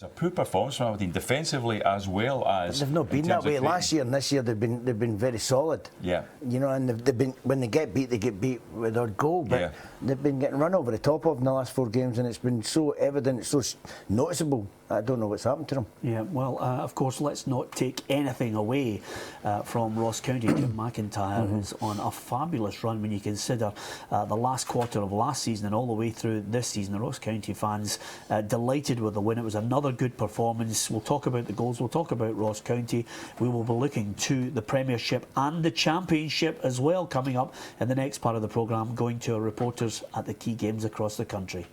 It's a poor performance from Aberdeen defensively as well as. They've not been that way last year and this year. They've been very solid. Yeah. You know, and they've been, when they get beat with their goal. But they've been getting run over the top of in the last 4 games, and it's been so evident, so noticeable. I don't know what's happened to them. Yeah, well, of course, let's not take anything away from Ross County. Jim McIntyre is on a fabulous run when you consider the last quarter of last season and all the way through this season. The Ross County fans delighted with the win. It was another good performance. We'll talk about the goals. We'll talk about Ross County. We will be looking to the Premiership and the Championship as well coming up in the next part of the programme, going to our reporters at the key games across the country.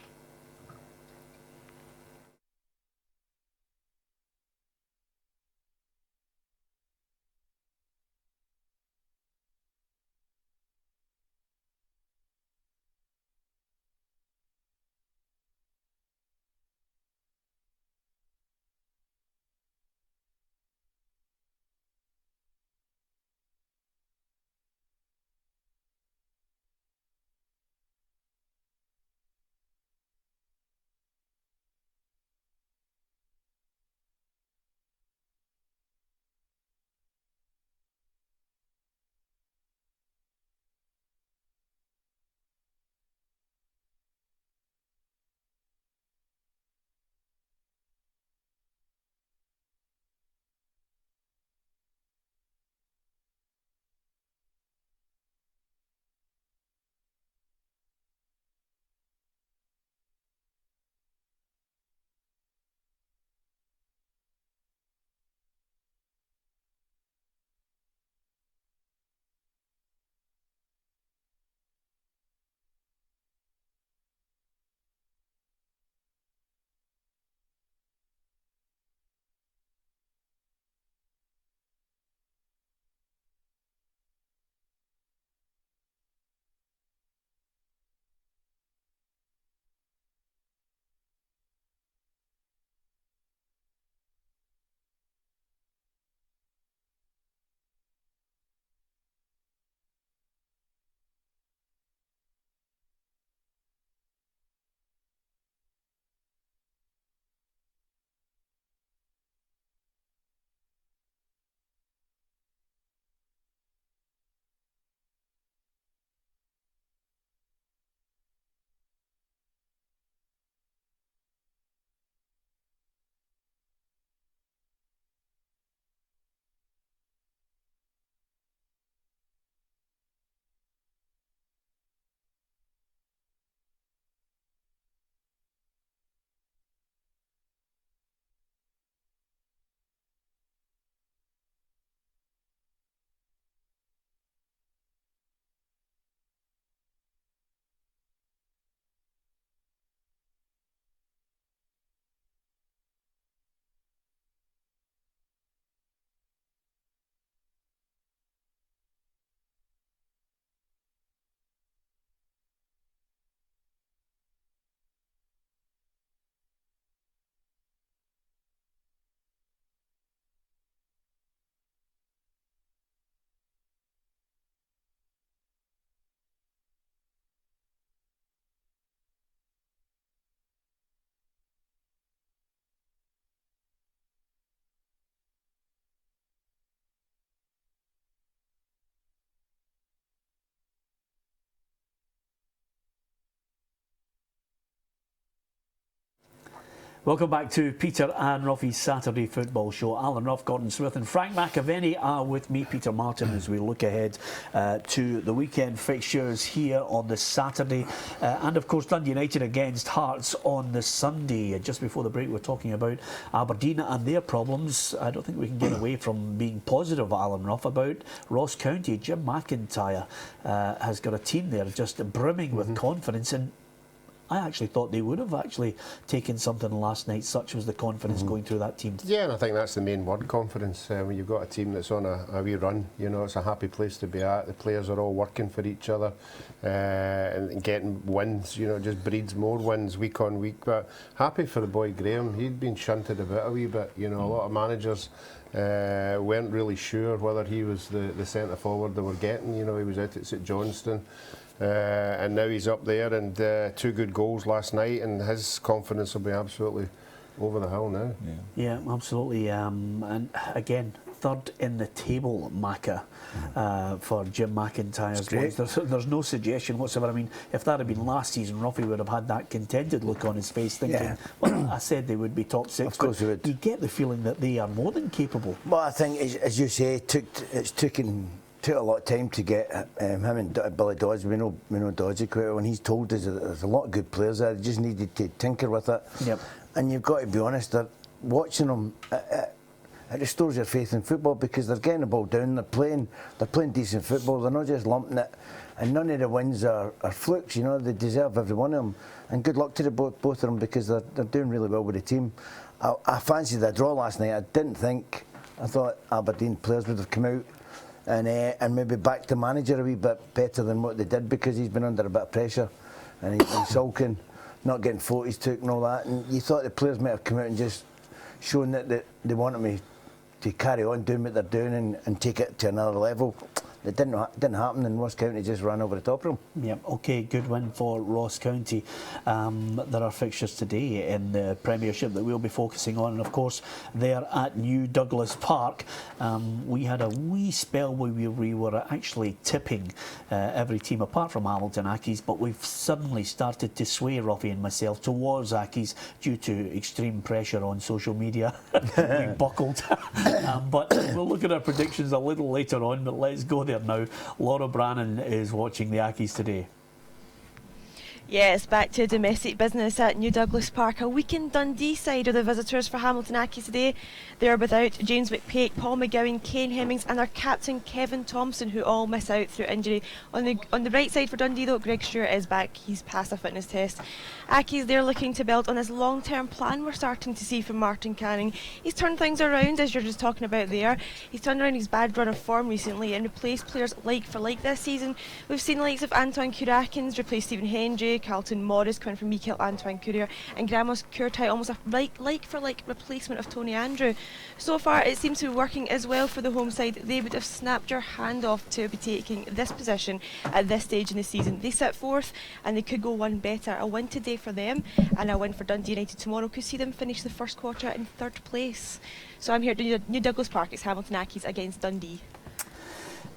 Welcome back to Peter and Roughie's Saturday Football Show. Alan Rough, Gordon Smith and Frank McAvenny are with me, Peter Martin, as we look ahead to the weekend fixtures here on the Saturday. And of course Dundee United against Hearts on the Sunday. Just before the break we were talking about Aberdeen and their problems. I don't think we can get away from being positive, Alan Rough, about Ross County. Jim McIntyre has got a team there just brimming with confidence, and I actually thought they would have actually taken something last night, such was the confidence going through that team. Yeah, and I think that's the main word, confidence. When you've got a team that's on a wee run, you know, it's a happy place to be at. The players are all working for each other and getting wins, you know, just breeds more wins week on week. But happy for the boy Graham. He'd been shunted about a wee bit, you know, a lot of managers weren't really sure whether he was the centre forward they were getting. You know, he was out at St Johnstone. And now he's up there, and 2 good goals last night, and his confidence will be absolutely over the hill now. Yeah, absolutely. And again, third in the table, Macca, for Jim McIntyre's ones. There's no suggestion whatsoever. I mean, if that had been last season, Roughie would have had that contented look on his face, thinking, well, I said they would be top 6. Of course they would. You get the feeling that they are more than capable. Well, I think, as you say, it's taken a lot of time to get him and Billy Dodds. We know Doddsy quite well, and he's told us that there's a lot of good players there. They just needed to tinker with it. Yep. And you've got to be honest, that watching them, it restores your faith in football, because they're getting the ball down, they're playing decent football, they're not just lumping it, and none of the wins are flukes. You know, they deserve every one of them. And good luck to both of them, because they're doing really well with the team. I fancied a draw last night. I thought Aberdeen players would have come out and maybe back the manager a wee bit better than what they did, because he's been under a bit of pressure and he's been sulking, not getting photos took and all that. And you thought the players might have come out and just shown that they wanted me to carry on doing what they're doing and take it to another level. It didn't happen, and Ross County just ran over the top of them. Yep, okay, good win for Ross County. There are fixtures today in the Premiership that we'll be focusing on, and of course they're at New Douglas Park. We had a wee spell where we were actually tipping every team apart from Hamilton Accies, but we've suddenly started to sway Roughie and myself towards Accies due to extreme pressure on social media. We buckled. But we'll look at our predictions a little later on, but let's go there now. Laura Brannan is watching the Accies today. Yes, back to domestic business at New Douglas Park. A weakened Dundee side are the visitors for Hamilton Accies today. They are without James McPake, Paul McGowan, Kane Hemmings and their captain Kevin Thompson, who all miss out through injury. On the right side for Dundee though, Greg Stewart is back. He's passed a fitness test. Accies, they're looking to build on this long-term plan we're starting to see from Martin Canning. He's turned things around, as you're just talking about there. He's turned around his bad run of form recently and replaced players like for like this season. We've seen the likes of Antoine Kurakins replace Stephen Hendry, Carlton Morris coming from Mikael Antoine Courier, and Gramos Kurtai, almost a like for like replacement of Tony Andrew. So far it seems to be working as well for the home side. They would have snapped your hand off to be taking this position at this stage in the season. They sit fourth and they could go one better. A win today for them and a win for Dundee United tomorrow could see them finish the first quarter in third place. So I'm here at New Douglas Park. It's Hamilton Accies against Dundee.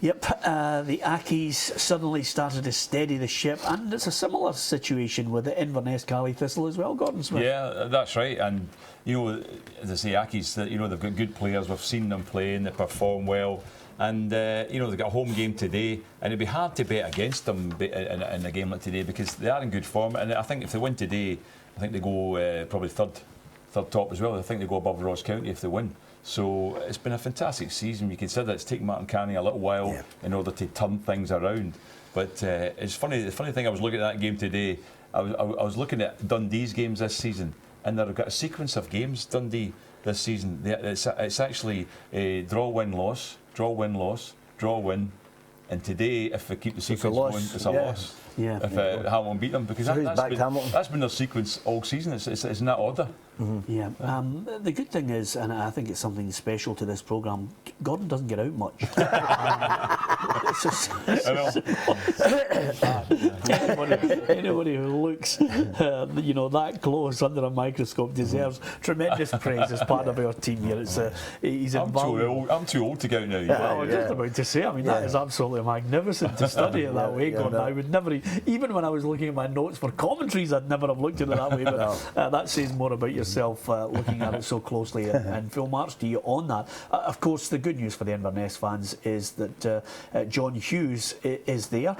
Yep, the Accies suddenly started to steady the ship, and it's a similar situation with the Inverness Cali Thistle as well, Gordon Smith. Yeah, that's right. And you know, as I say, Accies, you know, they've got good players. We've seen them playing; they perform well. And you know, they've got a home game today, and it'd be hard to bet against them in a game like today, because they are in good form. And I think if they win today, I think they go probably third top as well. I think they go above Ross County if they win. So it's been a fantastic season. You consider it's taken Martin Canning a little while in order to turn things around. But it's funny. The funny thing, I was looking at that game today. I was looking at Dundee's games this season, and they've got a sequence of games, Dundee, this season. It's actually a draw, win, loss, draw, win, loss, draw, win. And today, if they keep the sequence going, it's a loss. Yeah. If Hamilton beat them, because that's been their sequence all season. It's in that order. Mm-hmm. Yeah. The good thing is, and I think it's something special to this programme, Gordon doesn't get out much. Anybody who looks, you know, that close under a microscope deserves tremendous praise as part of our team here. He's invaluable. I'm too old to go out now. I was just about to say. I mean, that is absolutely magnificent to study it that way, Gordon. I would never, even when I was looking at my notes for commentaries, I'd never have looked at it that way. But that says more about yourself looking at it so closely, and full marks to you on that. Of course, the good news for the Inverness fans is that John Hughes is there.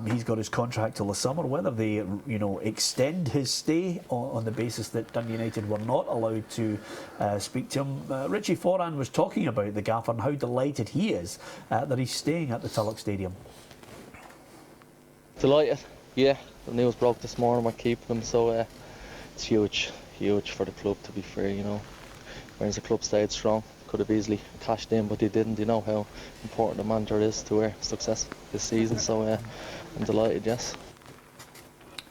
He's got his contract till the summer. Whether they, you know, extend his stay on the basis that Dundee United were not allowed to speak to him. Richie Foran was talking about the gaffer and how delighted he is that he's staying at the Tulloch Stadium. Delighted, yeah. The news broke this morning. We're keeping him, so it's huge for the club, to be fair. You know, whereas the club stayed strong, could have easily cashed in, but they didn't. You know how important the manager is to our success this season, so I'm delighted, yes.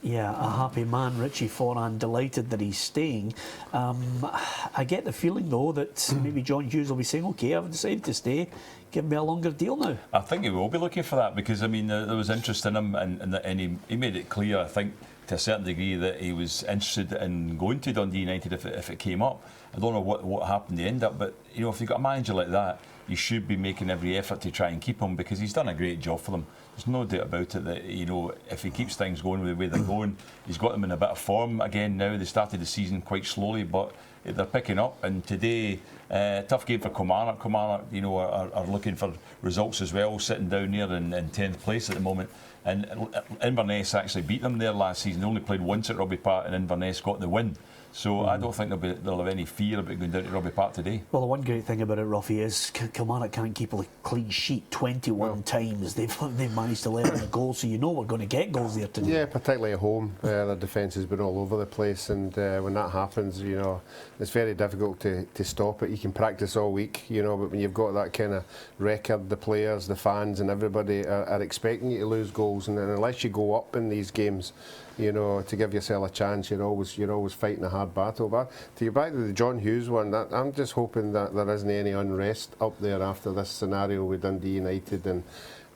Yeah, a happy man, Richie Foran, delighted that he's staying. I get the feeling, though, that maybe John Hughes will be saying, OK, I've decided to stay, give me a longer deal now. I think he will be looking for that, because, I mean, there was interest in him, and he made it clear, I think, to a certain degree that he was interested in going to Dundee United if it came up. I don't know what happened to end up, but you know, if you've got a manager like that, you should be making every effort to try and keep him, because he's done a great job for them. There's no doubt about it that, you know, if he keeps things going the way they're going, he's got them in a bit of form again now. They started the season quite slowly, but they're picking up. And today, tough game for Kilmarnock. Kilmarnock, you know, are looking for results as well, sitting down there in 10th place at the moment. And Inverness actually beat them there last season. They only played once at Rugby Park, and Inverness got the win. So I don't think they'll have any fear about going down to Rugby Park today. Well, the one great thing about it, Roughie, is Kilmarnock can't keep a clean sheet 21 times. They've managed to let in a goal, so you know we're going to get goals there today. Yeah, particularly at home. Their defence has been all over the place, and when that happens, you know, it's very difficult to stop it. You can practice all week, you know, but when you've got that kind of record, the players, the fans and everybody are expecting you to lose goals, and unless you go up in these games, you know, to give yourself a chance, you're always fighting a hard battle. But to get back to the John Hughes one, I'm just hoping that there isn't any unrest up there after this scenario with Dundee United and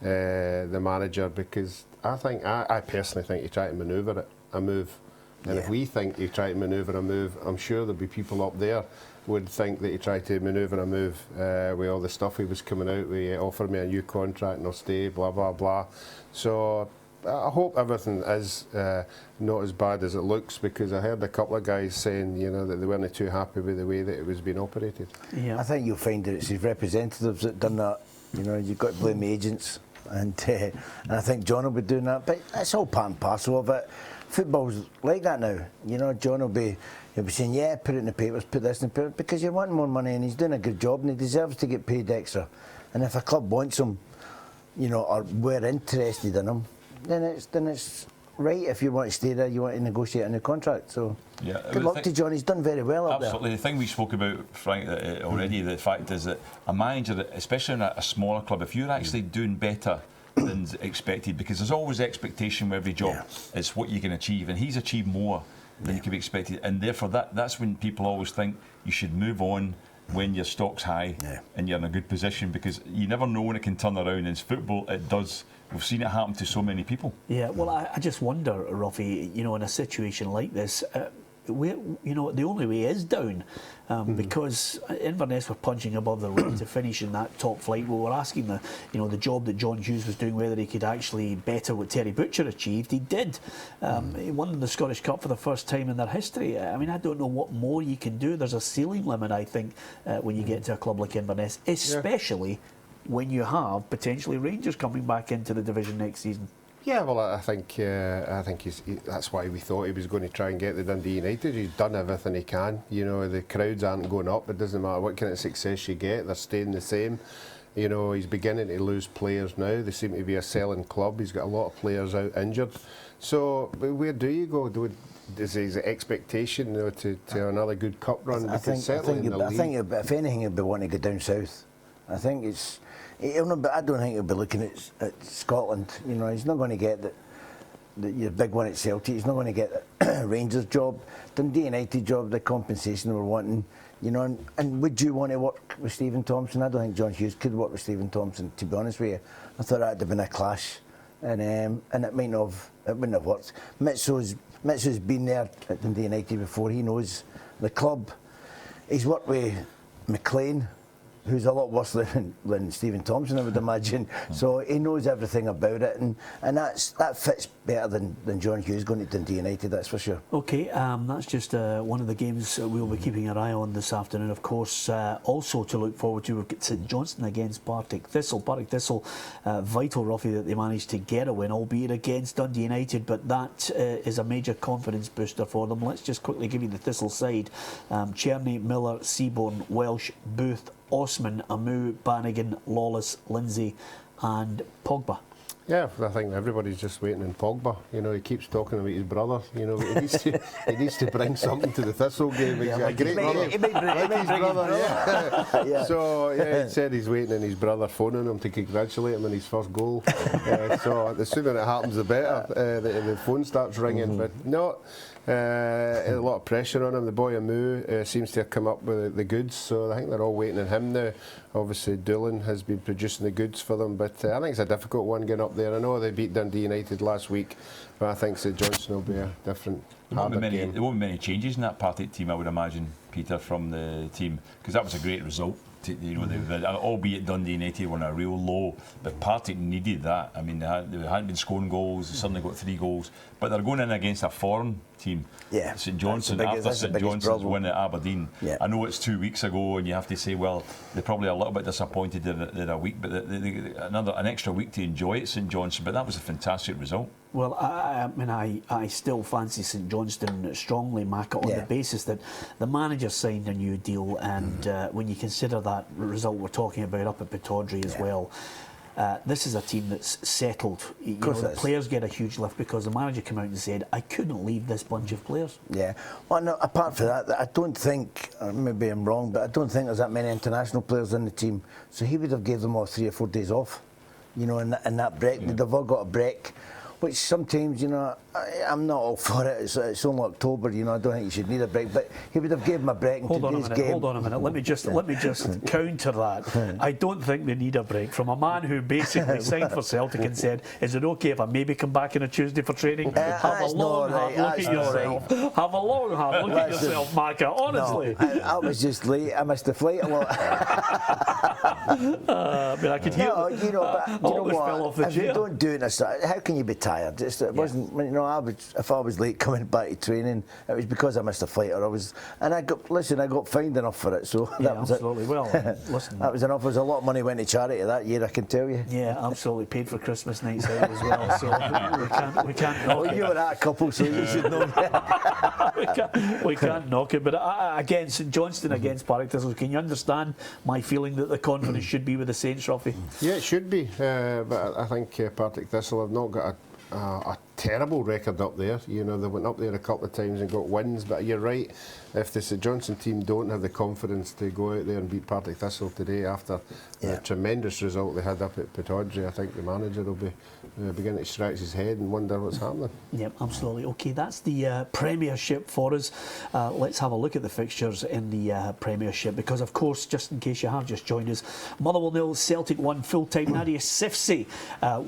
the manager, because I personally think you try to manoeuvre a move. And if we think you try to manoeuvre a move, I'm sure there'll be people up there would think that you try to manoeuvre a move with all the stuff he was coming out with, offer me a new contract and I'll stay, blah, blah, blah. So I hope everything is not as bad as it looks, because I heard a couple of guys saying, you know, that they weren't too happy with the way that it was being operated. Yeah. I think you'll find that it's his representatives that done that. You know, you've got to blame agents, and I think John will be doing that. But it's all part and parcel of it. Football's like that now. You know, John will be saying, yeah, put it in the papers, put this in the papers, because you're wanting more money, and he's doing a good job, and he deserves to get paid extra. And if a club wants him, you know, or we're interested in him, then it's right. If you want to stay there, you want to negotiate a new contract. So yeah, good luck to John. He's done very well up there. Absolutely. The thing we spoke about, Frank, already, the fact is that a manager, especially in a smaller club, if you're actually doing better than expected, because there's always expectation with every job, it's what you can achieve, and he's achieved more than you could be expected, and therefore that's when people always think you should move on when your stock's high and you're in a good position, because you never know when it can turn around. In football, it does. We've seen it happen to so many people. Yeah, well, I just wonder, Roughie, you know, in a situation like this, you know, the only way is down, because Inverness were punching above the weight to finish in that top flight. We were asking the job that John Hughes was doing, whether he could actually better what Terry Butcher achieved. He did. He won the Scottish Cup for the first time in their history. I mean, I don't know what more you can do. There's a ceiling limit, I think, when you get to a club like Inverness, especially when you have potentially Rangers coming back into the division next season. Yeah, well, I think that's why we thought he was going to try and get the Dundee United. He's done everything he can. You know, the crowds aren't going up. It doesn't matter what kind of success you get; they're staying the same. You know, he's beginning to lose players now. They seem to be a selling club. He's got a lot of players out injured. So where do you go? Is his expectation, you know, to another good cup run? I think if anything, he'll be wanting to go down south. I think it's. But I don't think he'll be looking at Scotland. You know, he's not going to get the big one at Celtic. He's not going to get the Rangers job, Dundee United job, the compensation we're wanting. You know, and would you want to work with Stephen Thompson? I don't think John Hughes could work with Stephen Thompson. To be honest with you, I thought that'd have been a clash, and it wouldn't have worked. Mitsu's been there at Dundee United before. He knows the club. He's worked with McLean, who's a lot worse than Stephen Thompson, I would imagine. So he knows everything about it, and that fits better than John Hughes going to Dundee United, that's for sure. OK, that's just one of the games we'll be keeping an eye on this afternoon. Of course, also to look forward to, we've got St Johnstone against Partick Thistle. Partick Thistle, vital, Roughie, that they managed to get a win, albeit against Dundee United, but that is a major confidence booster for them. Let's just quickly give you the Thistle side. Cherny, Miller, Seaborn, Welsh, Booth, Osman, Amu, Bannigan, Lawless, Lindsay and Pogba. Yeah, I think everybody's just waiting on Pogba. You know, he keeps talking about his brother. You know, he needs to bring something to the Thistle game. He's a great brother. He might bring his brother. Yeah. So he said he's waiting on his brother phoning him to congratulate him on his first goal. So the sooner it happens, the better. The phone starts ringing, but no. A lot of pressure on him. The boy Amu seems to have come up with the goods, so I think they're all waiting on him now. Obviously Doolan has been producing the goods for them, but I think it's a difficult one getting up up there. I know they beat Dundee United last week, but I think St Johnstone will be a different, harder game. There won't be many changes in that Partick team, I would imagine, Peter, from the team, because that was a great result. You know, albeit Dundee United were on a real low, but Partick needed that. I mean, they hadn't been scoring goals, they suddenly got 3 goals, but they're going in against a foreign team. Yeah, St Johnstone, after St Johnstone's win at Aberdeen. Yeah. I know it's 2 weeks ago, and you have to say, well, they're probably a little bit disappointed they're a week, but an extra week to enjoy at St Johnstone. But that was a fantastic result. Well, I mean, I still fancy St Johnstone strongly, Mac, on the basis that the manager signed a new deal, and when you consider that result we're talking about up at Pittodrie as well, this is a team that's settled. You know, the players get a huge lift because the manager came out and said, I couldn't leave this bunch of players. Yeah. Well, no, apart from that, I don't think, maybe I'm wrong, but I don't think there's that many international players in the team. So he would have gave them all 3 or 4 days off, you know, in that break. They'd have all got a break, which sometimes, you know, I'm not all for it. It's only October, you know. I don't think you should need a break, but he would have given them a break in today's game. Hold on a minute. Let me just counter that. I don't think they need a break from a man who basically signed for Celtic and said, "Is it okay if I maybe come back on a Tuesday for training?" Have a long hard look at yourself. Have a long hard look at yourself, Macca. Honestly, no, I was just late. I missed the flight a lot. I mean, I could hear. No, you know, but you know what? Fell off the if chair. you don't do it, how can you be tired? It wasn't. You know, if I was late coming back to training, it was because I missed a flight, or I got fined enough for it. So that was absolutely. It. Well, listen, that was enough. There was a lot of money went to charity that year, I can tell you. Yeah, absolutely. Paid for Christmas nights out as well. So we can't knock it. You were that couple, so you should know. we can't knock it. But again, St Johnstone against Partick Thistle. Can you understand my feeling that the confidence should be with the Saints, Roughie? Yeah, it should be. But I think Partick Thistle have not got a terrible record up there. You know, they went up there a couple of times and got wins, but you're right, if the St Johnstone team don't have the confidence to go out there and beat Partick Thistle today after the tremendous result they had up at Pittodrie, I think the manager will be beginning to scratch his head and wonder what's happening. Yep, absolutely. OK, that's the Premiership for us. Let's have a look at the fixtures in the Premiership, because of course, just in case you have just joined us, Motherwell 0, Celtic 1, full-time. Nadia Sifsey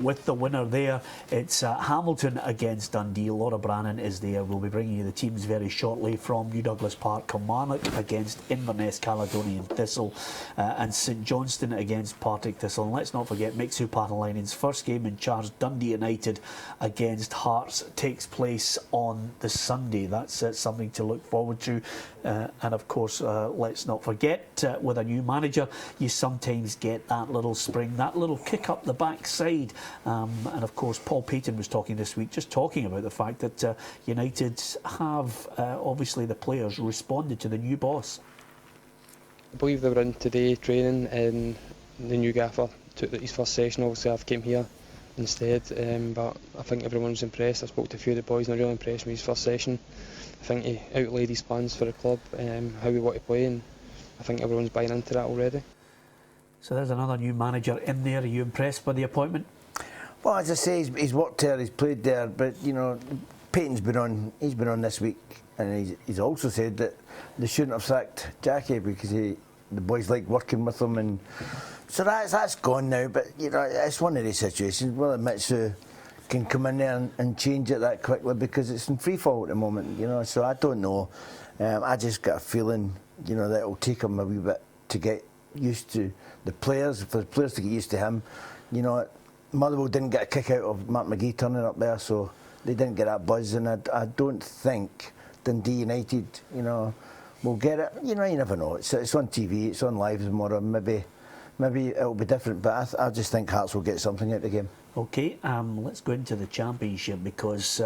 with the winner there. It's Hamilton against Dundee. Laura Brannan is there. We'll be bringing you the teams very shortly from New Douglas Park. Kilmarnock against Inverness Caledonian Thistle, and St Johnstone against Partick Thistle. And let's not forget Mixu Patalainen's first game in charge, Dundee United against Hearts, takes place on the Sunday. That's something to look forward to. And of course, let's not forget, with a new manager, you sometimes get that little spring, that little kick up the backside. And of course, Paul Payton was talking this week, just talking about the fact that United have, obviously the players, responded to the new boss. I believe they were in today training, and the new gaffer took his first session. Obviously I've came here instead, but I think everyone was impressed. I spoke to a few of the boys and they're really impressed with his first session. I think he outlaid his plans for the club, how we want to play, and I think everyone's buying into that already. So there's another new manager in there. Are you impressed by the appointment? Well, as I say, he's worked there, he's played there, but you know, Payton's been on. He's been on this week, and he's also said that they shouldn't have sacked Jackie because the boys like working with him, and so that's gone now. But you know, it's one of these situations. Well, Mitsu can come in there and change it that quickly because it's in free fall at the moment. You know, so I don't know. I just got a feeling, you know, that it'll take him a wee bit to get used to the players. For the players to get used to him, you know. Motherwell didn't get a kick out of Mark McGee turning up there, so they didn't get that buzz, and I don't think Dundee United, you know, will get it. You know, you never know. It's on TV, it's on live tomorrow. Maybe it'll be different, but I just think Hearts will get something out of the game. OK, let's go into the Championship, because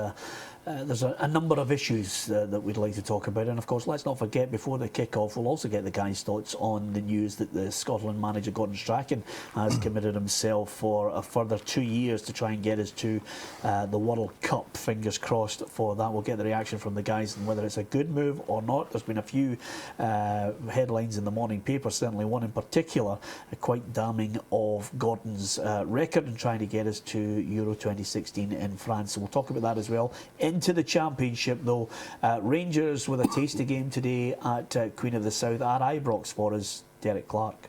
there's a number of issues that we'd like to talk about, and of course let's not forget, before the kick-off we'll also get the guys' thoughts on the news that the Scotland manager Gordon Strachan has committed himself for a further 2 years to try and get us to the World Cup. Fingers crossed for that. We'll get the reaction from the guys and whether it's a good move or not. There's been a few headlines in the morning paper, certainly one in particular quite damning of Gordon's record in trying to get us to Euro 2016 in France, so we'll talk about that as well. Into the Championship though, Rangers with a tasty game today at Queen of the South at Ibrox for us, Derek Clark.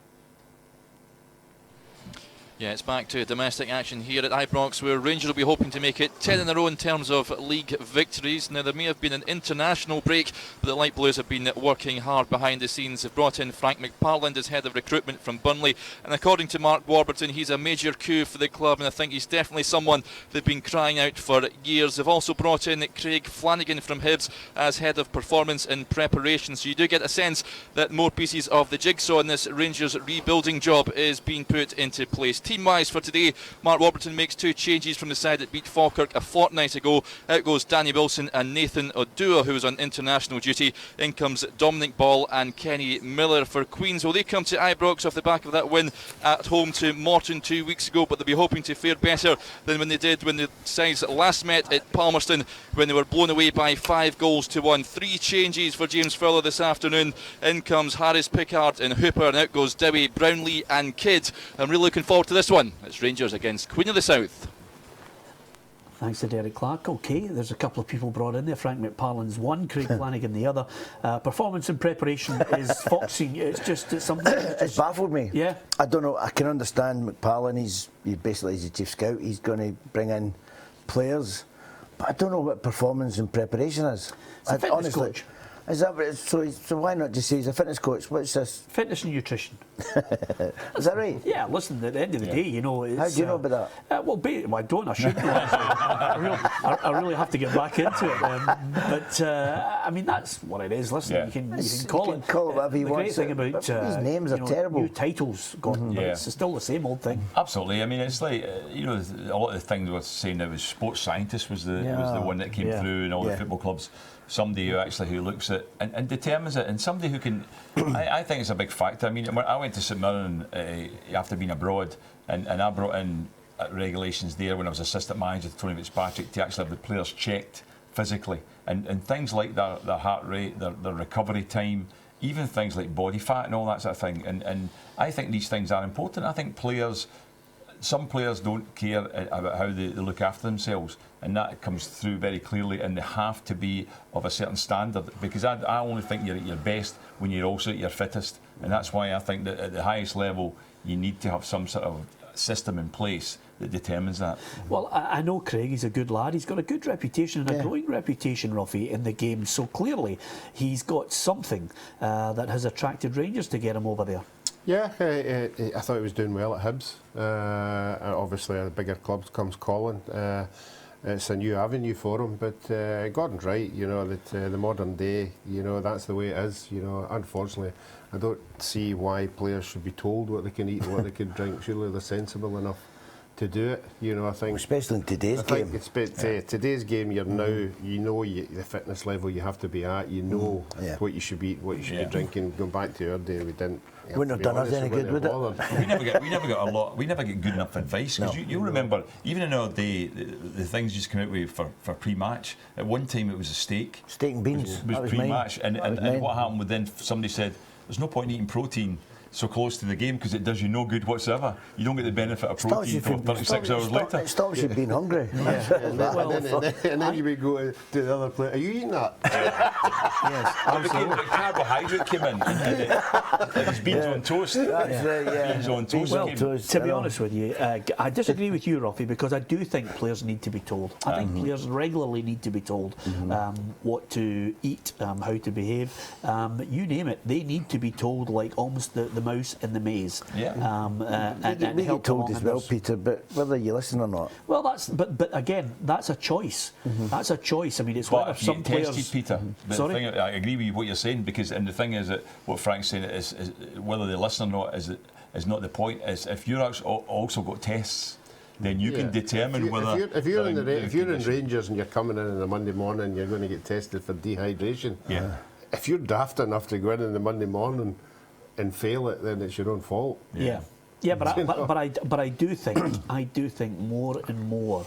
Yeah, it's back to domestic action here at Ibrox, where Rangers will be hoping to make it 10 in a row in terms of league victories. Now, there may have been an international break, but the Light Blues have been working hard behind the scenes. They've brought in Frank McParland as head of recruitment from Burnley, and according to Mark Warburton, he's a major coup for the club, and I think he's definitely someone they've been crying out for years. They've also brought in Craig Flanagan from Hibs as head of performance and preparation, so you do get a sense that more pieces of the jigsaw in this Rangers rebuilding job is being put into place. Team-wise for today, Mark Warburton makes 2 changes from the side that beat Falkirk a fortnight ago. Out goes Danny Wilson and Nathan Odua, who was on international duty. In comes Dominic Ball and Kenny Miller for Queens. Well, they come to Ibrox off the back of that win at home to Morton 2 weeks ago, but they'll be hoping to fare better than when they did when the sides last met at Palmerston, when they were blown away by 5-1. 3 changes for James Fowler this afternoon. In comes Harris, Pickard and Hooper, and out goes Dowie, Brownlee and Kidd. I'm really looking forward to this one. It's Rangers against Queen of the South. Thanks to Derek Clark. Okay, there's a couple of people brought in there. Frank McParland's one, Craig Flanagan the other. Performance and preparation is foxy. It's something. It's baffled me. Yeah. I don't know. I can understand McParland. He's basically he's a chief scout. He's going to bring in players, but I don't know what performance and preparation is. It's a fitness coach. Is that what so why not just say he's a fitness coach? What's this? Fitness and nutrition. Is that right? Yeah, listen, at the end of the day, you know... It's, how do you know about that? Well, I don't. I should know, actually. I really have to get back into it. But, I mean, that's what it is. Listen, you can call it... Call it whatever you want. The great thing about... these names are terrible. New titles, Gordon, but it's still the same old thing. Absolutely. I mean, it's like, you know, a lot of the things we're saying now is sports scientist was the one that came through in all the football clubs. Somebody who looks at and determines it, and somebody who can. I think it's a big factor. I mean, I went to St Mirren after being abroad, and I brought in regulations there when I was assistant manager to Tony Fitzpatrick to actually have the players checked physically, and things like their heart rate, their recovery time, even things like body fat and all that sort of thing. And I think these things are important. I think some players don't care about how they look after themselves, and that comes through very clearly, and they have to be of a certain standard, because I only think you're at your best when you're also at your fittest, and that's why I think that at the highest level you need to have some sort of system in place that determines that. Well, I know Craig, he's a good lad. He's got a good reputation and a growing reputation, Roughie, in the game, so clearly he's got something that has attracted Rangers to get him over there. Yeah, I thought he was doing well at Hibs. Obviously, a bigger club comes calling. It's a new avenue for him, but Gordon's right. You know that the modern day, you know, that's the way it is. You know, unfortunately, I don't see why players should be told what they can eat, what they can drink. Surely they're sensible enough to do it. You know, I think, especially in today's game. Today's game, you're now, you know, the fitness level you have to be at. You know what you should be, what you should be drinking. Going back to our day, we didn't. Wouldn't have done us any good, would it? We never get good enough advice, because you remember, even in our day, the things just come out with for pre-match. At one time it was a steak and beans. Was pre-match, and what happened was then somebody said there's no point in eating protein so close to the game because it does you no good whatsoever. You don't get the benefit of protein until 36 hours later. It stops you being hungry. And then you would go to the other player. Are you eating that? Yes, absolutely. The carbohydrate came in. And it's beans on toast. That's right, Beans on toast. Well, to be honest with you, I disagree with you, Roughie, because I do think players need to be told. I think players regularly need to be told what to eat, how to behave. You name it, they need to be told, like almost the mouse in the maze. And we get told as well, Peter, but whether you listen or not. Well, but again, that's a choice. That's a choice. I mean, it's whether some players. Tested, Peter. Sorry? I agree with what you're saying, because and the thing is that what Frank's saying is whether they listen or not is not the point. Is if you're also got tests, then you can determine whether. If you're in Rangers and you're coming in on a Monday morning, you're going to get tested for dehydration. Yeah. If you're daft enough to go in the Monday morning and fail it, then it's your own fault. Yeah, but I do think more and more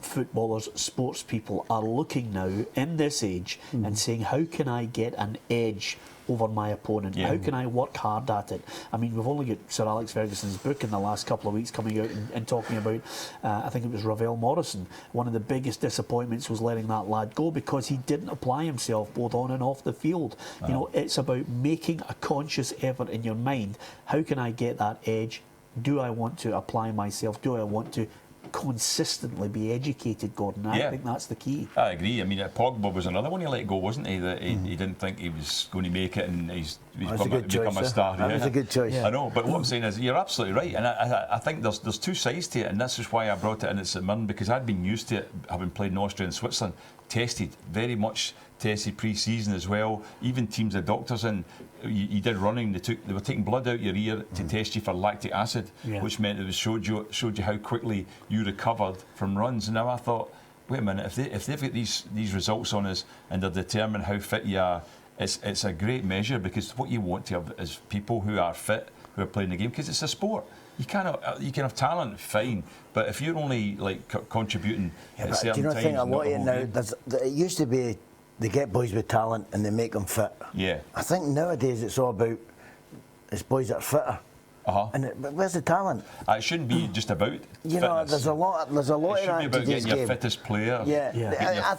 footballers, sports people are looking now in this age and saying, how can I get an edge over my opponent? How can I work hard at it? I mean, we've only got Sir Alex Ferguson's book in the last couple of weeks coming out and talking about, I think it was Ravel Morrison. One of the biggest disappointments was letting that lad go because he didn't apply himself both on and off the field. You know, it's about making a conscious effort in your mind. How can I get that edge do I want to apply myself? Do I want to consistently be educated, Gordon? I think that's the key. I agree. I mean, Pogba was another one he let go, wasn't he? That he didn't think he was going to make it, and he's become a star. That was a good choice. I know, but what I'm saying is, you're absolutely right, and I think there's two sides to it, and this is why I brought it in at St Mirren, because I'd been used to it, having played in Austria and Switzerland, tested, very much tested pre-season as well. Even teams had doctors in. You did running. They were taking blood out your ear to test you for lactic acid, which meant it showed you how quickly you recovered from runs. And now I thought, wait a minute, if they've got these results on us and they're determined how fit you are, it's a great measure, because what you want to have is people who are fit, who are playing the game, because it's a sport. You can have talent, fine, but if you're only like contributing at certain times, do you not think a lot of now? It used to be they get boys with talent and they make them fit. Yeah. I think nowadays it's all about it's boys that are fitter. But where's the talent? It shouldn't be just about you know. fitness. There's a lot of that in today's getting your game. fittest player. I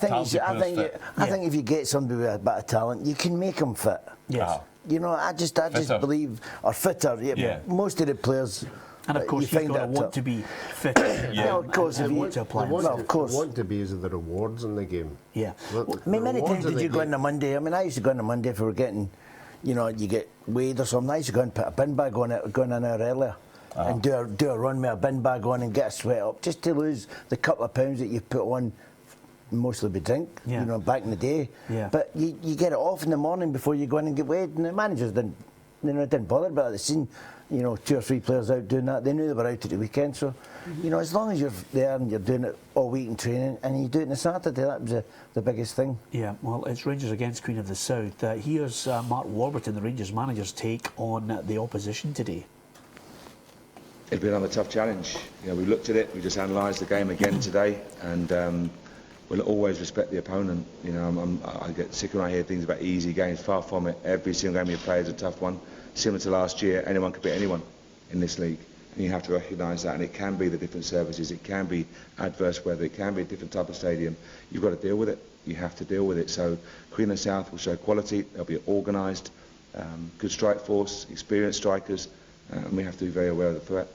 think if you get somebody with a bit of talent, you can make them fit. Yes. You know, I just believe, or fitter. Most of the players. And of course, you've got to want to be fit. Of course, if you want to apply. Of course, want to be is the rewards in the game. Yeah. I mean, many times did you go on a Monday? I mean, I used to go on a Monday if we were getting, you know, you get weighed or something. I used to go and put a bin bag on it, going an hour earlier, and do a run with a bin bag on and get a sweat up, just to lose the couple of pounds that you put on, mostly with drink, you know, back in the day. Yeah. But you get it off in the morning before you go in and get weighed, and the managers didn't bother about it. They seen, you know, 2 or 3 players out doing that. They knew they were out at the weekend, so you know, as long as you're there and you're doing it all week in training, and you do it on a Saturday, that was the biggest thing. Yeah, well, it's Rangers against Queen of the South. Here's Mark Warburton, the Rangers manager's take on the opposition today. It'll be another tough challenge. You know, we looked at it, we just analysed the game again today, and we'll always respect the opponent. You know, I get sick when I hear things about easy games. Far from it. Every single game you play is a tough one. Similar to last year, anyone could beat anyone in this league. And you have to recognise that, and it can be the different services, it can be adverse weather, it can be a different type of stadium. You've got to deal with it. You have to deal with it. So Queen of the South will show quality. They'll be organised, good strike force, experienced strikers, and we have to be very aware of the threat.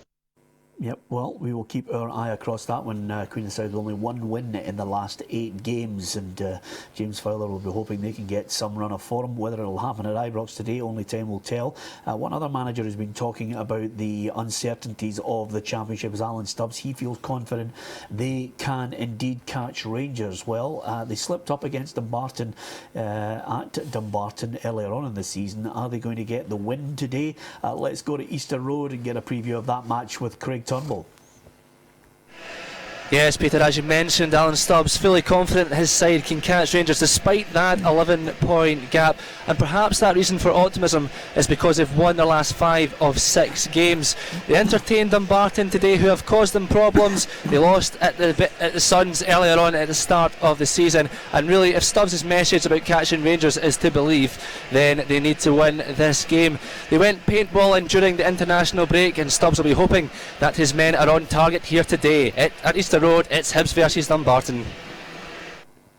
Yep, well, we will keep our eye across that one. Queen of the South with only 1 win in the last 8 games, and James Fowler will be hoping they can get some run of form. Whether it will happen at Ibrox today, only time will tell. One other manager who's been talking about the uncertainties of the Championship is Alan Stubbs. He feels confident they can indeed catch Rangers. Well, they slipped up against Dumbarton at Dumbarton earlier on in the season. Are they going to get the win today? Let's go to Easter Road and get a preview of that match with Craig Turnbull. Yes, Peter, as you mentioned, Alan Stubbs fully confident his side can catch Rangers despite that 11-point gap, and perhaps that reason for optimism is because they've won their last 5 of 6 games. They entertained Dumbarton today, who have caused them problems. They lost at the Suns earlier on at the start of the season, and really if Stubbs' message about catching Rangers is to believe, then they need to win this game. They went paintballing during the international break, and Stubbs will be hoping that his men are on target here today at Easter Road. It's Hibs versus Dumbarton.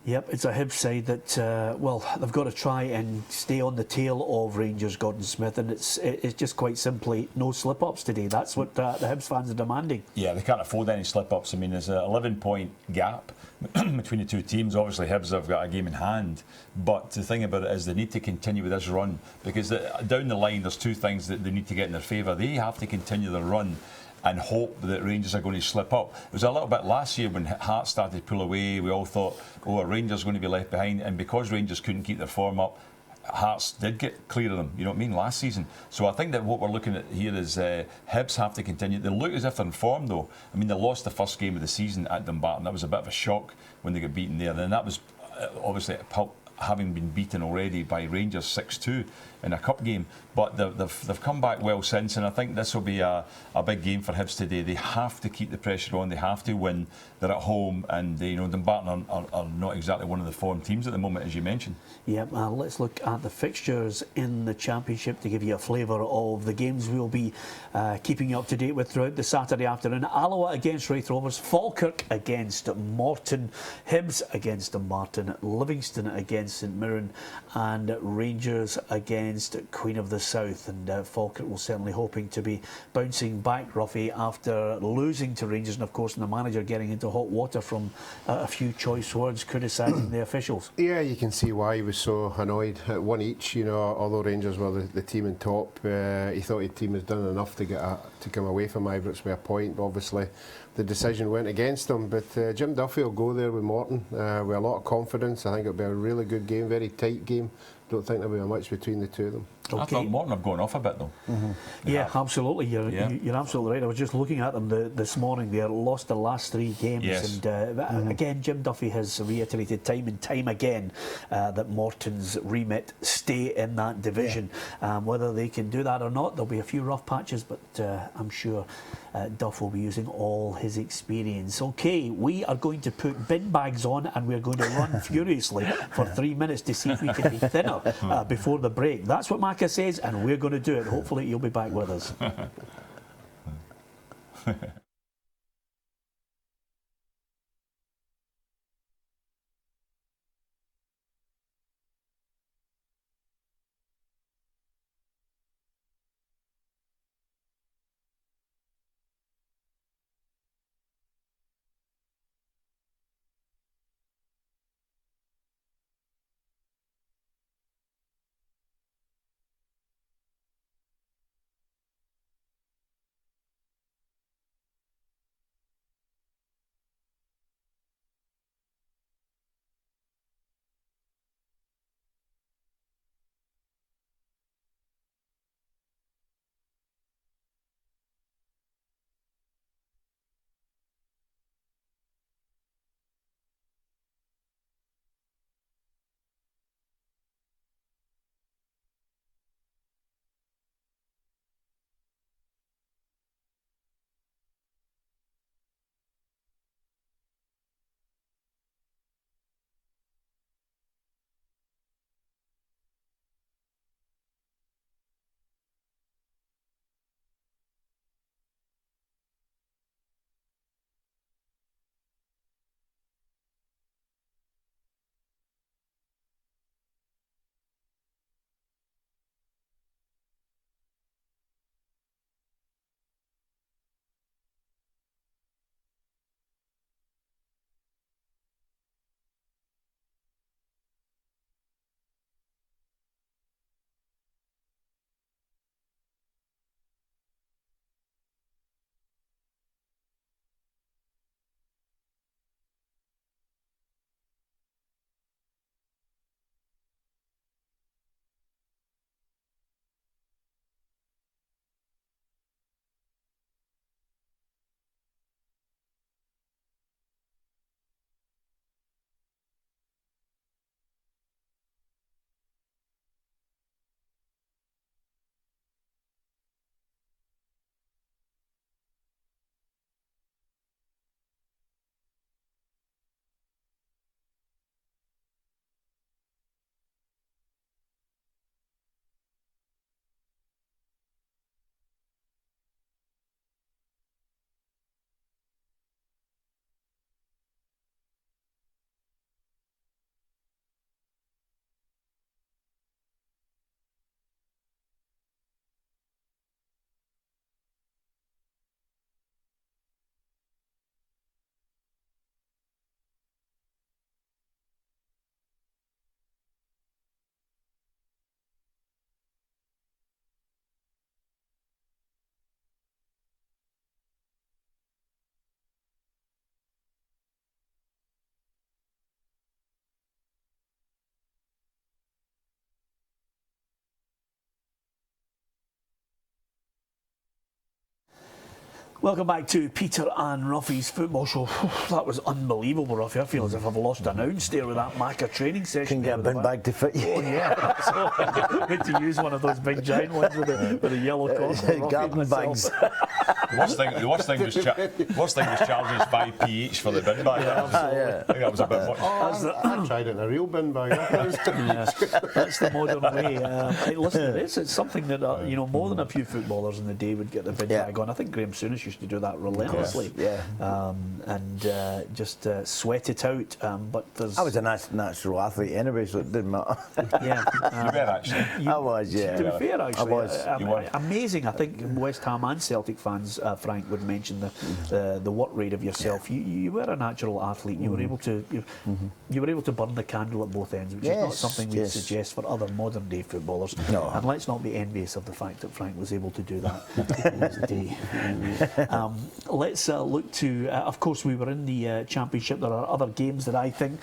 Yep, it's a Hibs side that, well, they've got to try and stay on the tail of Rangers, Gordon Smith, and it's just quite simply no slip-ups today. That's what the Hibs fans are demanding. Yeah, they can't afford any slip-ups. I mean, there's an 11-point gap between the two teams. Obviously, Hibs have got a game in hand, but the thing about it is they need to continue with this run, because down the line there's 2 things that they need to get in their favour. They have to continue their run and hope that Rangers are going to slip up. It was a little bit last year when Hearts started to pull away. We all thought, oh, Rangers are going to be left behind, and because Rangers couldn't keep their form up, Hearts did get clear of them, you know what I mean, last season. So I think that what we're looking at here is Hibs have to continue. They look as if they're in form, though. I mean, they lost the first game of the season at Dumbarton. That was a bit of a shock when they got beaten there. And that was obviously having been beaten already by Rangers 6-2 in a cup game, but they've come back well since, and I think this will be a big game for Hibs today. They have to keep the pressure on, they have to win. They're at home, and you know, Dumbarton are not exactly one of the form teams at the moment, as you mentioned. Yeah, let's look at the fixtures in the Championship to give you a flavour of the games we'll be keeping you up to date with throughout the Saturday afternoon. Alloa against Raith Rovers, Falkirk against Morton, Hibs against Dumbarton, Livingston against St Mirren, and Rangers against against Queen of the South, and Falkirk will certainly hoping to be bouncing back, Roughie, after losing to Rangers, and of course the manager getting into hot water from a few choice words criticising the officials. Yeah, you can see why he was so annoyed at 1 each. You know, although Rangers were the team in top, he thought his team has done enough to come away from Ibrox with a point. But obviously, the decision went against him. But Jim Duffy will go there with Morton with a lot of confidence. I think it'll be a really good game, very tight game. Don't think there'll be much between the two of them. Okay. I thought Morton have gone off a bit though. Yeah, absolutely. You're absolutely right. I was just looking at them this morning. They lost the last 3 games, and again, Jim Duffy has reiterated time and time again that Morton's remit stay in that division. Whether they can do that or not, there'll be a few rough patches, but I'm sure Duff will be using all his experience. Okay, we are going to put bin bags on, and we're going to run furiously for 3 minutes to see if we can be thinner before the break. That's what Macca says, and we're going to do it. Hopefully you'll be back with us. Welcome back to Peter and Roughie's football show. That was unbelievable, Roughie. I feel as if I've lost an ounce there with that Macca training session. Can get a bin bag to fit you. Oh, yeah, absolutely. Need to use one of those big giant ones with the yellow cross. Garden bags. The worst thing was charging us 5p each for the bin bag. I think that was a bit much. I tried it in a real bin bag. That's the modern way. Hey, listen, it's something that more than a few footballers in the day would get the bin bag on. I think Graham Souness used to do that relentlessly, and just sweat it out. But I was a natural athlete anyway, so it didn't matter. You were actually. I was, yeah. To be fair, actually, I was. Amazing. I think West Ham and Celtic fans, Frank, would mention the work rate of yourself. You were a natural athlete. You were able to you were able to burn the candle at both ends, which is not something we'd suggest for other modern day footballers. No. And let's not be envious of the fact that Frank was able to do that in his day. Let's look to. Of course, we were in the Championship. There are other games that I think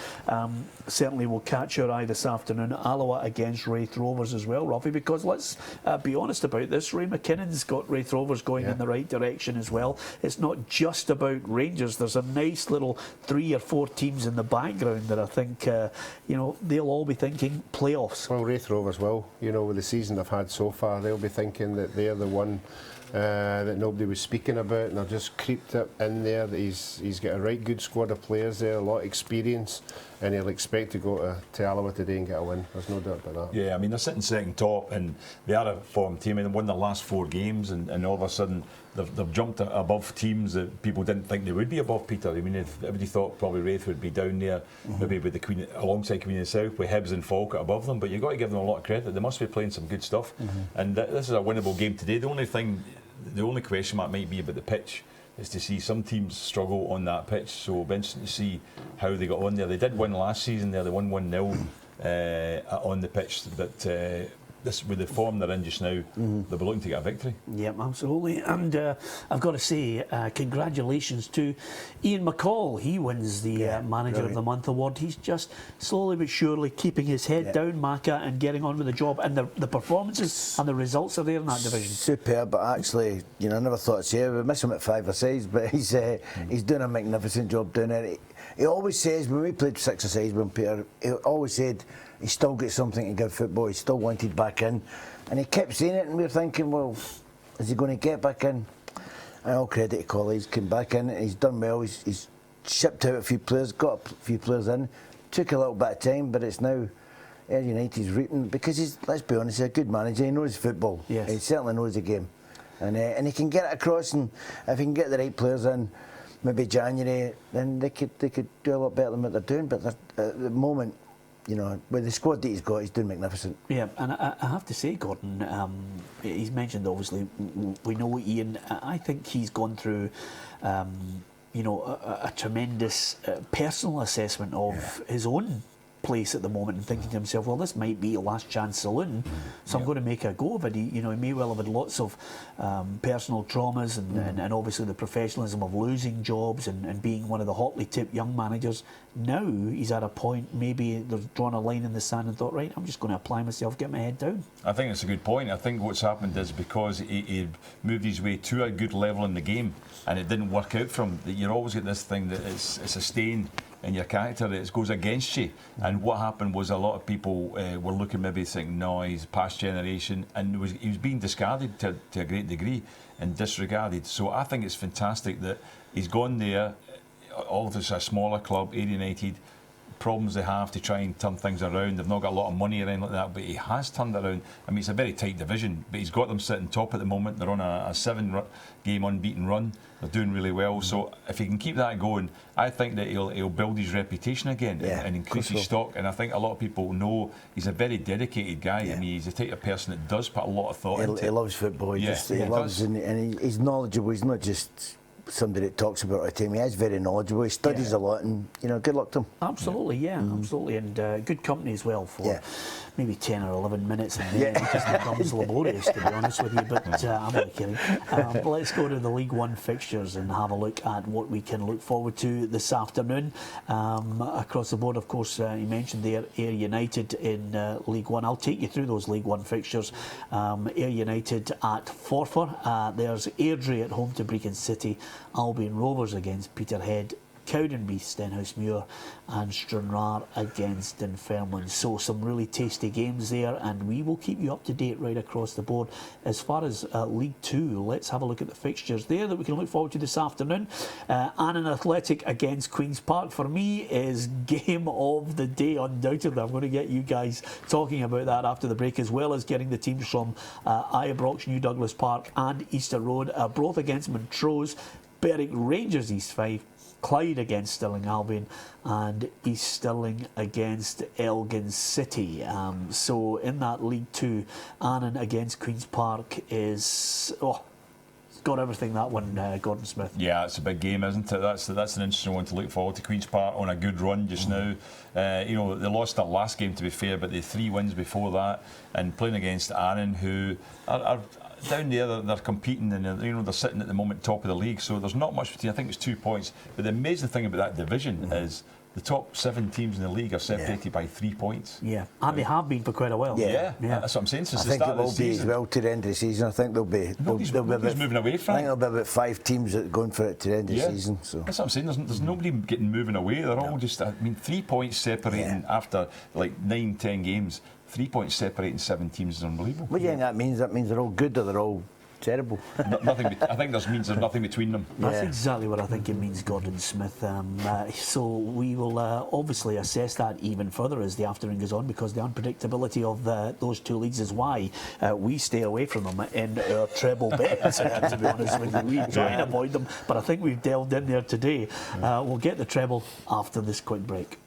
certainly will catch your eye this afternoon. Alloa against Wraith Rovers as well, Roughie, because let's be honest about this. Ray McKinnon's got Wraith Rovers going in the right direction as well. It's not just about Rangers. There's a nice little 3 or 4 teams in the background that I think they'll all be thinking playoffs. Well, Wraith Rovers will. With the season they've had so far, they'll be thinking that they're the one that nobody was speaking about, and they've just creeped up in there. He's got a right good squad of players there, a lot of experience, and he'll expect to go to Alloa today and get a win. There's no doubt about that. Yeah, I mean, they're sitting second top, and they are a formed team, and they won their last 4 games, and all of a sudden they've jumped above teams that people didn't think they would be above, Peter. I mean, everybody thought probably Wraith would be down there, maybe with the alongside Queen of the South, with Hibs and Falkirk above them, but you've got to give them a lot of credit. They must be playing some good stuff, and this is a winnable game today. The only question mark might be about the pitch, is to see some teams struggle on that pitch, so it'll be interesting to see how they got on there. They did win last season there, they won 1-0 on the pitch, but this, with the form they're in just now, they'll be looking to get a victory. Yep, absolutely. And I've got to say, congratulations to Ian McCall. He wins the Manager of the Month award. He's just slowly but surely keeping his head down, Macca, and getting on with the job. And the performances and the results are there in that division. Superb, but actually, I never thought I'd say it. We miss him at 5 or 6, but he's doing a magnificent job doing it. He always says, when we played 6 or 6 with Peter, he always said he still got something to give football, he still wanted back in, and he kept saying it, and we were thinking, well, is he going to get back in? And all credit to Collie, he's come back in, he's done well, he's shipped out a few players, got a few players in, took a little bit of time, but it's now Ayr United's reaping, because let's be honest, he's a good manager, he knows football, he certainly knows the game, and he can get it across, and if he can get the right players in, maybe January, then they could do a lot better than what they're doing, but at the moment, with the squad that he's got, he's doing magnificent. Yeah, and I have to say, Gordon, he's mentioned, obviously, we know Ian. I think he's gone through, a tremendous personal assessment of his own place at the moment, and thinking to himself, well, this might be a last chance saloon, so I'm going to make a go of it. He may well have had lots of personal traumas and obviously the professionalism of losing jobs and being one of the hotly tipped young managers. Now he's at a point, maybe they've drawn a line in the sand and thought, right, I'm just going to apply myself, get my head down. I think it's a good point. I think what's happened is because he moved his way to a good level in the game and it didn't work out for him, that you're always get this thing that it's a stain in your character, it goes against you. And what happened was a lot of people were looking, maybe thinking, no, he's past generation, and he was being discarded to a great degree and disregarded. So I think it's fantastic that he's gone there. All of us are a smaller club, Ayr United, problems they have to try and turn things around. They've not got a lot of money or anything like that, but he has turned around. I mean, it's a very tight division, but he's got them sitting top at the moment. They're on a 7-game unbeaten run. They're doing really well. So if he can keep that going, I think that he'll build his reputation again and increase his stock. And I think a lot of people know he's a very dedicated guy. I mean, he's the type of person that does put a lot of thought into it. He loves football. He loves, and he's knowledgeable. He's not just somebody that talks about it. He is very knowledgeable. He studies a lot, and good luck to him. Absolutely, absolutely, and good company as well for maybe 10 or 11 minutes, and then it just becomes laborious, to be honest with you. But I'm only kidding. Let's go to the League One fixtures and have a look at what we can look forward to this afternoon. Across the board, of course, you mentioned there Ayr United in League One. I'll take you through those League One fixtures. Ayr United at Forfar. There's Airdrie at home to Brecon City. Albion Rovers against Peterhead. Cowdenbeath, Stenhousemuir, and Stranraer against Dunfermline. So some really tasty games there, and we will keep you up to date right across the board. As far as League Two, let's have a look at the fixtures there that we can look forward to this afternoon. Annan Athletic against Queen's Park, for me, is game of the day, undoubtedly. I'm going to get you guys talking about that after the break, as well as getting the teams from Ibrox, New Douglas Park and Easter Road, both against Montrose. Berwick Rangers East 5, Clyde against Stirling Albion, and East Stirling against Elgin City. So in that League Two, Annan against Queen's Park is... it's got everything, that one, Gordon Smith. Yeah, it's a big game, isn't it? That's an interesting one to look forward to. Queen's Park on a good run just now. They lost that last game, to be fair, but they had 3 wins before that, and playing against Annan, who are down there. They're competing, and they're sitting at the moment top of the league. So there's not much between. I think it's 2 points. But the amazing thing about that division is the top 7 teams in the league are separated by 3 points. Yeah, and they have been for quite a while. Yeah. That's what I'm saying. Since I think it will be as well to the end of the season. I think nobody's moving away from it. I think there'll be about 5 teams that are going for it to the end of the season. So that's what I'm saying. There's nobody moving away. They're all just. 3 points separating after like 9-10 games. 3 points separating 7 teams is unbelievable. What do you think that means? That means they're all good or they're all terrible? Nothing. I think that means there's nothing between them. That's exactly what I think it means, Gordon Smith. So we will obviously assess that even further as the afternoon goes on, because the unpredictability of those 2 leagues is why we stay away from them in our treble bets, to be honest with you. We try and avoid them, but I think we've delved in there today. We'll get the treble after this quick break.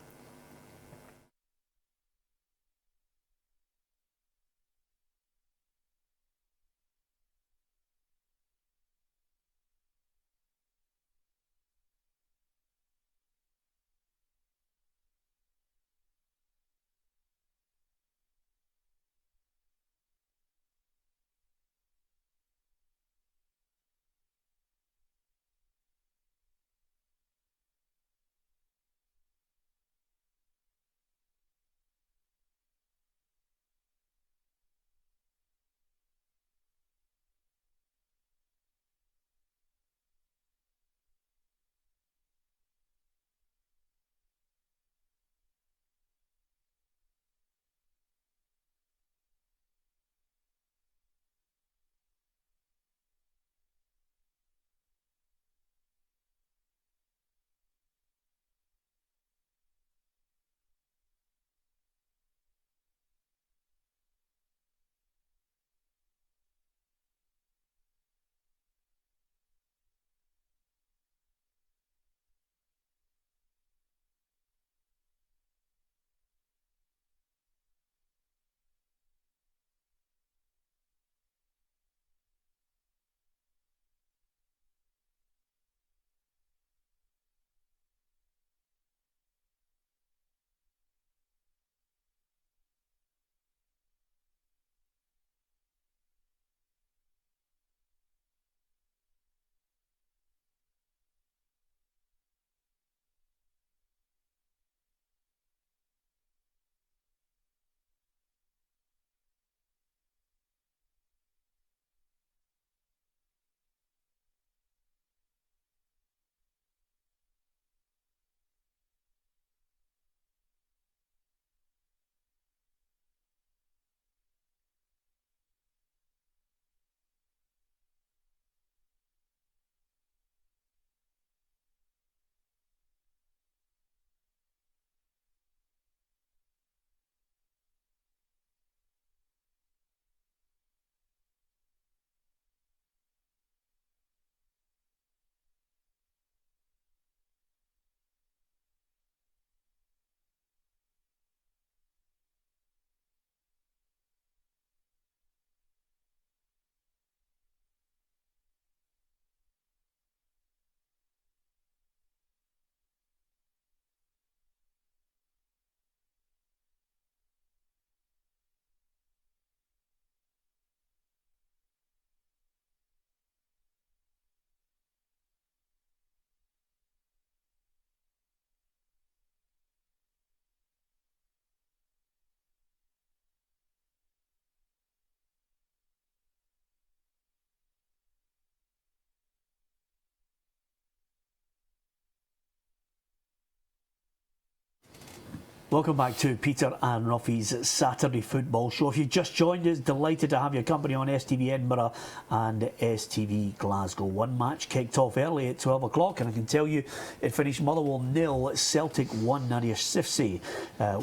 Welcome back to Peter and Roughie's Saturday Football Show. If you've just joined us, delighted to have your company on STV Edinburgh and STV Glasgow. One match kicked off early at 12 o'clock, and I can tell you it finished Motherwell 0, Celtic 1. Nadia Sifsey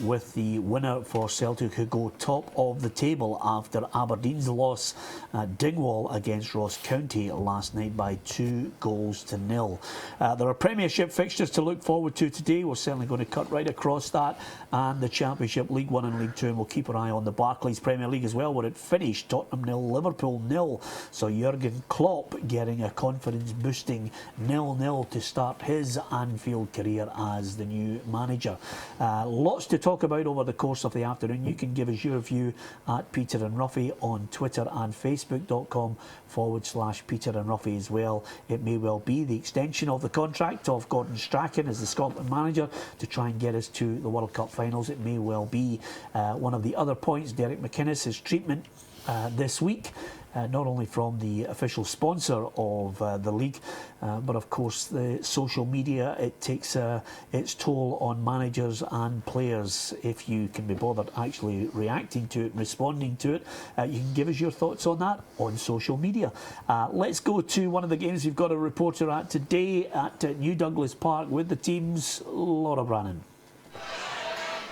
with the winner for Celtic, who go top of the table after Aberdeen's loss at Dingwall against Ross County last night by 2-0. There are Premiership fixtures to look forward to today. We're certainly going to cut right across that, and the Championship, League 1 and League 2, and we'll keep an eye on the Barclays Premier League as well, where it finished Tottenham 0, Liverpool 0. So Jurgen Klopp getting a confidence boosting 0-0 to start his Anfield career as the new manager. Lots to talk about over the course of the afternoon. You can give us your view at Peter and Roughie on Twitter and Facebook.com/Peter and Roughie as well. It may well be the extension of the contract of Gordon Strachan as the Scotland manager to try and get us to the World Cup finals. It may well be one of the other points, Derek McInnes' treatment this week, not only from the official sponsor of the league, but of course the social media. It takes its toll on managers and players. If you can be bothered actually reacting to it, responding to it, you can give us your thoughts on that on social media. Let's go to one of the games we've got a reporter at today at New Douglas Park with the teams. Laura Brannan.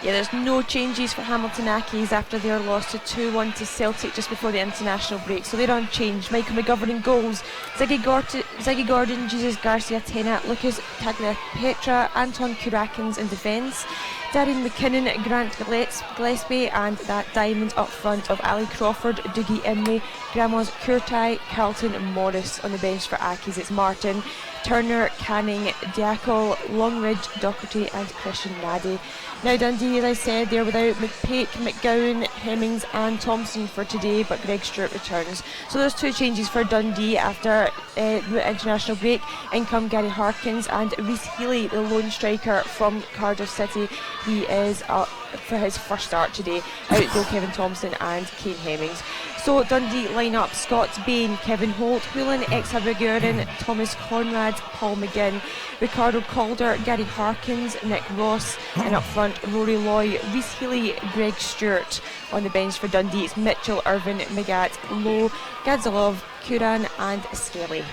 Yeah, there's no changes for Hamilton Accies after their loss to 2-1 to Celtic just before the international break. So they're unchanged. Michael McGovern in goals. Ziggy Gordon, Jesus Garcia Tena, Lucas Tagliapetra, Anton Kurakins in defence. Darren McKinnon, Grant Gillespie, and that diamond up front of Ali Crawford, Dougie Imrie, Gramos Kurtai, Carlton and Morris. On the bench for Accies, it's Martin, Turner, Canning, Diaco, Longridge, Docherty and Christian Nadi. Now Dundee, as I said, they're without McPake, McGowan, Hemmings and Thompson for today, but Greg Stewart returns. So there's two changes for Dundee after the international break. In come Gary Harkins and Rhys Healy, the lone striker from Cardiff City. He is up for his first start today. Out go Kevin Thompson and Kane Hemmings. So Dundee line up: Scott Bain, Kevin Holt, Hulan Exabagurin, Thomas Conrad, Paul McGinn, Ricardo Calder, Gary Harkins, Nick Ross, and up front Rory Loy, Rhys Healy, Greg Stewart. On the bench for Dundee, it's Mitchell, Irvin, Magat, Lowe, Gadzalov, Kuran and Skelly.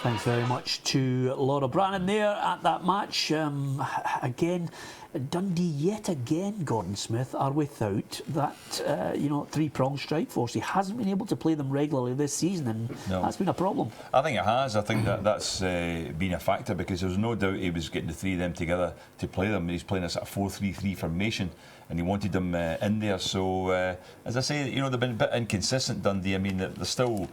Thanks very much to Laura Brannan there at that match. Again, Dundee yet again, Gordon Smith, are without that three-pronged strike force. He hasn't been able to play them regularly this season, and that's been a problem. I think it has. I think that's been a factor, because there's no doubt he was getting the three of them together to play them. He's playing a sort of 4-3-3 formation, and he wanted them in there. So, as I say, they've been a bit inconsistent, Dundee. I mean, they're still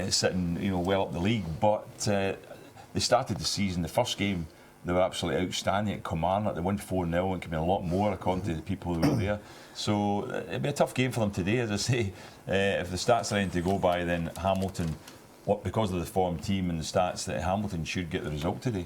sitting, well up the league, but they started the season, the first game, they were absolutely outstanding at Kilmarnock. They won 4-0, and could be a lot more according to the people who were there. So it'll be a tough game for them today, as I say. If the stats are anything to go by, then Hamilton, because of the form team and the stats, that Hamilton should get the result today.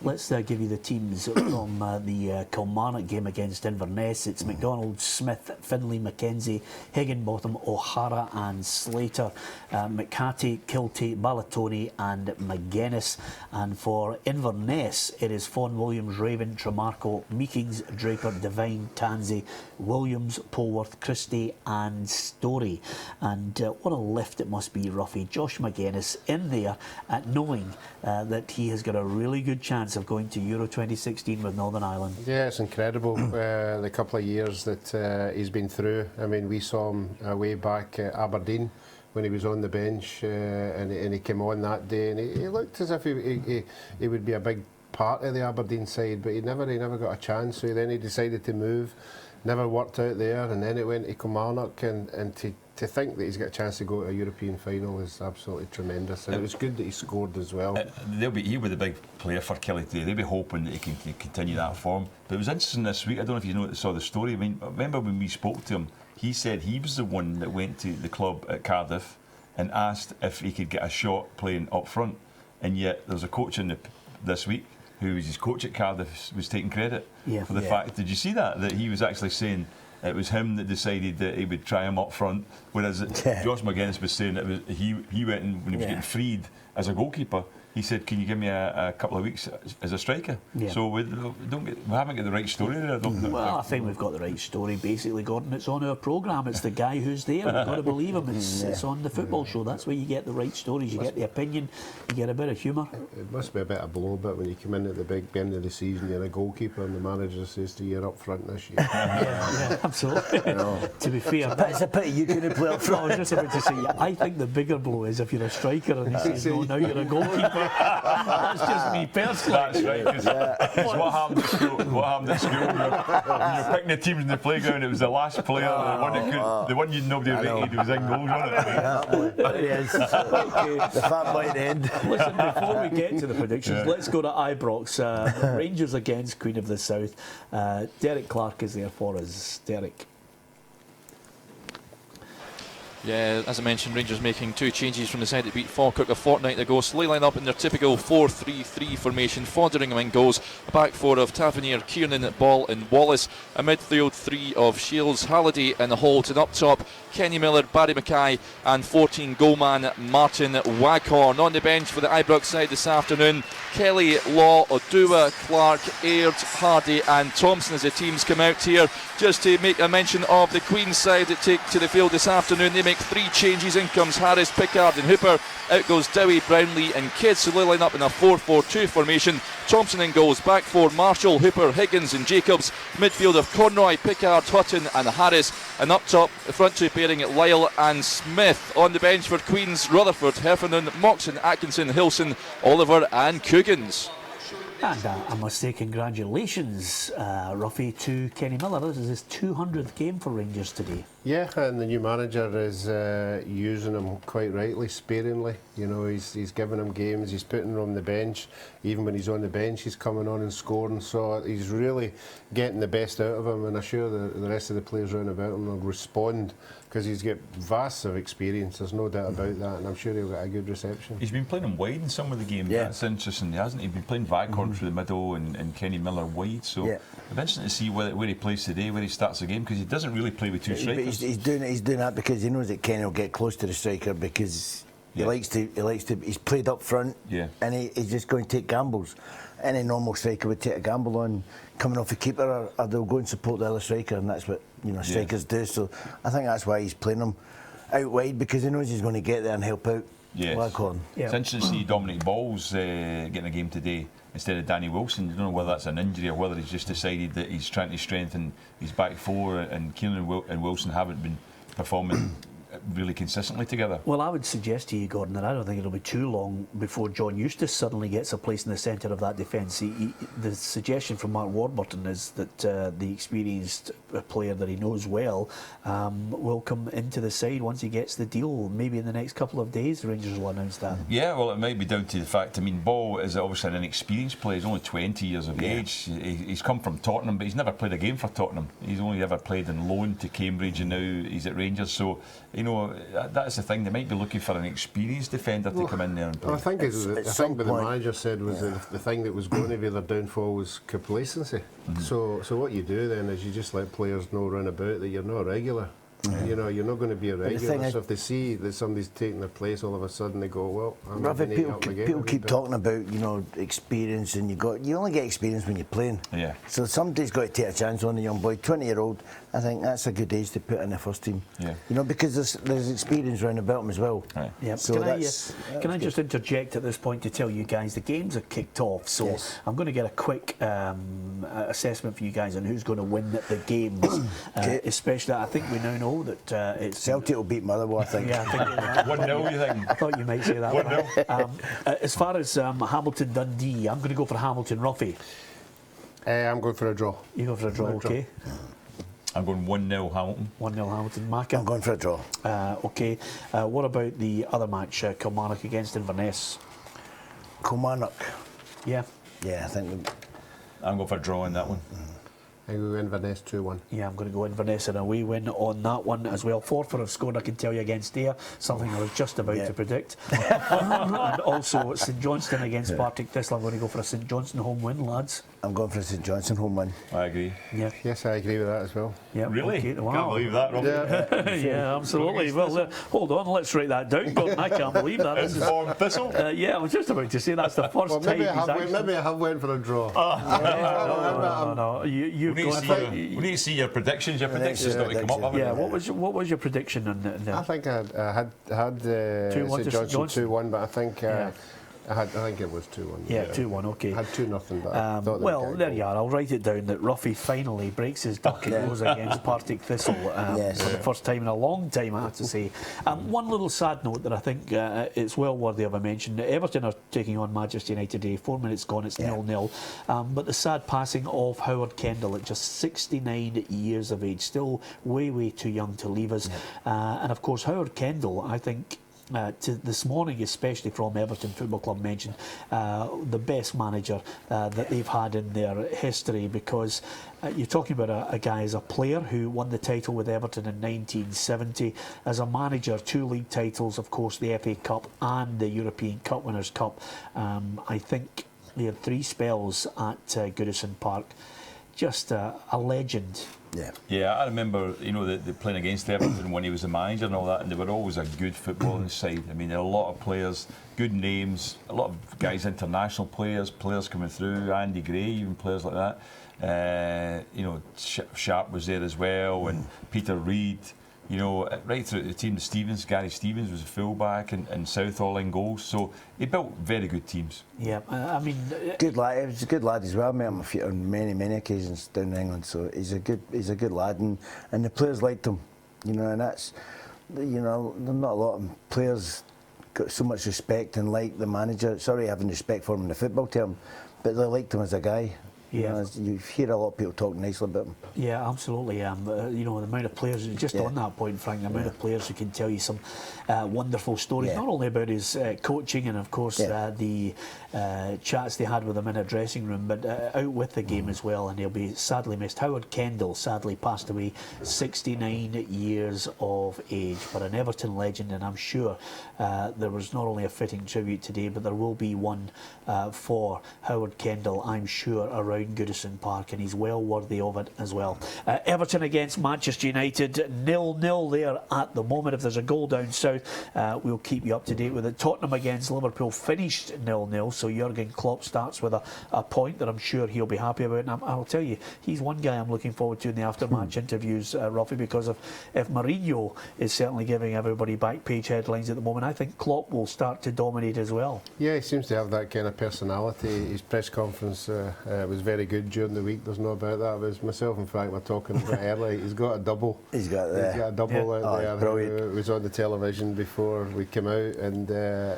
Let's give you the teams from the Kilmarnock game against Inverness. It's McDonald, Smith, Finlay, McKenzie, Higginbotham, O'Hara and Slater, McCarthy, Kilty, Balatoni and McGuinness. And for Inverness, it is Fawn, Williams, Raven, Tremarco, Meekings, Draper, Devine, Tansey, Williams, Polworth, Christie and Story. And what a lift it must be, Roughie. Josh McGuinness in there, knowing that he has got a really good chance of going to Euro 2016 with Northern Ireland. Yeah, it's incredible the couple of years that he's been through. I mean, we saw him way back at Aberdeen when he was on the bench, and he came on that day, and he looked as if he would be a big part of the Aberdeen side, but he never got a chance. So then he decided to move, never worked out there, and then it went to Kilmarnock, and to think that he's got a chance to go to a European final is absolutely tremendous, and it was good that he scored as well. He'll be the big player for Kelly today. They'll be hoping that he can continue that form. But it was interesting this week, I don't know if you saw the story. I mean, remember when we spoke to him, he said he was the one that went to the club at Cardiff and asked if he could get a shot playing up front, and yet there was a coach this week who was his coach at Cardiff was taking credit for the fact. Did you see that he was actually saying it was him that decided that he would try him up front, whereas Josh McGuinness was saying it was he went in when he was getting freed as a goalkeeper. he said, "Can you give me a couple of weeks as a striker?" Yeah. So we haven't got the right story there. I don't think. Well, I think we've got the right story. Basically, Gordon, it's on our programme. It's the guy who's there. We've got to believe him. It's on the football show. That's where you get the right stories. You get the opinion. You get a bit of humour. It must be a bit of blow, but when you come in at the big end of the season, you're a goalkeeper, and the manager says to you, "You're up front this year." Yeah, absolutely. To be fair, It's a pity you couldn't play up front. I was just about to say, I think the bigger blow is if you're a striker and he says, "No, now you're a goalkeeper." That's just me personally. That's right. Because what happened at school? You're picking the teams in the playground. It was the last player, the one nobody rated was in goals, wasn't it? There he is. The fat boy at the end. Listen, before we get to the predictions, let's go to Ibrox. Rangers against Queen of the South. Derek Clark is there for us. Derek. Yeah, as I mentioned, Rangers making 2 changes from the side that beat Falkirk a fortnight ago. So they line up in their typical 4-3-3 formation. Foderingham in goals. A back 4 of Tavernier, Kiernan, Ball and Wallace. A midfield 3 of Shields, Halliday and Holt. And up top, Kenny Miller, Barry Mackay and 14 goalman Martin Waghorn. On the bench for the Ibrox side this afternoon, Kelly, Law, Odua, Clark, Aird, Hardy and Thompson as the teams come out here. Just to make a mention of the Queen's side that take to the field this afternoon, they make 3 changes. In comes Harris, Pickard and Hooper. Out goes Dowie, Brownlee and Kidd. So they line up in a 4-4-2 formation. Thompson in goals, back 4 Marshall, Hooper, Higgins and Jacobs. Midfield of Conroy, Pickard, Hutton and Harris. And up top, the front 2 pairing at Lyle and Smith. On the bench for Queens, Rutherford, Heffernan, Moxon, Atkinson, Hilson, Oliver and Coogans. And I must say congratulations, Roughie, to Kenny Miller. This is his 200th game for Rangers today. Yeah, and the new manager is using him quite rightly, sparingly. You know, he's giving him games, he's putting him on the bench. Even when he's on the bench, he's coming on and scoring. So he's really getting the best out of him, and I'm sure the rest of the players around about him will respond, because he's got vast of experience, there's no doubt about that, and I'm sure he'll get a good reception. He's been playing him wide in some of the games. Yeah. That's interesting, hasn't he? He's been playing Vaghorn through the middle and Kenny Miller wide. So it'll be interesting to see where he plays today, where he starts the game, because he doesn't really play with 2 strikers. He's doing that because he knows that Kenny will get close to the striker, because he likes to. He's played up front, and he's just going to take gambles. Any normal striker would take a gamble on coming off the keeper, or they'll go and support the other striker, and that's what strikers do. So I think that's why he's playing him out wide, because he knows he's going to get there and help out. Waghorn. It's interesting to see Dominic Balls getting a game today instead of Danny Wilson. I don't know whether that's an injury or whether he's just decided that he's trying to strengthen his back 4, and Kiernan and Wilson haven't been performing really consistently together. Well, I would suggest to you, Gordon, that I don't think it'll be too long before John Eustace suddenly gets a place in the centre of that defence. The suggestion from Mark Warburton is that the experienced player that he knows well will come into the side once he gets the deal. Maybe in the next couple of days, the Rangers will announce that. Yeah, well, it might be down to the fact, Ball is obviously an inexperienced player. He's only 20 years of age. He's come from Tottenham, but he's never played a game for Tottenham. He's only ever played in loan to Cambridge, and now he's at Rangers. So, that's the thing. They might be looking for an experienced defender to come in there and play. I think what the manager said was that the thing that was going to be their downfall was complacency. So what you do then is you just let players know round about that you're not a regular. You're not going to be a regular. So if they see that somebody's taking their place, all of a sudden they go, well, I'm not going to help them again. People keep talking about experience, and you only get experience when you're playing. Yeah. So somebody's got to take a chance on a young boy, 20-year-old. I think that's a good age to put in the first team. Yeah. Because there's experience round about him as well. Right. Yep. So can I just interject at this point to tell you guys the games are kicked off, so I'm going to get a quick assessment for you guys on who's going to win the games. Especially, I think we now know that it's Celtic will beat Motherwell, I think. Yeah, I think 1-0, you think? I thought you might say that. 1-0. As far as Hamilton Dundee, I'm going to go for Hamilton. Roughie, I'm going for a draw. you go for a draw, okay? I'm going 1-0 Hamilton. 1-0 Hamilton. Maka? I'm going for a draw. Okay. What about the other match, Kilmarnock against Inverness? Kilmarnock. Yeah. Yeah, I think. I'm going for a draw in that one. I think we go Inverness 2-1. Yeah, I'm going to go Inverness and a away win on that one as well. Forfar have scored, I can tell you, against Ayr, something I was just about to predict. And also St Johnstone against Partick Thistle. I'm going to go for a St Johnstone home win, lads. I'm going for a St Johnstone home win. I agree. Yeah. Yes, I agree with that as well. Yeah. Really? Okay. Wow. Can't believe that, Robbie. Yeah, absolutely. Well, hold on, let's write that down. Gordon, I can't believe that. This is, Informed Thistle. yeah, I was just about to say that's the first Well, time maybe he's actually... I have went for a draw. No. You've got... We need to see your predictions. Your predictions got to come up. haven't Yeah, they? what was your prediction on I think I had St Johnstone 2-1, but I think I think it was 2-1. Yeah, 2-1, okay. I had 2-0, but I thought well, there you are. I'll write it down that Roughie finally breaks his duck and goes against Partick Thistle for the first time in a long time, I have to say. One little sad note that I think it's well worthy of a mention. Everton are taking on Manchester United today. 4 minutes gone, it's 0-0. But the sad passing of Howard Kendall at just 69 years of age, still way too young to leave us. And of course, Howard Kendall, I think, this morning, especially from Everton Football Club, mentioned the best manager that they've had in their history, because you're talking about a guy as a player who won the title with Everton in 1970, as a manager, 2 league titles, of course, the FA Cup and the European Cup Winners' Cup. I think they had 3 spells at Goodison Park. Just a legend. Yeah, I remember, the playing against Everton when he was the manager and all that, and they were always a good footballing side. I mean, there are a lot of players, good names, a lot of guys, international players coming through, Andy Gray, even players like that. Sharp was there as well, and Peter Reid. Right through the team, Gary Stevens was a fullback, and Southall in goals. So he built very good teams. Yeah, I mean, good lad. He was a good lad as well. I met him on many occasions down in England. So he's a good lad, and the players liked him. And that's, not a lot of players got so much respect and like the manager. Sorry, having respect for him in the football term, but they liked him as a guy. Yeah. You hear a lot of people talk nicely about him. Yeah, absolutely. The amount of players, just on that point, Frank, the amount of players who can tell you some wonderful stories, not only about his coaching and, of course, the chats they had with him in a dressing room, but out with the game as well, and he'll be sadly missed. Howard Kendall sadly passed away, 69 years of age, but an Everton legend, and I'm sure there was not only a fitting tribute today, but there will be one for Howard Kendall, I'm sure, around Goodison Park, and he's well worthy of it as well. Everton against Manchester United, 0-0 there at the moment. If there's a goal down south, we'll keep you up to date with it. Tottenham against Liverpool finished 0-0, so Jurgen Klopp starts with a point that I'm sure he'll be happy about. And I'll tell you, he's one guy I'm looking forward to in the after-match interviews, Roughie, because if Mourinho is certainly giving everybody back-page headlines at the moment, I think Klopp will start to dominate as well. Yeah, he seems to have that kind of personality. His press conference was very good during the week. There's no about that. It was myself and Frank were talking about earlier. He's got a double. He's got a double out there. Brilliant. It was on the television before we came out, and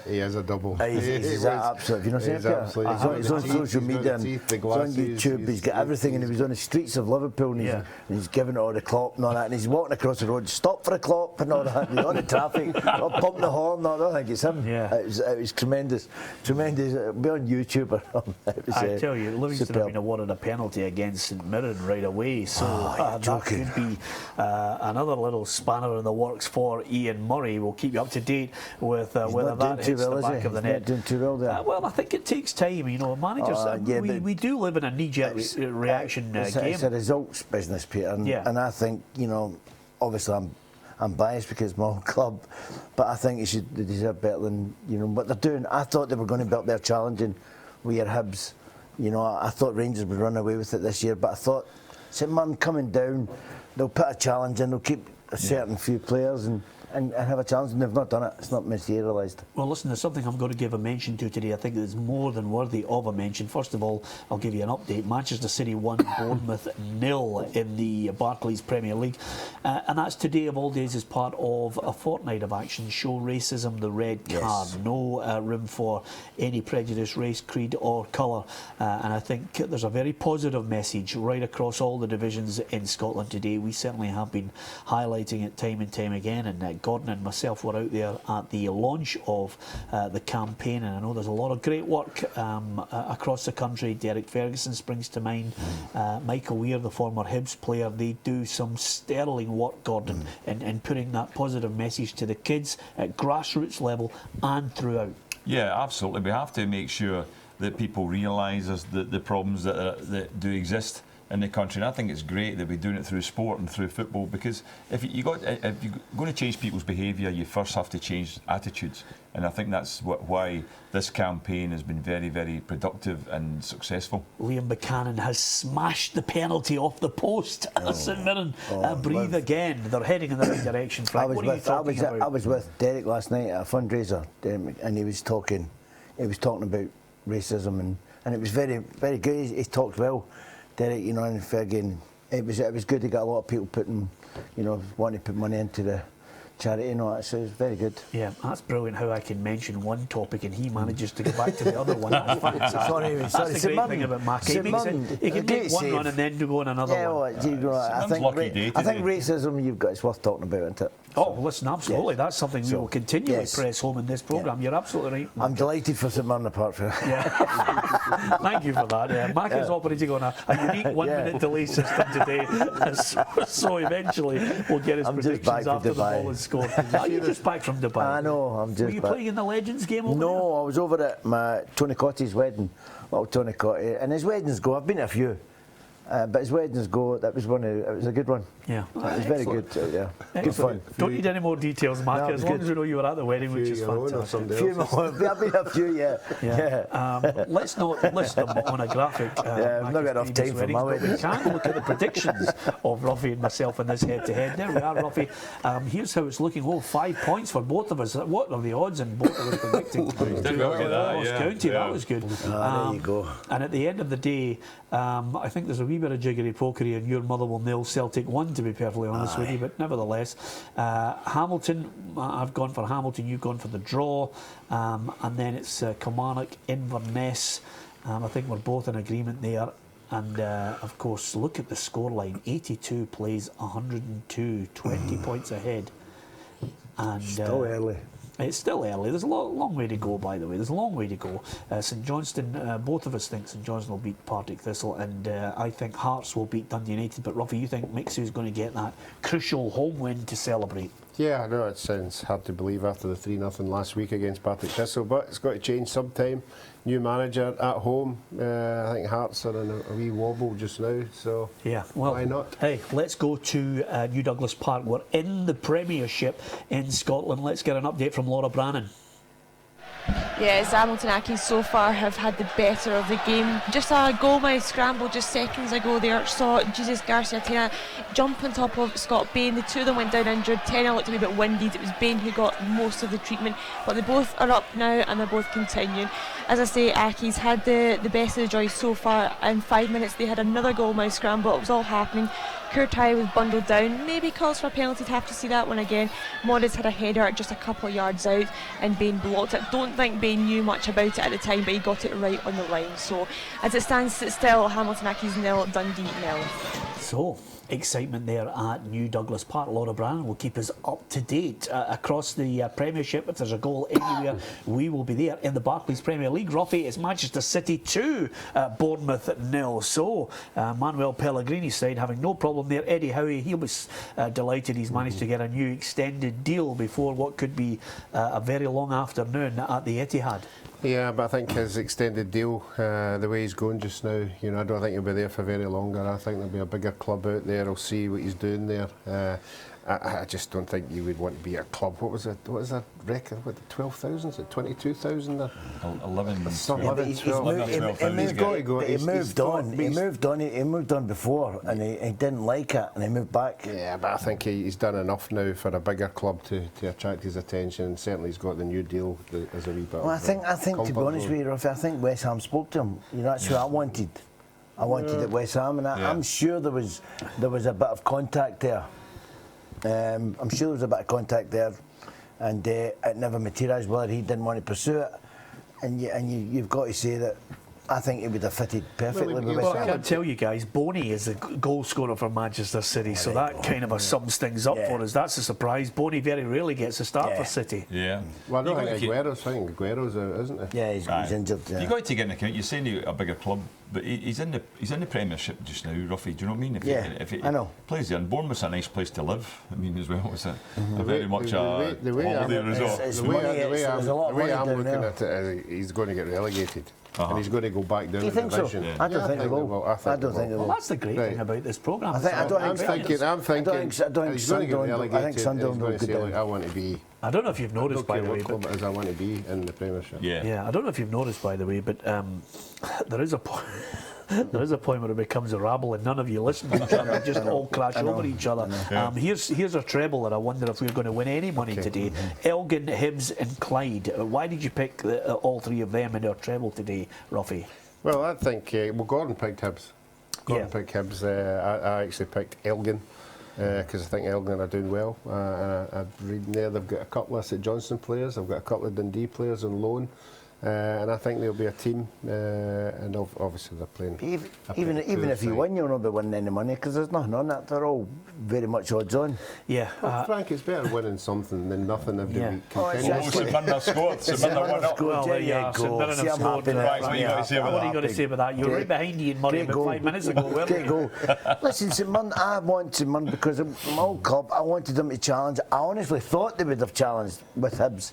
he has a double. He's absolute. You know, he's on social media and he's on YouTube. He's got everything, and he was on the streets of Liverpool, and he's giving it all the Klopp and all that, and he's walking across the road, stop for a Klopp and all that. He's on the traffic, pumping the horn. No, I don't think it's him. Yeah. It was tremendous. Be on YouTube or something. I tell you, Livingston have been awarded a penalty against St Mirren right away, so that could be another little spanner in the works for Ian Murray. We'll keep you up to date with whether that hits the back of the net. Not doing too well there. Well, I think it takes time. Managers. We do live in a knee-jerk reaction game. It's a results business, Peter, and I think obviously I'm biased because it's my own club, but I think they deserve better than what they're doing. I thought they were going to be up there challenging with your Hibs. I thought Rangers would run away with it this year, but I thought St Mirren coming down, they'll put a challenge in, they'll keep a certain few players and have a challenge, and they've not done it. It's not materialised. Well, listen, there's something I'm going to give a mention to today. I think it's more than worthy of a mention. First of all, I'll give you an update. Manchester City 1, Bournemouth 0 in the Barclays Premier League. And that's today of all days as part of a fortnight of action. Show racism the red card. No room for any prejudice, race, creed or colour. And I think there's a very positive message right across all the divisions in Scotland today. We certainly have been highlighting it time and time again. And Gordon and myself were out there at the launch of the campaign, and I know there's a lot of great work across the country. Derek Ferguson springs to mind, Michael Weir, the former Hibs player. They do some sterling work, Gordon, in putting that positive message to the kids at grassroots level and throughout. Yeah, absolutely. We have to make sure that people realise the problems that do exist in the country, and I think it's great that we're doing it through sport and through football, because if you're going to change people's behaviour, you first have to change attitudes, and I think that's why this campaign has been very, very productive and successful. Liam Buchanan has smashed the penalty off the post. St Mirren breathe again. They're heading in the right direction. Frank, what are you talking about? I was with Derek last night at a fundraiser, and he was talking about racism, and it was very, very good. He talked well. Derek, you know, and Fergie, it was good to get a lot of people putting, you know, wanting to put money into the charity and all that, so it was very good. Yeah, that's brilliant how I can mention one topic and he manages to go back to the other one. That's fantastic. Sorry, that's the great thing about Mac. He can make one run and then go on another one. I think racism, it's worth talking about, isn't it? Oh, listen, absolutely. That's something we will continually press home in this programme. You're absolutely right, Mark. I'm delighted for St Mirren apart from it. Thank you for that. Mark is operating on a unique 1 minute delay system today, so eventually we'll get his predictions after the ball is scored. Are you just back from Dubai? I know, I'm just back. Were you playing in the Legends game over there? No, I was over at my Tony Cotty's wedding. Little Tony Cotty. And his weddings go, I've been to a few. But his weddings go, it was a good one. Yeah. It was very good, good fun. Don't need any more details, Mark, as long as we know you were at the wedding, which is fantastic. I've been a few, let's not list them on a graphic. I've not got enough time for my wedding. We can look at the predictions of Roughie and myself in this head-to-head. There we are, Roughie. Here's how it's looking. 5 points for both of us. What are the odds in both of us predicting? That was good. There you go. And at the end of the day, I think there's a wee bit of jiggery pokery, and your mother will nail Celtic 1, to be perfectly honest with you, but nevertheless, Hamilton, I've gone for Hamilton, you've gone for the draw, and then it's Kilmarnock, Inverness. I think we're both in agreement there. And of course, look at the scoreline. 82 plays 102, 20 points ahead. And still early. It's still early. There's a long way to go, by the way. There's a long way to go. St Johnstone, both of us think St Johnstone will beat Partick Thistle, and I think Hearts will beat Dundee United. But Roughie, you think Mixu's going to get that crucial home win to celebrate? Yeah, I know it sounds hard to believe after the 3-0 last week against Partick Thistle, but it's got to change sometime. New manager at home. I think Hearts are in a wee wobble just now, so why not? Hey, let's go to New Douglas Park. We're in the Premiership in Scotland. Let's get an update from Laura Brannan. Yes, Hamilton Accies so far have had the better of the game. Just a goal by scramble just seconds ago there. Saw Jesus Garcia jump on top of Scott Bain. The two of them went down injured. Tenor looked a wee bit winded. It was Bain who got most of the treatment, but they both are up now and they're both continuing. As I say, Accies had the best of the joy so far. In 5 minutes they had another goal by scramble. It was all happening. Kurtai was bundled down, maybe calls for a penalty, to have to see that one again. Morris had a header just a couple of yards out and Bain blocked it. Don't think Bain knew much about it at the time, but he got it right on the line. So as it stands still, Hamilton Accies 0, Dundee 0. So excitement there at New Douglas Park. Laura Brannan will keep us up to date across the Premiership. If there's a goal anywhere, we will be there. In the Barclays Premier League, Roughie, it's Manchester City 2, Bournemouth 0. So Manuel Pellegrini's side having no problem there. Eddie Howe, he was delighted he's managed to get a new extended deal before what could be a very long afternoon at the Etihad. Yeah, but I think his extended deal, the way he's going just now, you know, I don't think he'll be there for very longer. I think there'll be a bigger club out there. I'll see what he's doing there. I just don't think you would want to be at a club. What was that record? What, 12,000? Is it 22,000? 11. He moved on before, and he didn't like it, and he moved back. Yeah, but I think he's done enough now for a bigger club to attract his attention. And certainly, he's got the new deal as a wee bit. Well, I think to be honest with you, Ruffy, I think West Ham spoke to him. You know, that's who I wanted. I wanted at West Ham, and I'm sure there was a bit of contact there. And it never materialised whether he didn't want to pursue it. And you've got to say that I think he would have fitted perfectly with Well, West I Ham. can tell you guys, Boney is the goal scorer for Manchester City, so that kind of sums things up for us. That's a surprise. Boney very rarely gets a start for City. Yeah. Well, I don't think Aguero's out, isn't he? Yeah, he's injured. Yeah. You've got to get an account. You're saying he's a bigger club, but he's in the Premiership just now, Roughie. Do you know what I mean? If he I know. Plays there, and Bournemouth's a nice place to live. I mean, as well, it's a very much a holiday resort. It's The way I'm looking at it, he's going to get relegated. And he's going to go back down Do you the think so? division. I don't think they will. I don't think they will. Well, that's the great thing about this programme. I'm thinking he's going to get Sunderland. relegated. I think Sunderland will He's go going to say, down. I want to be. I don't know if you've noticed, by the way, what club it is I want to be in the Premiership. Yeah, I don't know if you've noticed, by the way, but there is a point. There is a point where it becomes a rabble and none of you listen to each other. You just all crash over each other. Here's a treble that I wonder if we're going to win any money today. Elgin, Hibs and Clyde. Why did you pick all three of them in our treble today, Roughie? Well, I think Gordon picked Hibs. Picked Hibs. I actually picked Elgin because I think Elgin are doing well. I'm reading there they've got a couple of St Johnstone players. They've got a couple of Dundee players on loan. And I think they'll be a team, and obviously they're playing. Even if you win, you'll not be winning any money because there's nothing on it. They're all very much odds on. Yeah, Frank, it's better winning something than nothing every week. St Mirren scored. St Mirren won up. Well, there you are. St Mirren have scored. What are you going to say about that? What are you going to say about that? You're right behind Ian Murray about 5 minutes ago, weren't you? Listen, St Mirren, I want St Mirren because of my old club. I wanted them to challenge. I honestly thought they would have challenged with Hibs.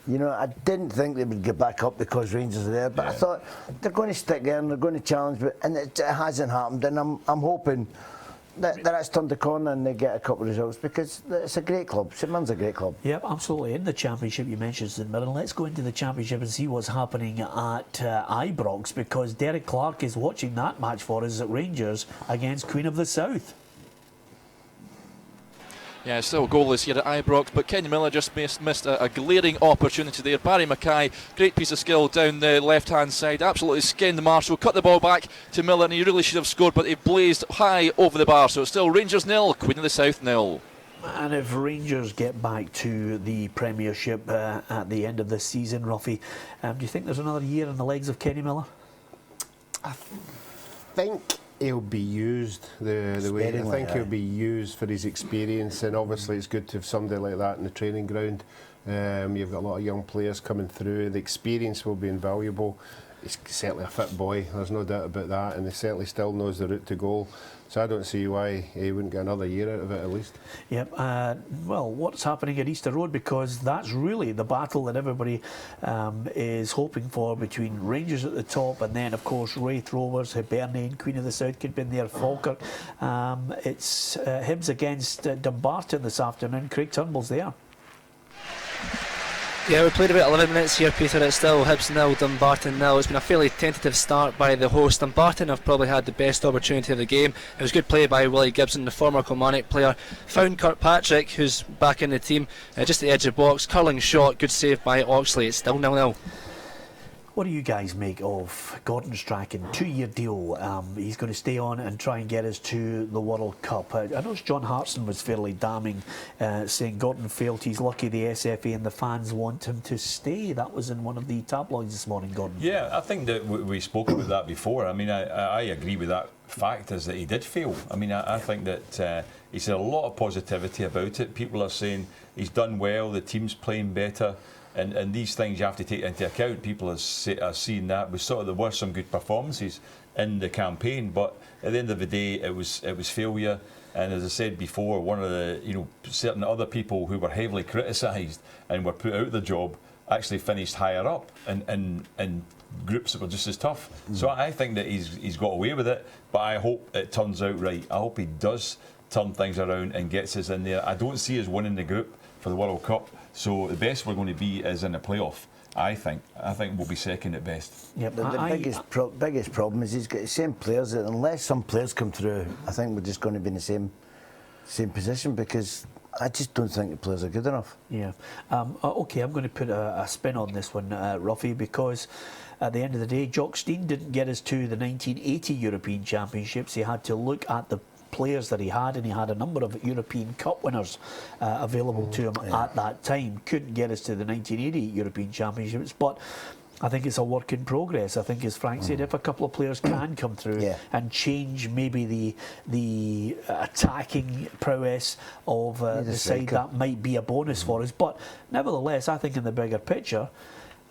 You know, I didn't think they would get back up because Rangers are there, but I thought they're going to stick there and they're going to challenge, and it hasn't happened. And I'm hoping that's turned the corner and they get a couple of results because it's a great club. St Mirren's a great club. Yep, absolutely. In the Championship, you mentioned St Mirren. Let's go into the Championship and see what's happening at Ibrox because Derek Clark is watching that match for us at Rangers against Queen of the South. Yeah, still goalless here at Ibrox, but Kenny Miller just missed a glaring opportunity there. Barry Mackay, great piece of skill down the left-hand side, absolutely skinned Marshall, cut the ball back to Miller, and he really should have scored, but he blazed high over the bar, so it's still Rangers 0, Queen of the South 0. And if Rangers get back to the Premiership at the end of this season, Roughie, do you think there's another year in the legs of Kenny Miller? I think he'll be used the way. I think he'll be used for his experience, and obviously it's good to have somebody like that in the training ground. You've got a lot of young players coming through. The experience will be invaluable. He's certainly a fit boy, there's no doubt about that, and he certainly still knows the route to goal. So I don't see why he wouldn't get another year out of it at least. Yep. Well, what's happening at Easter Road? Because that's really the battle that everybody is hoping for between Rangers at the top and then, of course, Wraith Rovers, Hibernian, Queen of the South could be in there, Falkirk. It's Hibs against Dumbarton this afternoon. Craig Turnbull's there. Yeah, we played about 11 minutes here, Peter. It's still Hibs 0, Dumbarton 0. It's been a fairly tentative start by the host. Dumbarton have probably had the best opportunity of the game. It was good play by Willie Gibson, the former Kilmarnock player. Found Kirkpatrick, who's back in the team, just at the edge of the box. Curling shot, good save by Oxley. It's still 0-0. What do you guys make of Gordon Strachan? 2-year deal. He's going to stay on and try and get us to the World Cup. I know John Hartson was fairly damning, saying Gordon felt he's lucky the SFA and the fans want him to stay. That was in one of the tabloids this morning, Gordon. Yeah, I think that we spoke about that before. I mean, I agree with that fact is that he did fail. I mean, I think that he's had a lot of positivity about it. People are saying he's done well, the team's playing better. And these things you have to take into account. People are seeing that. There were some good performances in the campaign, but at the end of the day, it was failure. And as I said before, one of the certain other people who were heavily criticised and were put out of the job actually finished higher up in groups that were just as tough. So I think that he's got away with it, but I hope it turns out right. I hope he does turn things around and gets us in there. I don't see us winning the group for the World Cup. So the best we're going to be is in a playoff. I think we'll be second at best. Yep. The biggest problem is he's got the same players. That unless some players come through, I think we're just going to be in the same position because I just don't think the players are good enough. Yeah. Okay, I'm going to put a spin on this one, Roughie, because at the end of the day, Jock Stein didn't get us to the 1980 European Championships. He had to look at the players that he had, and he had a number of European Cup winners available to him at that time. Couldn't get us to the 1980 European Championships, but I think it's a work in progress. I think, as Frank said, if a couple of players can come through and change maybe the attacking prowess of the side, that might be a bonus for us. But nevertheless, I think in the bigger picture,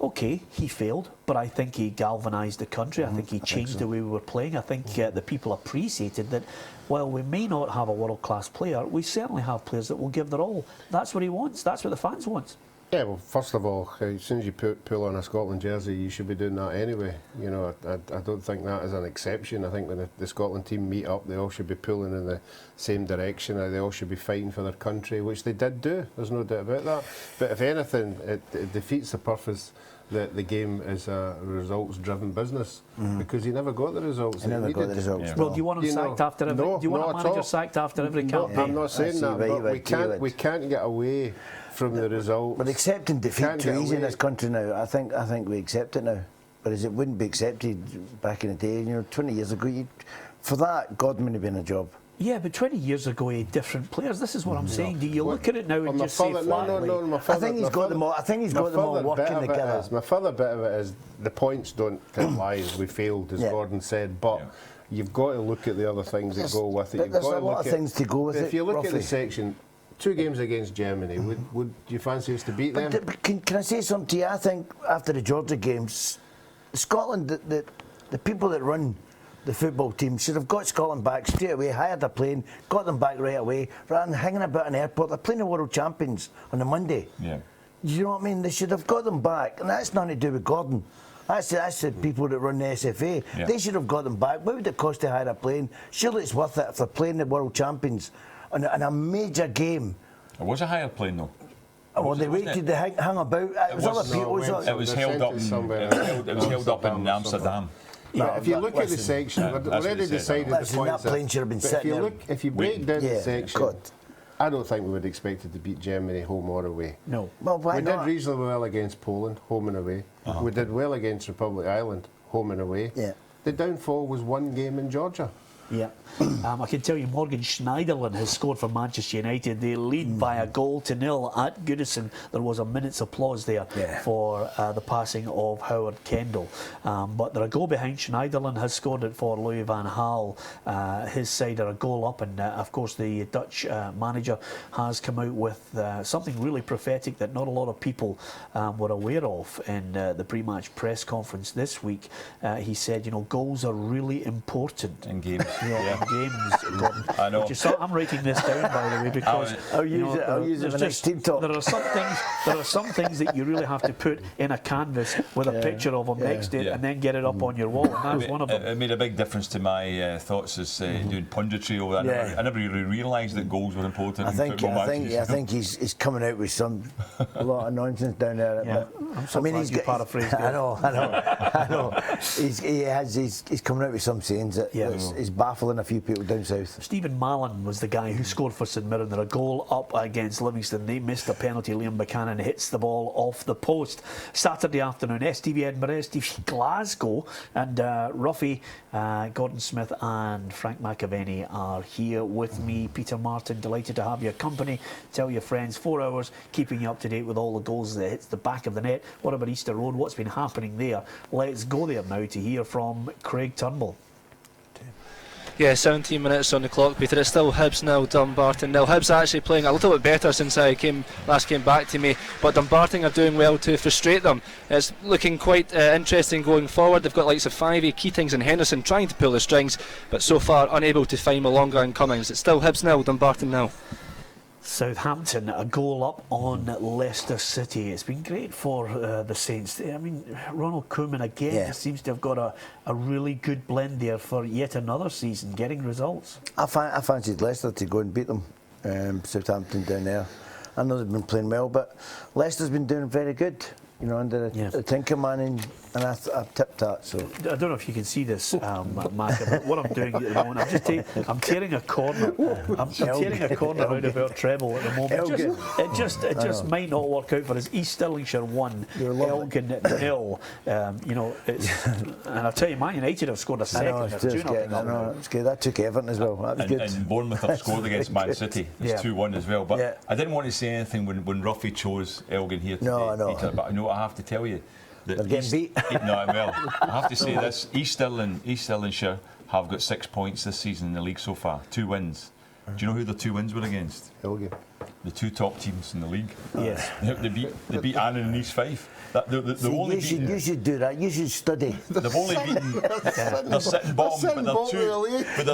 okay, he failed, but I think he galvanised the country. I think he changed the way we were playing. I think the people appreciated that while we may not have a world-class player, we certainly have players that will give their all. That's what he wants. That's what the fans want. Yeah, well, first of all, as soon as you pull on a Scotland jersey, you should be doing that anyway. You know, I don't think that is an exception. I think when the Scotland team meet up, they all should be pulling in the same direction. They all should be fighting for their country, which they did do. There's no doubt about that. But if anything, it defeats the purpose that the game is a results-driven business, because he never got the results. He never got the results. Well, do you want him sacked after every? Do you want a manager sacked after every campaign? I'm not saying that, but we can't get away from the results. But accepting defeat too easy in this country now. I think we accept it now, whereas it wouldn't be accepted back in the day. You know, 20 years ago, for that, God wouldn't have been a job. Yeah, but 20 years ago, he had different players. This is what I'm saying. Do you look at it now and just say flatly? No, I think he's got them all. I think he's got them all working together. My further bit of it is the points don't lie as we failed, as Gordon said, but you've got to look at the other things that go with it. You've There's got a lot of things to go with it. If you look at the Roughie. section, 2 games against Germany, would you fancy us to beat them? But can I say something to you? I think after the Georgia games, Scotland, the people that run the football team should have got Scotland back straight away, hired a plane, got them back right away, rather than hanging about an airport. They're playing the world champions on the Monday. Yeah. You know what I mean? They should have got them back, and that's nothing to do with Gordon. That's the people that run the SFA. Yeah. They should have got them back. What would it cost to hire a plane? Surely it's worth it if they're playing the world champions on a major game. It was a higher plane though. Well, they waited, they hung about. It was other people. It was held up. It was held up in Amsterdam. Yeah, if you look at the section, we've already decided the points. That plane should have been sitting there. If you break down the section, I don't think we would expect it to beat Germany home or away. No. Well, why we not? did reasonably well against Poland, home and away. We did well against Republic Island, home and away. Yeah. The downfall was one game in Georgia. Yeah. I can tell you Morgan Schneiderlin has scored for Manchester United. They lead by 1-0 at Goodison. There was a minute's applause there for the passing of Howard Kendall. But they're a goal behind. Schneiderlin has scored it for Louis van Gaal. His side are a goal up, and of course the Dutch manager has come out with something really prophetic that not a lot of people were aware of in the pre-match press conference this week. He said, you know, goals are really important In games. Yeah, games. Gordon. I know. I'm writing this down, by the way, because I'll use it for next team talk. there are some things that you really have to put in a canvas with a picture of them next to it, and then get it up on your wall. And that's one of them. It made a big difference to my thoughts as doing punditry over that. I never really realised that goals were important. I think he's coming out with a lot of nonsense down there. Yeah. I'm so glad you paraphrased it. I know. He's coming out with some sayings that is baffling a few people down south. Stephen Mallon was the guy who scored for St Mirren. They're a goal up against Livingston. They missed a penalty. Liam Buchanan hits the ball off the post. Saturday afternoon, STV Edinburgh, STV Glasgow, and Roughie, Gordon Smith and Frank McAvenny are here with me. Peter Martin, delighted to have your company. Tell your friends, 4 hours, keeping you up to date with all the goals that hits the back of the net. What about Easter Road? What's been happening there? Let's go there now to hear from Craig Turnbull. Yeah, 17 minutes on the clock, Peter. It's still Hibs 0, Dumbarton 0. Hibs are actually playing a little bit better since I last came back to me, but Dumbarton are doing well to frustrate them. It's looking quite interesting going forward. They've got likes of Fivey, Keatings and Henderson trying to pull the strings, but so far unable to find Malonga and Cummings. It's still Hibs 0, Dumbarton 0. Southampton, a goal up on Leicester City. It's been great for the Saints. I mean, Ronald Koeman again seems to have got a really good blend there for yet another season, getting results. I fancied Leicester to go and beat them, Southampton down there. I know they've been playing well, but Leicester's been doing very good, you know, under the Tinkerman, and I've tipped that. So I don't know if you can see this, Mac, but what I'm doing at the moment, I'm tearing a corner. I'm tearing a corner out of our treble at the moment. It just might not work out for us. East Stirlingshire 1, Elgin 0. You know, and I'll tell you, Man United have scored a second. I know, it's good. That took Everton as well. That was good. And Bournemouth have scored against Man City. It's 2-1 as well. But I didn't want to say anything when Roughie chose Elgin here today, Peter. But I know I have to tell you, They're getting beat. No, well, I have to say this: East Stirlingshire have got 6 points this season in the league so far, 2 wins. Do you know who the 2 wins were against? Hillgate. The 2 top teams in the league. Yes. They beat Annan and East Fife. You should do that. You should study. They've only beaten. They're sitting bottom, but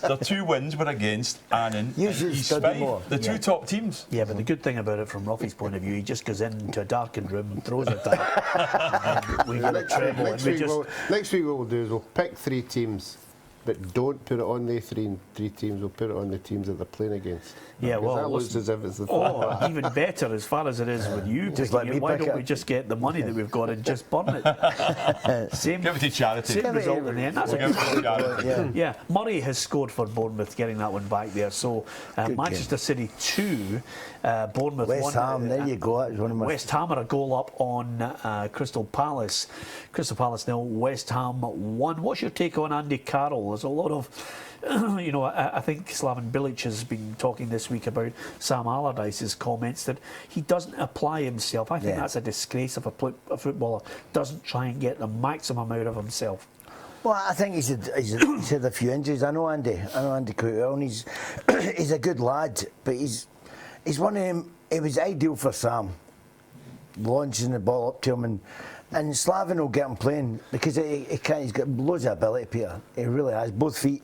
their 2 wins were against Annan and East Fife, the 2 top teams. Yeah, but the good thing about it from Roughie's point of view, he just goes into a darkened room and throws it down. We got a treble. Next week what we'll do is we'll pick 3 teams, but don't put it on the three teams. We'll put it on the teams that they're playing against. Yeah, well, that looks as if it's the even better as far as it is with you. Just let me why pick don't it. we just get the money that we've got and just burn it? Same, Give it to charity. same result in the end. That's a Give good it to charity. Yeah, Murray has scored for Bournemouth, getting that one back there. So Manchester City 2, Bournemouth 1. West Ham, there you go. That was one of my West Ham are a goal up on Crystal Palace. Crystal Palace 0, West Ham 1. What's your take on Andy Carroll? There's a lot of, I think Slaven Bilic has been talking this week about Sam Allardyce's comments that he doesn't apply himself. I think that's a disgrace if a footballer doesn't try and get the maximum out of himself. Well, I think he's had a few injuries. I know Andy quite well, and he's a good lad, but he's one of them. It was ideal for Sam, launching the ball up to him, and Slaven will get him playing because he's got loads of ability, Peter. He really has, both feet.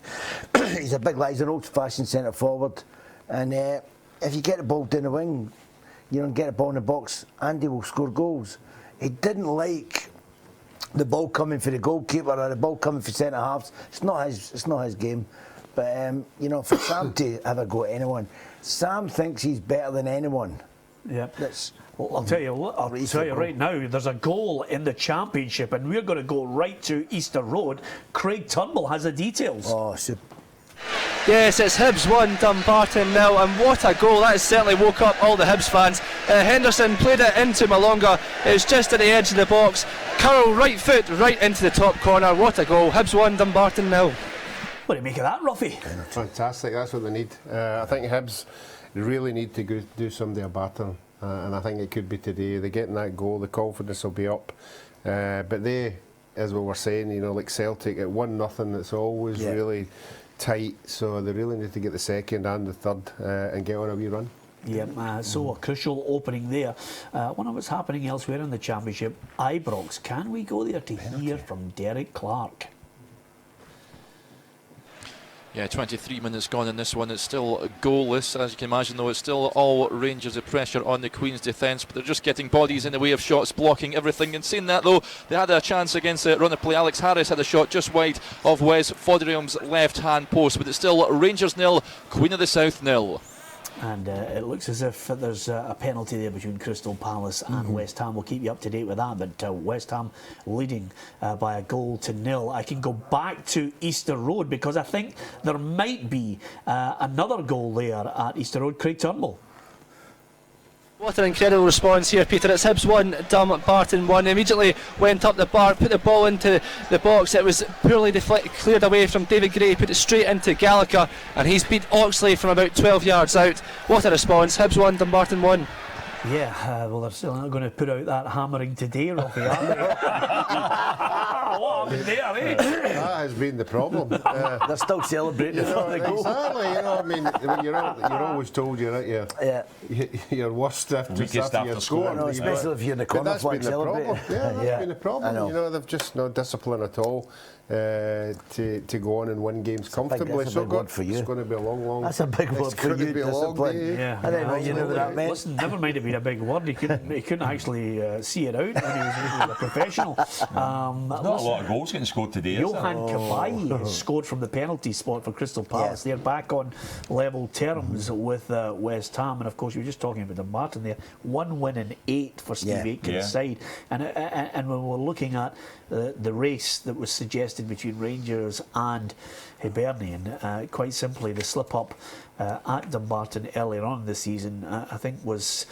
He's a big lad. He's an old-fashioned centre forward, and if you get the ball down the wing, and get the ball in the box, Andy will score goals. He didn't like the ball coming for the goalkeeper or the ball coming for centre halves. It's not his game. But for Sam to have a go at anyone, Sam thinks he's better than anyone. Yeah. Well, I'll tell you right now, there's a goal in the Championship, and we're going to go right to Easter Road. Craig Turnbull has the details. Oh, super. Yes, it's Hibs 1, Dumbarton 0, and what a goal. That has certainly woke up all the Hibs fans. Henderson played it into Malonga. It was just at the edge of the box. Curl, right foot, right into the top corner. What a goal. Hibs 1, Dumbarton 0. What do you make of that, Roughie? Fantastic, that's what they need. I think Hibs really need to go do somebody a batter, and I think it could be today. They're getting that goal, the confidence will be up. But they, as we were saying, like Celtic at 1-0, it's always really tight, so they really need to get the second and the third and get on a wee run. Yeah, so a crucial opening there. Wonder what's happening elsewhere in the Championship. Ibrox, can we go there to hear from Derek Clark? Yeah, 23 minutes gone in this one. It's still goalless, as you can imagine, though. It's still all Rangers of pressure on the Queen's defence, but they're just getting bodies in the way of shots, blocking everything. And saying that, though, they had a chance against the run of play. Alex Harris had a shot just wide of Wes Foderium's left-hand post, but it's still Rangers 0, Queen of the South 0. And it looks as if there's a penalty there between Crystal Palace and West Ham. We'll keep you up to date with that, but West Ham leading by a goal to 0. I can go back to Easter Road because I think there might be another goal there at Easter Road. Craig Turnbull. What an incredible response here, Peter. It's Hibs 1, Dumbarton 1. Immediately went up the bar, put the ball into the box. It was poorly cleared away from David Gray, put it straight into Gallagher, and he's beat Oxley from about 12 yards out. What a response. Hibs 1, Dumbarton 1. Yeah, well, they're still not going to put out that hammering today, Roughie, are they? What happened there, eh? That has been the problem. They're still celebrating the goal. Exactly, I mean, when you're always told you're at your worst after you score. No, especially if you're in the corner flag celebrating. That's been the problem. They've just no discipline at all. To go on and win games comfortably. That's a big word for you. It's going to be a long. That's a big word for you, discipline. Yeah, I don't know you know what that meant. Listen, never mind it being a big word. He couldn't actually see it out when he was a professional. Not a lot of goals getting scored today. Johan Cabaye scored from the penalty spot for Crystal Palace. They're back on level terms with West Ham, and of course you were just talking about Dumbarton there. 1 win in 8 for Steve Aitken's side, and when we're looking at the race that was suggested between Rangers and Hibernian, quite simply the slip up at Dumbarton earlier on this season, I think was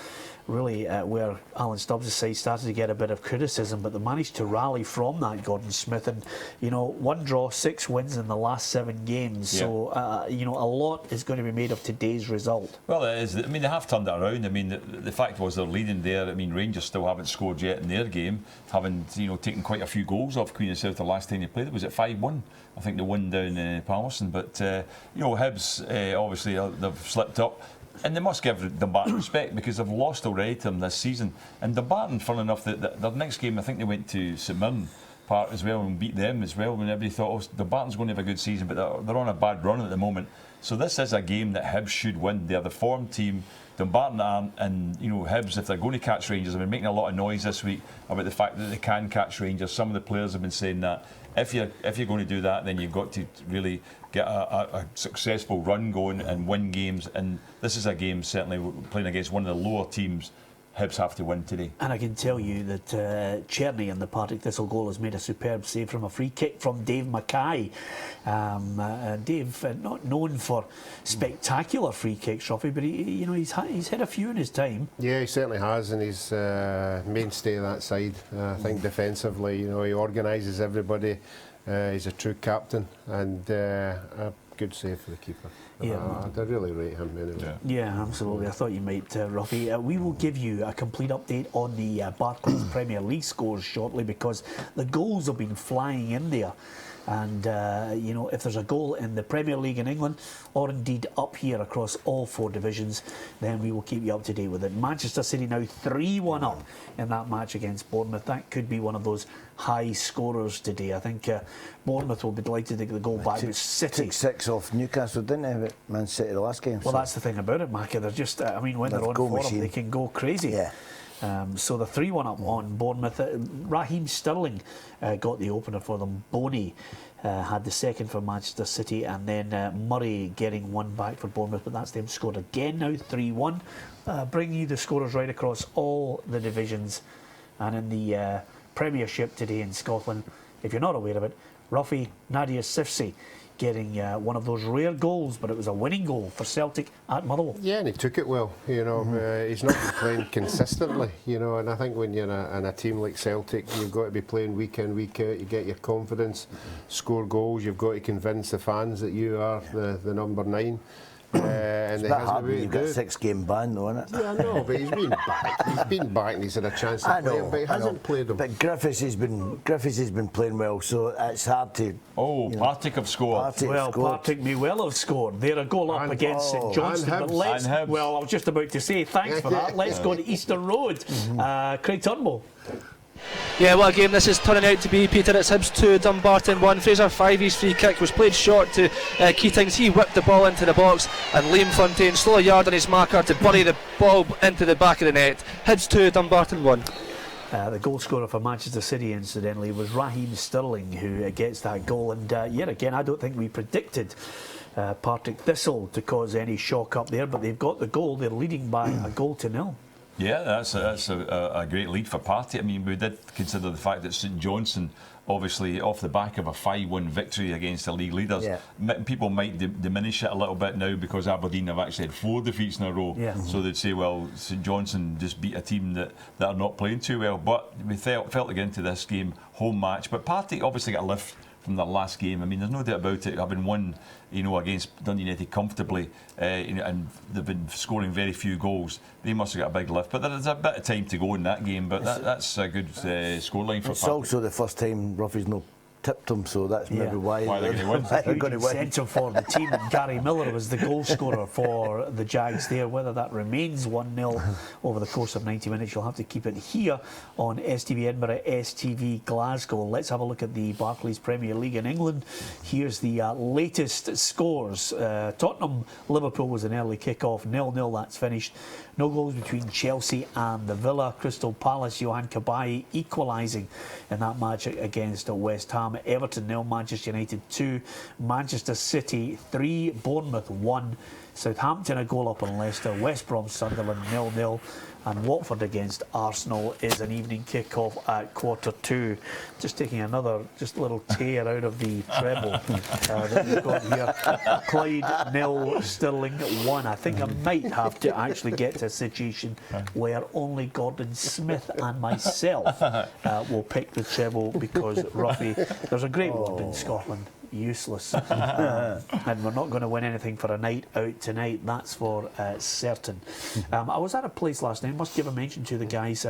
really where Alan Stubbs' side started to get a bit of criticism, but they managed to rally from that, Gordon Smith, and you know, 1 draw, 6 wins in the last 7 games. Yeah. So you know, a lot is going to be made of today's result. Well, it is. I mean, they have turned it around. I mean, the fact was they're leading there. I mean, Rangers still haven't scored yet in their game, having, you know, taken quite a few goals off Queen of South the last time they played. It was at 5-1. I think they won down in Palmerston. But you know, Hibs obviously they've slipped up. And they must give Dumbarton respect because they've lost already to them this season. And Dumbarton, fun enough, that their next game, I think they went to St Mirren Park as well and beat them as well. When everybody thought, oh, Dumbarton's going to have a good season, but they're on a bad run at the moment. So this is a game that Hibs should win. They're the form team. Dumbarton aren't, and you know, Hibs, if they're going to catch Rangers, have been making a lot of noise this week about the fact that they can catch Rangers. Some of the players have been saying that if you're going to do that, then you've got to really get a successful run going and win games. And this is a game certainly playing against one of the lower teams. Hibs have to win today. And I can tell you that Cherny in the Partick Thistle goal has made a superb save from a free kick from Dave Mackay. Dave, not known for spectacular free kicks, Roughie, but you know, he's hit a few in his time. Yeah, he certainly has, and he's mainstay of that side. I think defensively, you know, he organises everybody. He's a true captain, and a good save for the keeper. Yeah. I really rate him anyway. Yeah, absolutely. I thought you might, Roughie. We will give you a complete update on the Barclays Premier League scores shortly, because the goals have been flying in there. And, you know, if there's a goal in the Premier League in England, or indeed up here across all 4 divisions, then we will keep you up to date with it. Manchester City now 3-1 up in that match against Bournemouth. That could be one of those high scorers today. I think Bournemouth will be delighted to get the goal back with City. Took 6 off Newcastle, didn't they, Man City the last game? Well, so that's the thing about it, Macca. They're just, I mean, when they're on form, they can go crazy. Yeah. So the 3-1 up on Bournemouth. Raheem Sterling got the opener for them. Boney had the second for Manchester City, and then Murray getting one back for Bournemouth, but that's them scored again now, 3-1. Bringing you the scorers right across all the divisions. And in the Premiership today in Scotland, if you're not aware of it, Roughie Nadir Sifsi getting one of those rare goals, but it was a winning goal for Celtic at Motherwell. Yeah, and he took it well. You know, he's not been playing consistently. You know, and I think when you're in a team like Celtic, you've got to be playing week in, week out. You get your confidence, score goals. You've got to convince the fans that you are the number 9. And it's a bit hard when you've got a 6-game ban, though, isn't it? Yeah, I know, but he's been back. He's been back, and he's had a chance to play him, but he hasn't played him. But Griffiths has been playing well, so it's hard to. Oh, Partick have scored. Partick may well have scored. They're a goal up against St Johnstone. But let's, well, I was just about to say thanks for that. Let's go to Easter Road. Craig Turnbull. Yeah, what a game this is turning out to be, Peter. It's Hibs 2, Dumbarton 1. Fraser Fivey's free kick was played short to Keatings. He whipped the ball into the box, and Liam Fontaine stole a yard on his marker to bury the ball into the back of the net. Hibs 2, Dumbarton 1. The goal scorer for Manchester City, incidentally, was Raheem Sterling, who gets that goal. And yet again, I don't think we predicted Partick Thistle to cause any shock up there, but they've got the goal. They're leading by a goal to 0. Yeah, that's a great lead for Partick. I mean, we did consider the fact that St Johnstone, obviously off the back of a 5-1 victory against the league leaders, people might diminish it a little bit now because Aberdeen have actually had 4 defeats in a row. So they'd say, well, St Johnstone just beat a team that are not playing too well. But we felt to get into this game, home match. But Partick obviously got a lift from their last game. I mean, there's no doubt about it. Having won, you know, against Dundee United comfortably, and they've been scoring very few goals, they must have got a big lift. But there's a bit of time to go in that game. But that's a good scoreline for Partick. It's also the first time Roughie's no tipped them, so that's maybe why they're going to win. They're going to win. Incentive for the team. Gary Miller was the goal scorer for the Jags there. Whether that remains 1-0 over the course of 90 minutes, you'll have to keep it here on STV Edinburgh, STV Glasgow. Let's have a look at the Barclays Premier League in England. Here's the latest scores. Tottenham Liverpool was an early kick-off, 0-0. That's finished. No goals between Chelsea and the Villa. Crystal Palace, Johan Cabaye equalising in that match against West Ham. Everton 0, Manchester United 2, Manchester City 3, Bournemouth 1. Southampton a goal up on Leicester. West Brom Sunderland 0-0. and Watford against Arsenal is an evening kick-off at 2:15. Just taking another little tear out of the treble that we've got here. Clyde 0, Stirling 1. I think I might have to actually get to a situation where only Gordon Smith and myself will pick the treble, because Roughie, there's a great word in Scotland: useless. And we're not going to win anything for a night out tonight, that's for certain. I was at a place last night, must give a mention to the guys,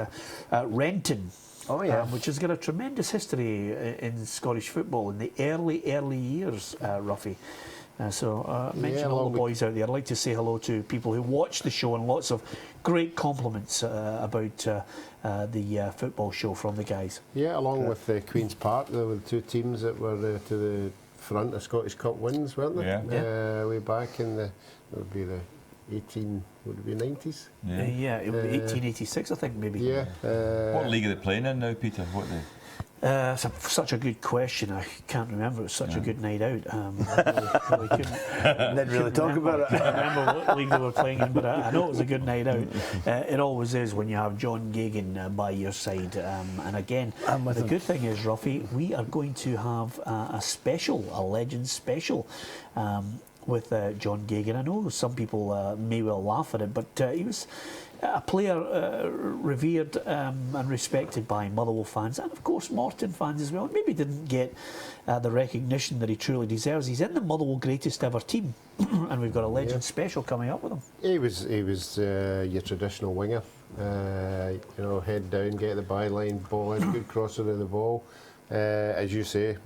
Renton. Which has got a tremendous history in Scottish football in the early years, Roughie. Mention all the boys out there. I'd like to say hello to people who watch the show, and lots of great compliments about the football show from the guys. Yeah, along with Queen's Park, there were the two teams that were to the front of Scottish Cup wins, weren't they? Yeah. Way back in the, it would be the 90s? It was 1886, I think, maybe. Yeah. What league are they playing in now, Peter? What are they? It's such a good question. I can't remember. It was such a good night out. Really Didn't really talk about it. I can't remember what league they were playing in, but I know it was a good night out. It always is when you have John Geoghegan by your side. And again, the good thing is, Roughie, we are going to have a special, a Legends special. With John Geoghegan. I know some people may well laugh at it, but he was a player revered and respected by Motherwell fans, and of course Morton fans as well. Maybe didn't get the recognition that he truly deserves. He's in the Motherwell greatest ever team, and we've got a Legends special coming up with him. He was your traditional winger. Head down, get the byline, ball in, good crosser of the ball. As you say,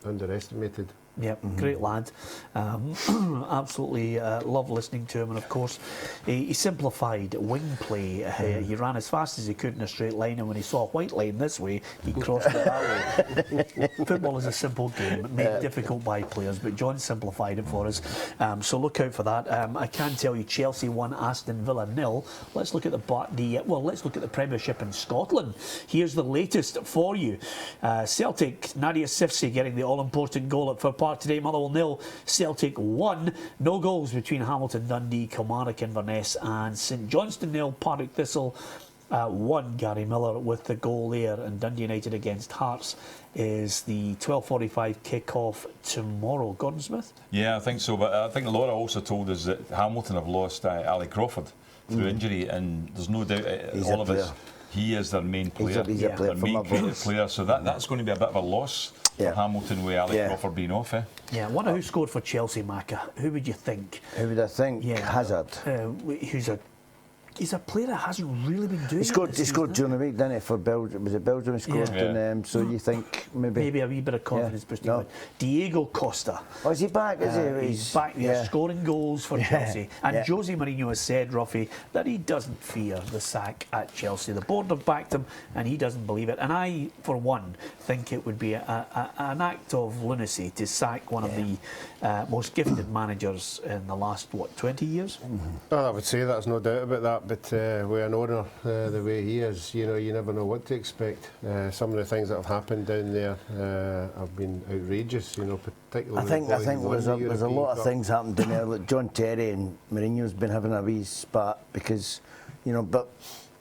underestimated. Yep, great lad. Absolutely love listening to him, and of course he simplified wing play. He ran as fast as he could in a straight line, and when he saw a white line this way, he crossed it that way. Football is a simple game, made difficult by players, but John simplified it for us. So look out for that. I can tell you, Chelsea 1, Aston Villa 0. Let's look at let's look at the Premiership in Scotland. Here's the latest for you. Celtic, Nadia Sifsi getting the all-important goal at Fir Park today. Motherwell 0, Celtic 1. No goals between Hamilton, Dundee, Kilmarnock, Inverness, and St Johnstone 0, Partick Thistle 1. Gary Miller with the goal there. And Dundee United against Hearts is the 12:45 kick-off tomorrow. Gordon Smith? Yeah, I think so. But I think Laura also told us that Hamilton have lost Ali Crawford through injury, and there's no doubt he is their main player. He's a player, their main creative player. So that's going to be a bit of a loss for Hamilton with Ali Crawford being off. Yeah, wonder who scored for Chelsea, Macca. Who would you think? Who would I think? Hazard. He's a player that hasn't really been doing. He scored during the week, didn't he? For Belgium, was it Belgium he scored? And so you think maybe a wee bit of confidence boosting. No. Diego Costa. Oh, is he back? He's back there scoring goals for Chelsea. And Jose Mourinho has said, Roughie, that he doesn't fear the sack at Chelsea. The board have backed him, and he doesn't believe it. And I, for one, think it would be an act of lunacy to sack one of the most gifted managers in the last 20 years. Well, I would say that's no doubt about that. But with an owner the way he is, you never know what to expect. Some of the things that have happened down there have been outrageous, particularly. I think there's a lot of things happened down there. Like John Terry and Mourinho's been having a wee spat because, but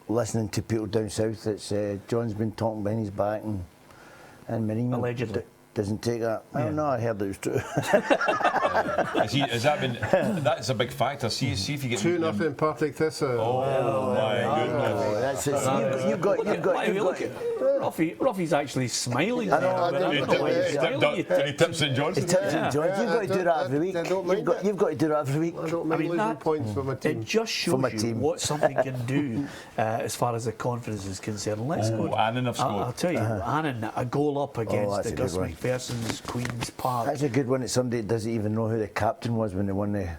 listening to people down south, it's John's been talking behind his back, and Mourinho allegedly doesn't take that. I don't know. I heard it was true. Has that been? That's a big factor. See if you get 2-0 Partick Thistle. Oh my goodness! That's it. You've got. Roughie's actually smiling. Did he tip St Johnstone? He tipped St Johnstone. You've got to do that every week. You've got to do that every week. I don't mind losing points for my team. It just shows you what something can do as far as the confidence is concerned. Let's go. Annan have scored. I'll tell you, Annan, a goal up against the Gus McPherson's Queen's Park. That's a good one. It's somebody that doesn't even know who the captain was when they won the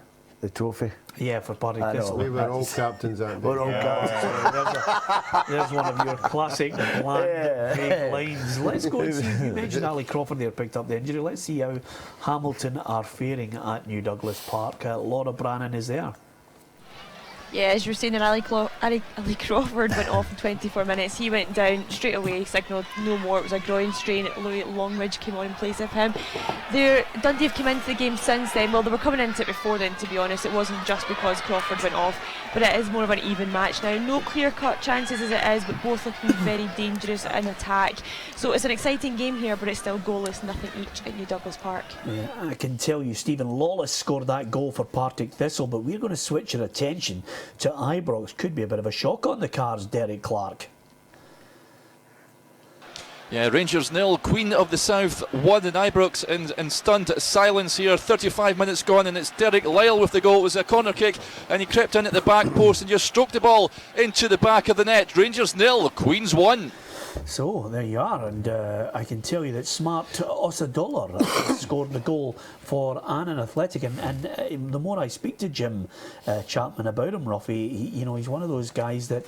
trophy. Yeah, for Partick Thistle. We were all captains that day. We're all captains. There's one of your classic bland vague lines. Let's go and see. You mentioned Ali Crawford there picked up the injury. Let's see how Hamilton are faring at New Douglas Park. Laura Brannan is there. Yeah, as you were saying, Ali Crawford went off in 24 minutes. He went down straight away, signalled no more. It was a groin strain. Louis Longridge came on in place of him. Dundee have come into the game since then. Well, they were coming into it before then, to be honest. It wasn't just because Crawford went off, but it is more of an even match now. No clear-cut chances as it is, but both looking very dangerous in attack. So it's an exciting game here, but it's still goalless, nothing each at New Douglas Park. Yeah, I can tell you, Stephen Lawless scored that goal for Partick Thistle, but we're going to switch our attention to Ibrox. Could be a bit of a shock on the cards, Derek Clark. Yeah, Rangers 0, Queen of the South 1 in Ibrox in stunned silence here. 35 minutes gone, and it's Derek Lyle with the goal. It was a corner kick, and he crept in at the back post and just stroked the ball into the back of the net. Rangers 0, Queens 1. So there you are, and I can tell you that Smart Osadolor scored the goal for Annan Athletic, and the more I speak to Jim Chapman about him, Roughie, he's one of those guys that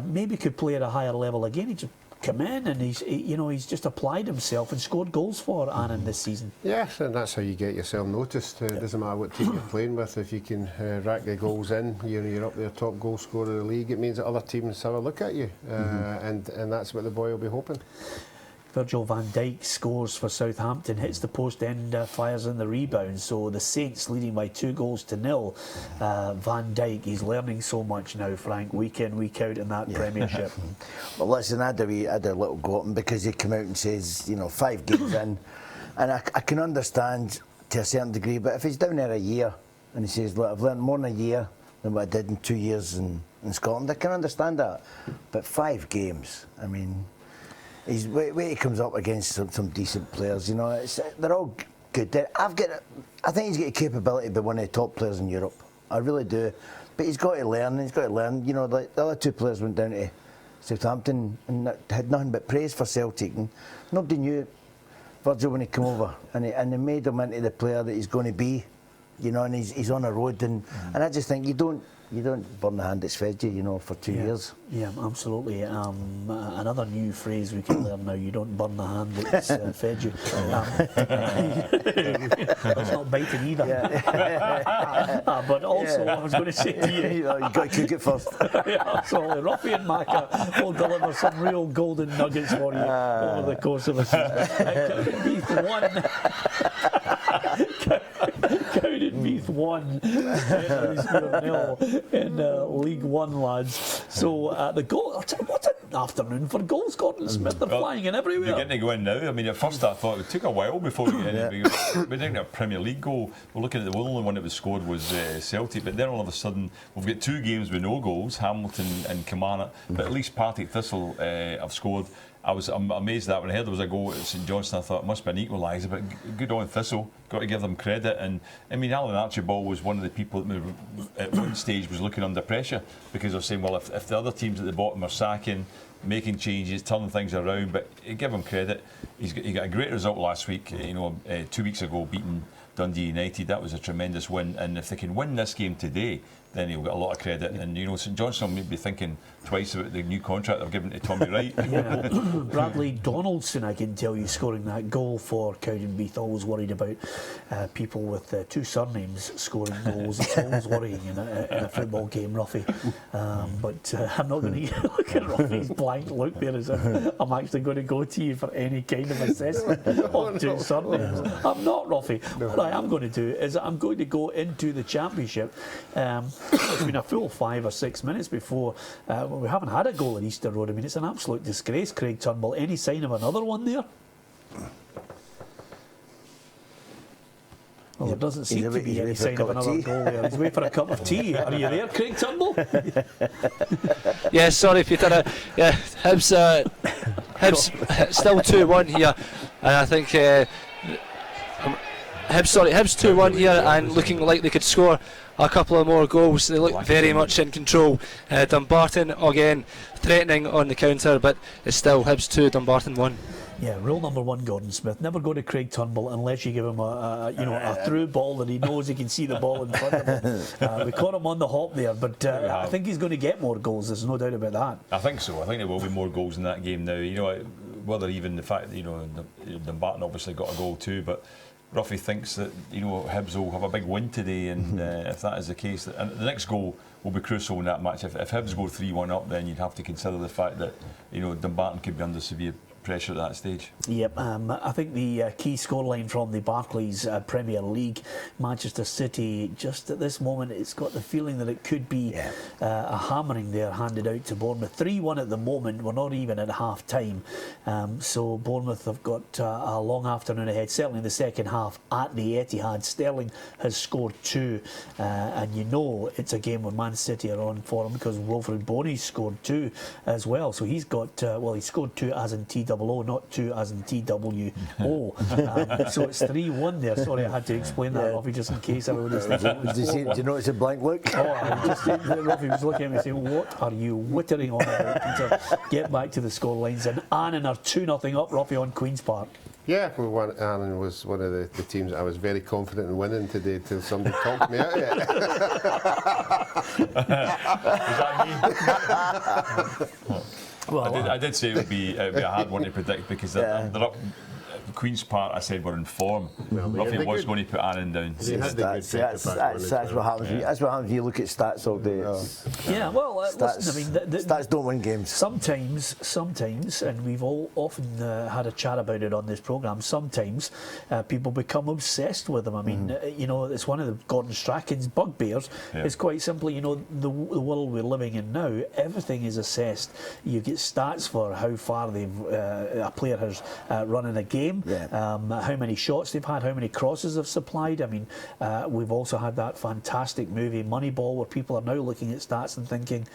maybe could play at a higher level again. He just come in and he's just applied himself and scored goals for Annan this season. Yes, and that's how you get yourself noticed. It doesn't matter what team you're playing with. If you can rack the goals in, you're up there, top goal scorer of the league. It means that other teams have a look at you, and that's what the boy will be hoping. Virgil van Dijk scores for Southampton, hits the post and fires in the rebound. So the Saints leading by 2-0. Van Dijk, he's learning so much now, Frank, week in, week out in that Premiership. Well, listen, I had a little go at him because he came out and says, 5 games in, and I can understand to a certain degree, but if he's down there a year and he says, look, I've learned more in a year than what I did in 2 years in Scotland, I can understand that. But 5 games, I mean, he comes up against some decent players, they're all good. I think he's got the capability to be one of the top players in Europe. I really do. But he's got to learn. The other 2 players went down to Southampton and had nothing but praise for Celtic. And nobody knew Virgil when he came over, and they made him into the player that he's going to be. And he's on a road, and I just think you don't burn the hand that's fed you, for 2 years. Yeah, absolutely. Another new phrase we can learn now: you don't burn the hand that's fed you. That's not biting either. Yeah. But also, I was going to say to you, you've got to cook it first. Yeah, absolutely. Roughie and Macca will deliver some real golden nuggets for you over the course of a season. Beef 1. Cowdenbeath 1, 0 in League One, lads. So the goal, what an afternoon for goals, Gordon Smith. They're flying in everywhere. They're getting to go in now. I mean, at first I thought it took a while before we get in. We didn't get a Premier League goal. We're looking at the only one that was scored was Celtic, but then all of a sudden we've got 2 games with no goals, Hamilton and Kilmarnock, but at least Partick Thistle have scored. I'm amazed that when I heard there was a goal at St Johnstone, I thought it must be an equaliser, but good on Thistle. Got to give them credit. And I mean, Alan Archibald was one of the people that at one stage was looking under pressure because they're saying, well, if the other teams at the bottom are sacking, making changes, turning things around, but give him credit. He got a great result last week. 2 weeks ago, beating Dundee United. That was a tremendous win. And if they can win this game today, then he'll get a lot of credit. And St Johnstone may be thinking twice about the new contract they've given to Tommy Wright. Bradley Donaldson, I can tell you, scoring that goal for Cowdenbeath. Always worried about people with 2 surnames scoring goals. It's always worrying in a football game, Roughie. But I'm not going to look at Roughie's blank look there as if I'm actually going to go to you for any kind of assessment of 2 surnames. I'm not, Roughie. What I am going to do is I'm going to go into the Championship. It's been a full 5 or 6 minutes before we haven't had a goal at Easter Road. I mean, it's an absolute disgrace, Craig Turnbull. Any sign of another one there? Well, there doesn't seem to be any sign of another goal there. He's waiting for a cup of tea. Are you there, Craig Turnbull? Yeah, sorry, Peter. Hibs still 2-1 here, and I think Hibs 2-1 here, and looking like they could score a couple of more goals. They look very much in control. Dumbarton again threatening on the counter, but it's still Hibs 2, Dumbarton 1. Yeah, rule number 1, Gordon Smith: never go to Craig Turnbull unless you give him a through ball that he knows he can see the ball in front of him. We caught him on the hop there, but I think he's going to get more goals. There's no doubt about that. I think so. I think there will be more goals in that game now. Whether even the fact that Dumbarton obviously got a goal too, but Roughie thinks that Hibs will have a big win today, and if that is the case, and the next goal will be crucial in that match. If Hibs go 3-1 up, then you'd have to consider the fact that Dumbarton could be under severe pressure at that stage. Yep, I think the key scoreline from the Barclays Premier League, Manchester City, just at this moment, it's got the feeling that it could be a hammering there handed out to Bournemouth. 3-1 at the moment, we're not even at half time, so Bournemouth have got a long afternoon ahead, certainly in the second half at the Etihad. Sterling has scored 2, and you know it's a game where Man City are on for him because Wilfred Boney's scored 2 as well, so he's got, he scored 2 as in TWO, not 2 as in TWO. So it's 3-1 there. Sorry, I had to explain that, Roughie, just in case everybody's thinking. Do you know it's a blank look? Oh, I was just saying, Roughie was looking at me saying, what are you wittering on about, Peter? Get back to the score lines. And Annan are 2-0 up, Roughie, on Queen's Park. Yeah, Annan was one of the teams I was very confident in winning today till somebody talked me out of it. Is that me? Well, I did say it would be a hard one to predict because they're up. Queen's Park, I said, were in form. Roughie was going to put Annan down. That's what happens. That's what happens when you look at stats all day. Yeah, well, listen, I mean, stats don't win games. Sometimes, and we've all often had a chat about it on this programme. Sometimes people become obsessed with them. I mean, it's one of the Gordon Strachan's bugbears. It's quite simply, the world we're living in now. Everything is assessed. You get stats for how far a player has run in a game. How many shots they've had, how many crosses they've supplied. I mean, we've also had that fantastic movie Moneyball, where people are now looking at stats and thinking,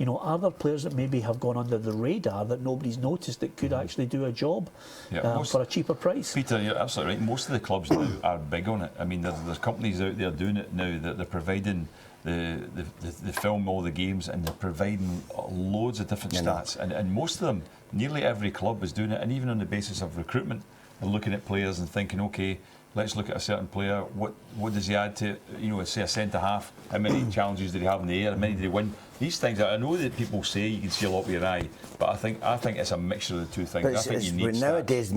are there players that maybe have gone under the radar that nobody's noticed that could actually do a job for a cheaper price? Peter, you're absolutely right. Most of the clubs now are big on it. I mean, there's companies out there doing it now that they're providing the film all the games, and they're providing loads of different stats, and most of them, nearly every club is doing it, and even on the basis of recruitment. And looking at players and thinking, okay, let's look at a certain player. What does he add to, say a centre half? How many challenges did he have in the air? How many did he win? These things, I know that people say you can see a lot with your eye, but I think it's a mixture of the two things. I think you need nowadays,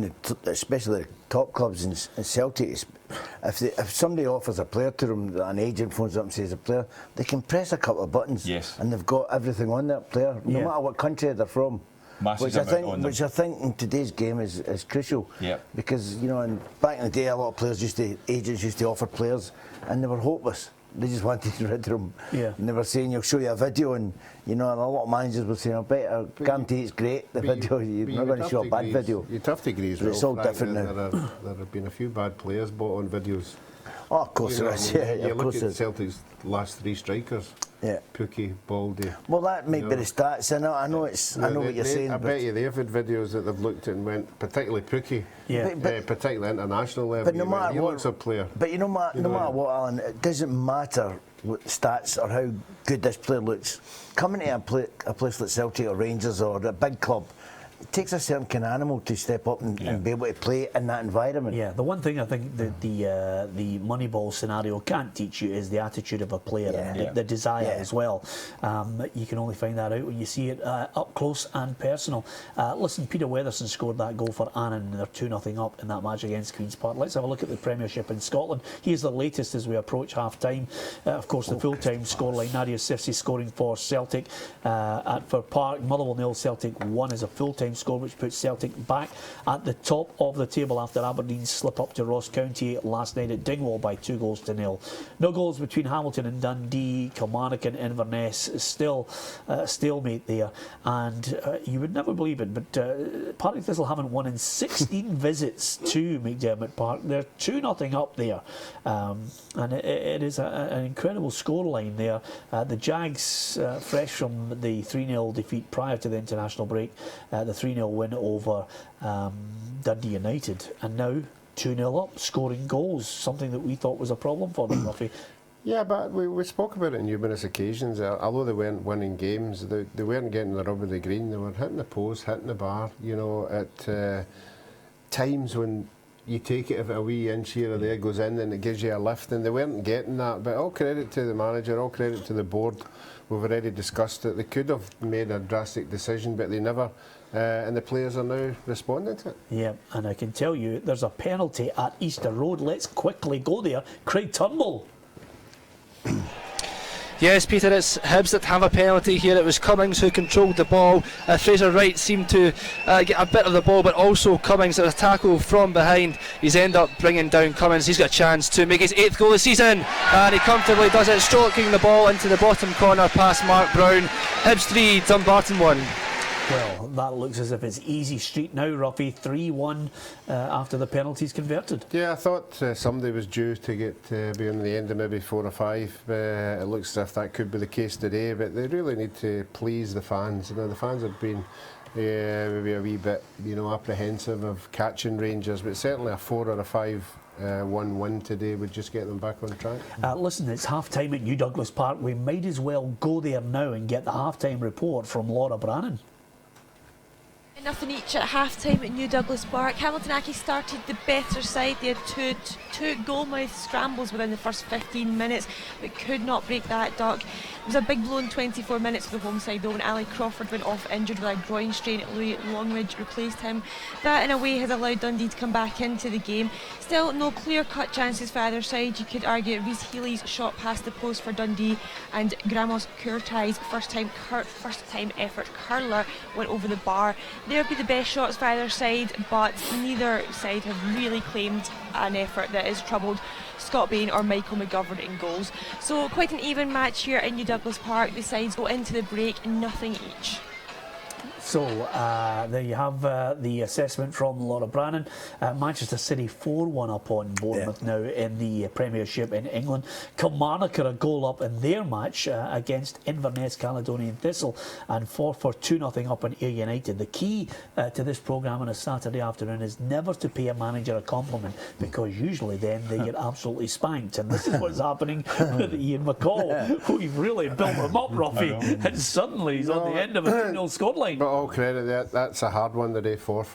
especially the top clubs in Celtic, if somebody offers a player to them, an agent phones up and says a player, they can press a couple of buttons, and they've got everything on that player, no matter what country they're from. Which I think in today's game is crucial. Because back in the day, a lot of agents used to offer players, and they were hopeless. They just wanted to rid them. And they were saying, "You'll show you a video," and and a lot of managers were saying, I guarantee it's great. The video, you're not going to show a bad video. You'd have to agree as well. It's all different now. There have been a few bad players bought on videos. Oh, of course there is. You look at Celtic's last 3 strikers. Pookie, Baldy. Well, that might be the stats. I know what you're saying. I bet you they've had videos that they've looked at and went, particularly Pookie, particularly international level. But no matter he what, looks a player. But no matter what, Alan, it doesn't matter what stats or how good this player looks. Coming to a place like Celtic or Rangers or a big club, it takes a certain kind of animal to step up and be able to play in that environment. Yeah, the one thing I think that the Moneyball scenario can't teach you is the attitude of a player and the desire as well. You can only find that out when you see it up close and personal. Listen, Peter Weatherson scored that goal for Annan, and they're 2-0 up in that match against Queen's Park. Let's have a look at the Premiership in Scotland. Here's the latest as we approach half-time. Of course, the full-time scoreline, Nadia Sifsi scoring for Celtic at Fir Park. Motherwell 0, Celtic 1 is a full-time score, which puts Celtic back at the top of the table after Aberdeen's slip up to Ross County last night at Dingwall by 2-0. No goals between Hamilton and Dundee. Kilmarnock and Inverness still stalemate there, and you would never believe it, but Partick Thistle haven't won in 16 visits to McDermott Park. They're 2-0 up there, and it is an incredible scoreline there. The Jags, fresh from the 3-0 defeat prior to the international break, the 3-0 win over Dundee United, and now 2-0 up, scoring goals, something that we thought was a problem for them, Roughie. Yeah, but we spoke about it on numerous occasions. Although they weren't winning games, they weren't getting the rub of the green. They were hitting the post, hitting the bar, at times when you take it if a wee inch here or there goes in and it gives you a lift, and they weren't getting that. But all credit to the manager, all credit to the board. We've already discussed it. They could have made a drastic decision, but they never. And the players are now responding to it. Yeah, and I can tell you there's a penalty at Easter Road. Let's quickly go there. Craig Turnbull. Yes, Peter, it's Hibs that have a penalty here. It was Cummings who controlled the ball. Fraser Wright seemed to get a bit of the ball, but also Cummings, there was a tackle from behind. He's ended up bringing down Cummings. He's got a chance to make his 8th goal of the season, and he comfortably does it, stroking the ball into the bottom corner past Mark Brown. Hibs 3, Dumbarton 1. Well, that looks as if it's easy street now, Roughie. 3-1 after the penalties converted. Yeah, I thought somebody was due to get be on the end of maybe 4 or 5. It looks as if that could be the case today, but they really need to please the fans. You know, the fans have been maybe a wee bit, you know, apprehensive of catching Rangers, but certainly a 4 or a 5-1 win today would just get them back on track. Listen, it's half-time at New Douglas Park. We might as well go there now and get the half-time report from Laura Brannan. Nothing each at half-time at New Douglas Park. Hamilton Accies started the better side. They had two goal-mouth scrambles within the first 15 minutes, but could not break that duck. It was a big blow in 24 minutes for the home side though, when Ali Crawford went off injured with a groin strain. Louis Longridge replaced him. That in a way has allowed Dundee to come back into the game. Still no clear-cut chances for either side. You could argue Rhys Healy's shot past the post for Dundee, and Gramos Kurtai's first-time effort curler went over the bar. There would be the best shots for either side, but neither side have really claimed an effort that has troubled Scott Bain or Michael McGovern in goals. So quite an even match here in New Douglas Park. The sides go into the break, nothing each. So there you have the assessment from Laura Brannan. Manchester City 4-1 up on Bournemouth now in the Premiership in England. Kilmarnock are a goal up in their match against Inverness Caledonian Thistle, and 4-2-0 up on Ayr United. The key to this programme on a Saturday afternoon is never to pay a manager a compliment, because usually then they get absolutely spanked, and this is what's happening with Ian McCall. We've really built him up, Roughie, and suddenly he's on the end of a 2-0 scoreline. But all credit, that's a hard one today for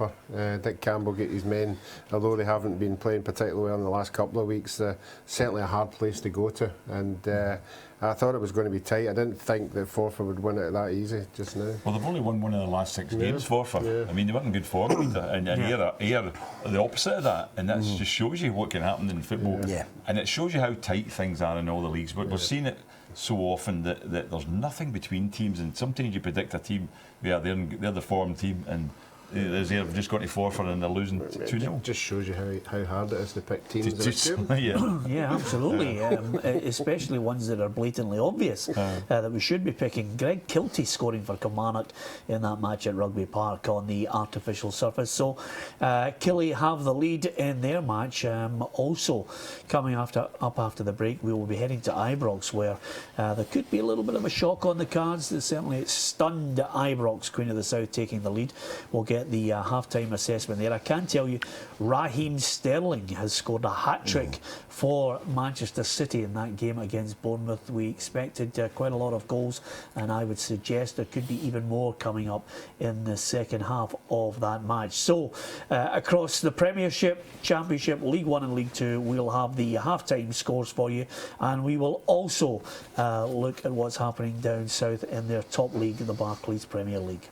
Dick Campbell get his men, although they haven't been playing particularly well in the last couple of weeks. Certainly a hard place to go to, and I thought it was going to be tight. I didn't think that Forfar would win it that easy just now. Well, they've only won one of the last 6 games, Forfar. Yeah. I mean, they weren't in good form, and Ayr are the opposite of that, and that just shows you what can happen in football. Yeah. And it shows you how tight things are in all the leagues. But we're seeing it so often that there's nothing between teams, and sometimes you predict a team, they're the form team, and they've just got to Forfar and they're losing 2-0. Just shows you how hard it is to pick teams that are good. Yeah, absolutely. Especially ones that are blatantly obvious that we should be picking. Greg Kiltie scoring for Kilmarnock in that match at Rugby Park on the artificial surface. So Killie have the lead in their match. Also coming up after the break, we will be heading to Ibrox, where there could be a little bit of a shock on the cards. Certainly it's stunned Ibrox, Queen of the South, taking the lead. We'll get the half-time assessment there. I can tell you Raheem Sterling has scored a hat-trick for Manchester City in that game against Bournemouth. We expected quite a lot of goals, and I would suggest there could be even more coming up in the second half of that match. So across the Premiership, Championship, League 1 and League 2, we'll have the half-time scores for you, and we will also look at what's happening down south in their top league, the Barclays Premier League.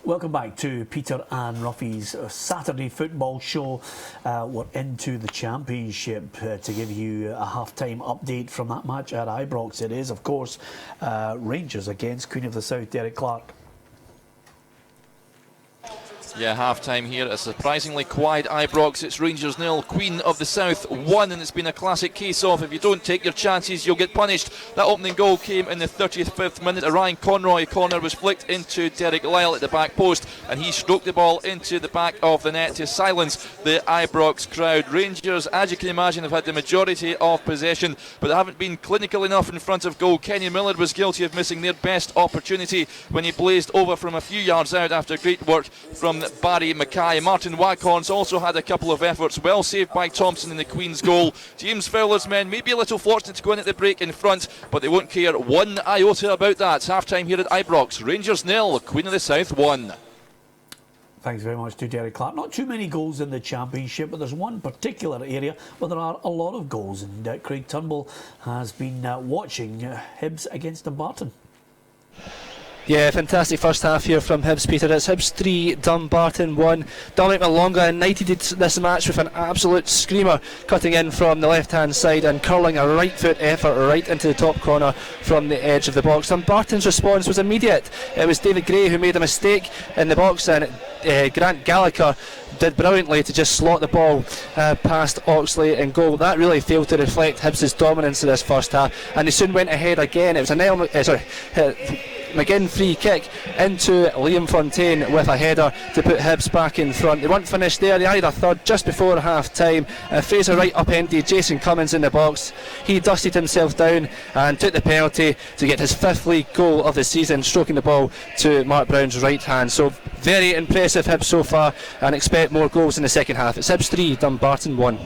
Welcome back to Peter and Roughie's Saturday football show. We're into the Championship to give you a half-time update from that match at Ibrox. It is, of course, Rangers against Queen of the South, Derek Clark. Yeah, half-time here at a surprisingly quiet Ibrox. It's Rangers 0, Queen of the South 1, and it's been a classic case of if you don't take your chances, you'll get punished. That opening goal came in the 35th minute. A Ryan Conroy corner was flicked into Derek Lyle at the back post, and he stroked the ball into the back of the net to silence the Ibrox crowd. Rangers, as you can imagine, have had the majority of possession, but they haven't been clinical enough in front of goal. Kenny Miller was guilty of missing their best opportunity when he blazed over from a few yards out after great work from Barry Mackay. Martin Waghorns also had a couple of efforts, well saved by Thompson in the Queen's goal. James Fowler's men may be a little fortunate to go in at the break in front, but they won't care one iota about that. Half time here at Ibrox, Rangers 0, Queen of the South 1. Thanks very much to Derek Clark. Not too many goals in the Championship, but there's one particular area where there are a lot of goals, and Craig Turnbull has been watching Hibs against Dumbarton. Yeah, fantastic first half here from Hibs, Peter. It's Hibs 3, Dumbarton 1. Dominic Malonga ignited this match with an absolute screamer, cutting in from the left-hand side and curling a right foot effort right into the top corner from the edge of the box. Dumbarton's response was immediate. It was David Gray who made a mistake in the box, and Grant Gallagher did brilliantly to just slot the ball past Oxley in goal. That really failed to reflect Hibs' dominance in this first half, and they soon went ahead again. It was McGinn free kick into Liam Fontaine with a header to put Hibs back in front. They weren't finished there, they added a third just before half time. Fraser Wright upended Jason Cummins in the box. He dusted himself down and took the penalty to get his 5th league goal of the season, stroking the ball to Mark Brown's right hand. So very impressive Hibs so far, and expect more goals in the second half. It's Hibs 3, Dumbarton 1.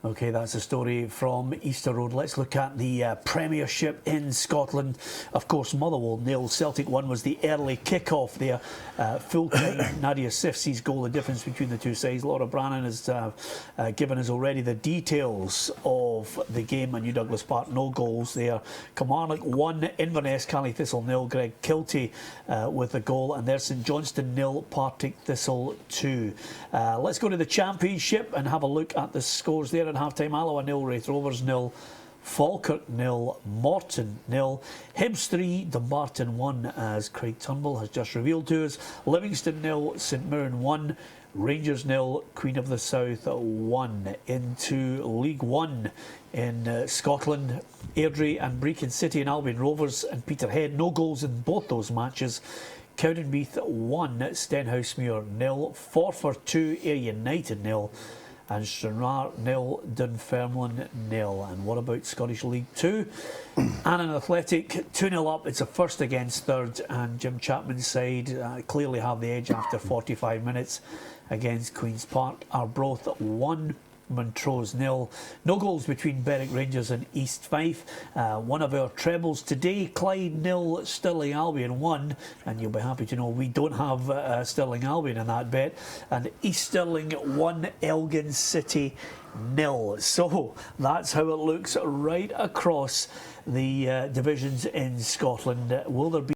Okay, that's a story from Easter Road. Let's look at the Premiership in Scotland. Of course, Motherwell 0, Celtic 1 was the early kick-off there. Full-time, Nadia Sifsi's goal, the difference between the two sides. Laura Brannan has given us already the details of the game at New Douglas Park. No goals there. Kilmarnock 1, Inverness, Cally Thistle 0, Greg Kiltie with the goal. And there's St Johnstone 0, Partick Thistle 2. Let's go to the Championship and have a look at the scores there. At half-time, Alloa 0, Raith Rovers 0, Falkirk 0, Morton 0, Hibs 3, Dumbarton 1, as Craig Turnbull has just revealed to us, Livingston 0, St Mirren 1, Rangers 0, Queen of the South 1. Into League 1 in Scotland, Airdrie and Brecon City and Albion Rovers and Peterhead, no goals in both those matches. Cowdenbeath 1, Stenhousemuir 0, Forfar 2, Ayr United 0, and Stranraer 0, Dunfermline 0. And what about Scottish League 2? Annan Athletic 2-0 up. It's a first against third, and Jim Chapman's side clearly have the edge after 45 minutes against Queen's Park. Arbroath 1, Montrose 0. No goals between Berwick Rangers and East Fife. One of our trebles today, Clyde 0, Stirling Albion 1, and you'll be happy to know we don't have Stirling Albion in that bet. And East Stirling 1, Elgin City 0. So that's how it looks right across the divisions in Scotland. Will there be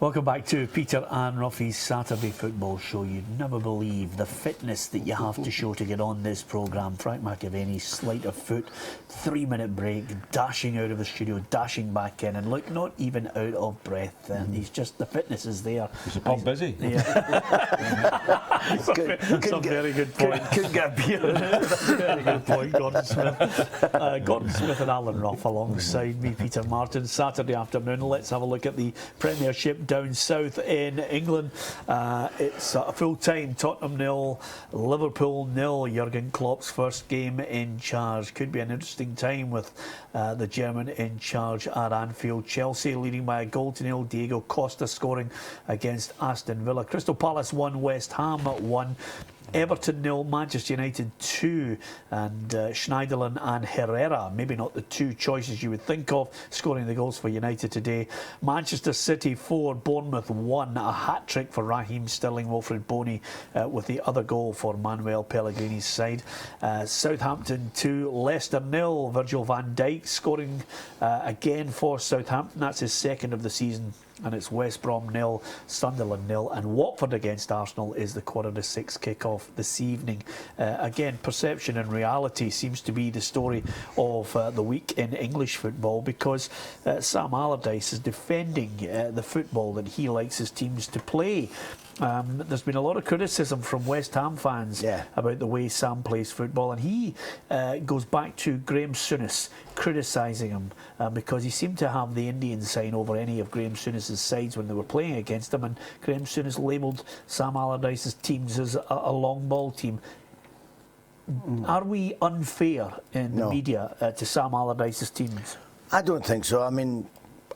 Welcome back to Peter and Roughie's Saturday Football Show. You'd never believe the fitness that you have to show to get on this programme. Frank McAvenny, slight of foot, 3-minute break, dashing out of the studio, dashing back in, and look, not even out of breath. And he's just, the fitness is there. He's a pub busy. Yeah. That's a very good point. Couldn't get a beer. That's a very good point, Gordon Smith. Gordon Smith and Alan Rough alongside me, Peter Martin. Saturday afternoon, let's have a look at the Premiership down south in England. It's a full-time Tottenham 0, Liverpool 0. Jurgen Klopp's first game in charge. Could be an interesting time with the German in charge at Anfield. Chelsea leading by a goal to 0. Diego Costa scoring against Aston Villa. Crystal Palace 1, West Ham 1. Everton 0, Manchester United 2, and Schneiderlin and Herrera, maybe not the two choices you would think of, scoring the goals for United today. Manchester City 4, Bournemouth 1, a hat-trick for Raheem Sterling. Wilfred Boney with the other goal for Manuel Pellegrini's side. Southampton 2, Leicester 0, Virgil van Dijk scoring again for Southampton. That's his second of the season. And it's West Brom 0, Sunderland 0, and Watford against Arsenal is the 5:45 kick-off this evening. Again, perception and reality seems to be the story of the week in English football, because Sam Allardyce is defending the football that he likes his teams to play. There's been a lot of criticism from West Ham fans about the way Sam plays football, and he goes back to Graham Souness criticising him because he seemed to have the Indian sign over any of Graham Souness's sides when they were playing against him, and Graham Souness labelled Sam Allardyce's teams as a long ball team. Are we unfair in the media to Sam Allardyce's teams? I don't think so. I mean,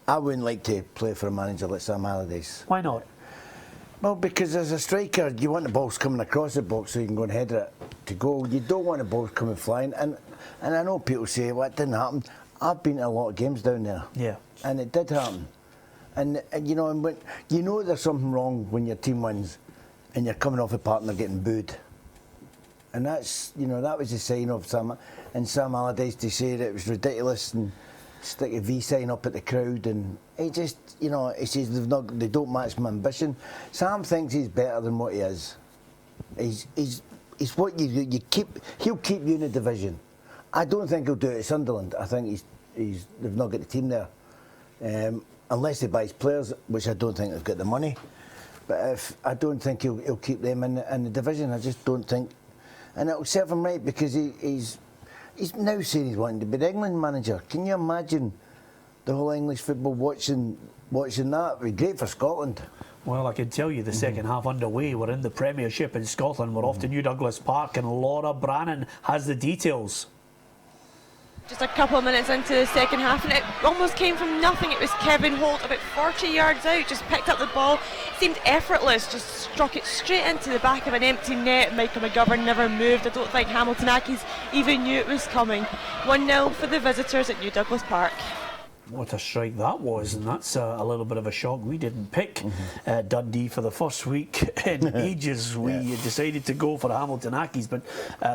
I wouldn't like to play for a manager like Sam Allardyce. Why not? Well, because as a striker, you want the balls coming across the box so you can go and header it to goal. You don't want the balls coming flying. And I know people say, well, it didn't happen. I've been to a lot of games down there. Yeah. And it did happen. And you know, and when, you know there's something wrong when your team wins and you're coming off a partner getting booed. And that's, you know, that was a sign of Sam Allardyce to say that it was ridiculous and stick a V sign up at the crowd, and he just, you know, he says they don't match my ambition. Sam thinks he's better than what he is. He's what you keep. He'll keep you in the division. I don't think he'll do it at Sunderland. I think they've not got the team there, unless he buys players, which I don't think they've got the money. But I don't think he'll keep them in the division. I just don't think, and it'll serve him right because he's now saying he's wanting to be the England manager. Can you imagine the whole English football watching that? It'd be great for Scotland. Well, I can tell you the second half underway. We're in the Premiership in Scotland. We're off to New Douglas Park, and Laura Brannan has the details. Just a couple of minutes into the second half, and it almost came from nothing. It was Kevin Holt about 40 yards out, just picked up the ball, seemed effortless, just struck it straight into the back of an empty net. Michael McGovern never moved. I don't think Hamilton Accies even knew it was coming. 1-0 for the visitors at New Douglas Park. What a strike that was, and that's a little bit of a shock. We didn't pick Dundee for the first week in ages. We decided to go for Hamilton Accies, but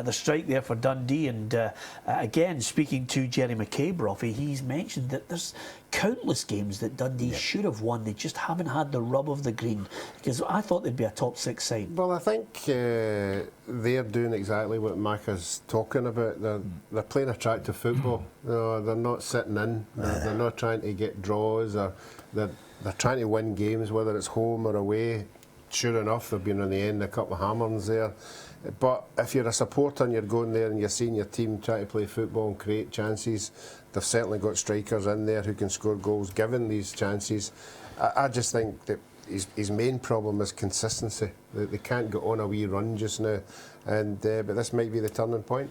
the strike there for Dundee. And again, speaking to Jerry McCabe, Roughie, he's mentioned that there's countless games that Dundee should have won. They just haven't had the rub of the green, because I thought they'd be a top 6 side. Well, I think they're doing exactly what Macca's talking about. They're playing attractive football. You know, they're not sitting in. They're not trying to get draws. Or they're trying to win games, whether it's home or away. Sure enough, they've been on the end of a couple of hammers there. But if you're a supporter and you're going there and you're seeing your team try to play football and create chances, they've certainly got strikers in there who can score goals given these chances. I just think that his main problem is consistency. They can't get on a wee run just now, and but this might be the turning point.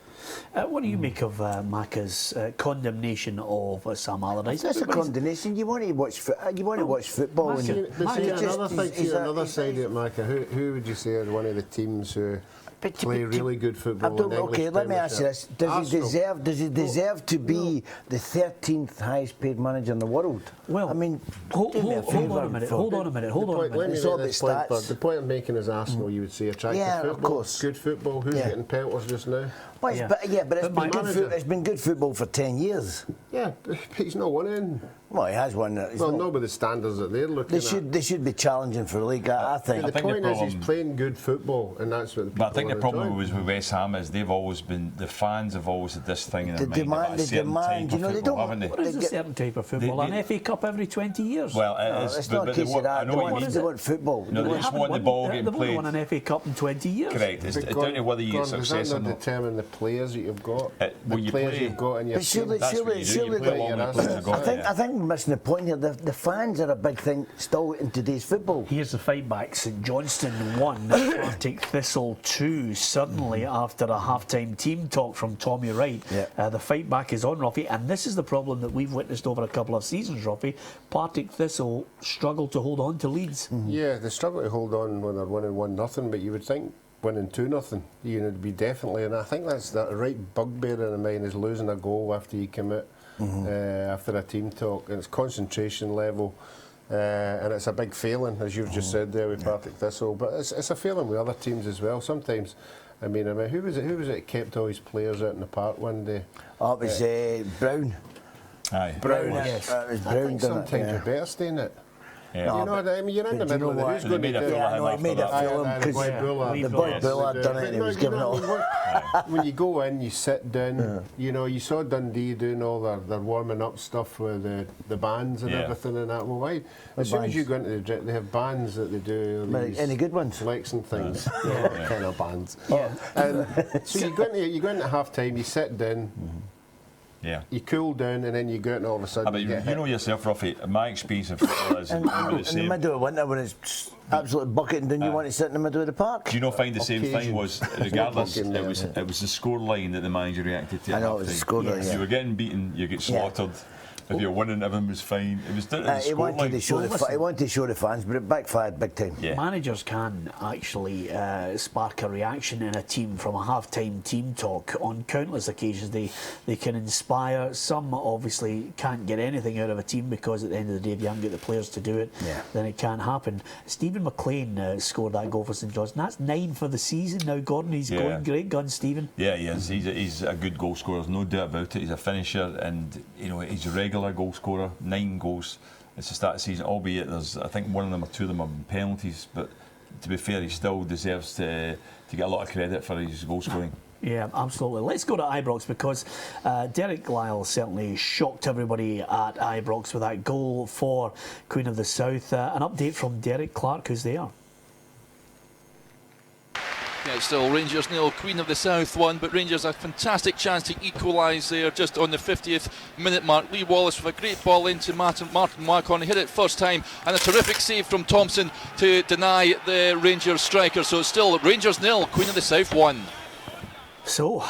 What do you make of Macca's condemnation of Sam Allardyce? That's a condemnation. You want to watch football. Another side of Macca. Who would you say are one of the teams who play really good football? Okay, let me ask you this: Does he deserve to be the 13th highest paid manager in the world? Well, I mean, hold on a minute. The point I'm making is Arsenal. You would say attractive football, of course. Good football. Who's getting pelters just now? Well, but it's been good football for 10 years. Yeah, but he's not winning. Well, he has won it. Well, not with the standards that they're looking at. They should be challenging for the league, I think. The point is he's playing good football, and that's what the people But I think the problem enjoy. was with West Ham is they've always been, the fans have always had this thing in their The mind, demand, you know, they don't. haven't they? What is a certain type of football? An FA Cup every 20 years? Well, it No, is, it's but not a case of I that. know They what you want, mean. they want football. No, they just want the ball getting They've only played. won an FA Cup in 20 years. Correct. It's But down to whether you get Gordon, success does or that not not. determine the players that you've got? Well, The you players play- you've got in your But surely, team? That's what you do. You play along with the players you've got, I think we're missing the point here. The fans are a big thing still in today's football. Here's the fight back. St Johnstone 1, Partick Thistle 2. Suddenly, after a half-time team talk from Tommy Wright, the fight back is on, Roughie. And this is the problem that we've witnessed over a couple of seasons, Roughie. Partick Thistle struggle to hold on to leads. Yeah, they struggle to hold on when they're winning 1-0, but you would think winning 2-0, you know, would be definitely, and I think that's that right bugbear in mind is losing a goal after you commit after a team talk, and it's concentration level. And it's a big failing, as you've just said there with Partick Thistle, but it's a failing with other teams as well. Sometimes, I mean, who was it that kept all his players out in the park one day? Oh, it was Brown. Aye. Brown, Yes. it was I Brown, think didn't sometimes it? you're better staying it. Yeah. You know what I mean? You're in the But do you middle of know it. what? Who's going to They made do a it? feel Yeah, I know, it made it feel him the because boy Yeah, Bullard. we the thought boy yes. Bullard done it and he was giving it all. When you go in, you sit down. You know, you saw Dundee doing all their warming up stuff with the bands and Yeah. everything and that. Well, why? As soon as you go into the gym, they have bands that they do. These Any good ones? Flex and things, kind of bands. And so you go into half time, you sit down. Yeah. You cool down and then you go out and all of a sudden But you you get hit. know yourself, Ruffy, my experience of football is In you were the the same. middle of winter when it's absolutely bucketing down, you want to sit in the middle of the park. Do you not find the same thing Occasion. was, regardless, Fucking it was the score line that the manager reacted to. I at know, it was the half-time. scoreline, If yeah. you were getting beaten, you get slaughtered. If you're winning, everything was fine. It was down to the He score wanted to line. show Well, listen. he wanted to show the fans, but it backfired big time. Yeah. Managers can actually spark a reaction in a team from a half-time team talk on countless occasions. They can inspire. Some obviously can't get anything out of a team because at the end of the day, if you haven't got the players to do it, then it can't happen. Stephen McLean scored that goal for St Johnstone. That's 9 for the season now. Gordon, he's going great gun, Stephen. Yeah, he is. He's a good goal scorer. There's no doubt about it. He's a finisher, and you know he's a regular goal scorer. 9 goals. It's the start of the season, albeit there's I think one of them or two of them have been penalties. But to be fair, he still deserves to get a lot of credit for his goal scoring. Yeah, absolutely. Let's go to Ibrox because Derek Lyle certainly shocked everybody at Ibrox with that goal for Queen of the South. An update from Derek Clark, who's there. Yeah, it's still Rangers 0, Queen of the South 1, but Rangers a fantastic chance to equalise there just on the 50th minute mark. Lee Wallace with a great ball into Martin Marcon. He hit it first time, and a terrific save from Thompson to deny the Rangers striker. So it's still Rangers 0, Queen of the South 1. So,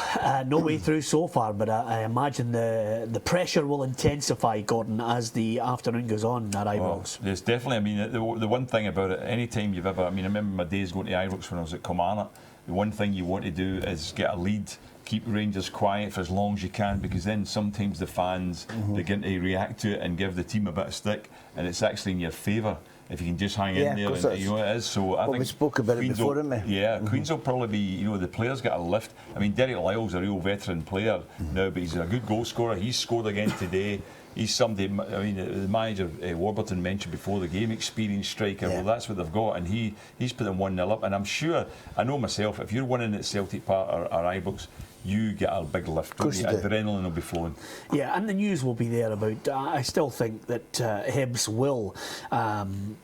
no way through so far, but I imagine the pressure will intensify, Gordon, as the afternoon goes on at Ibrox. There's definitely, I mean, the one thing about it, any time you've ever, I mean, I remember my days going to Ibrox when I was at Kilmarnock. The one thing you want to do is get a lead, keep Rangers quiet for as long as you can, because then sometimes the fans begin to react to it and give the team a bit of stick, and it's actually in your favour if you can just hang in there. And, you know it is. So I think we spoke about it before, didn't we? Yeah, Queens will probably be. You know, the players get a lift. I mean, Derek Lyle's a real veteran player now, but he's a good goal scorer. He's scored again today. He's somebody, I mean, the manager Warburton mentioned before the game, experienced striker. Well, that's what they've got, and he's put them 1-0 up. And I'm sure, I know myself, if you're winning at Celtic Park or Ibrox, you get a big lift. Adrenaline will be flowing. Yeah, and the news will be there about. I still think that Hibs will,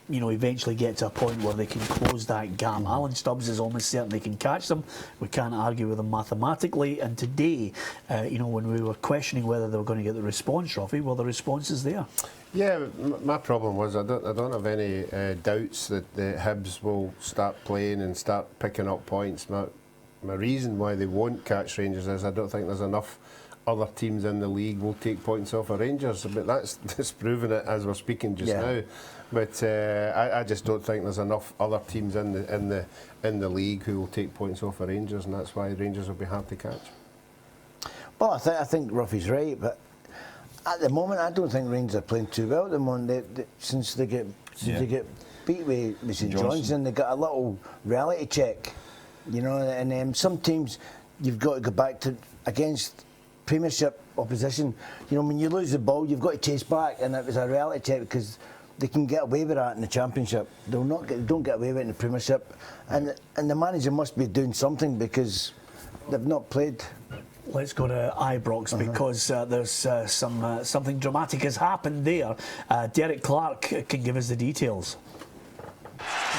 eventually get to a point where they can close that gap. Alan Stubbs is almost certain they can catch them. We can't argue with them mathematically. And today, when we were questioning whether they were going to get the response, Roughie, well, the response is there. Yeah, my problem was I don't have any doubts that the Hibs will start playing and start picking up points. My reason why they won't catch Rangers is I don't think there's enough other teams in the league will take points off of Rangers. But that's proven it as we're speaking just now. But I just don't think there's enough other teams in the league who will take points off of Rangers, and that's why Rangers will be hard to catch. Well, I think Ruffy's right, but at the moment I don't think Rangers are playing too well at the moment. Since they get beat with St Johnstone, they got a little reality check. You know, and some teams you've got to go back to against Premiership opposition, you know, when you lose the ball, you've got to chase back, and it was a reality check because they can get away with that in the Championship. They don't get away with it in the Premiership, and the manager must be doing something because they've not played. Let's go to Ibrox because there's something dramatic has happened there. Derek Clark can give us the details.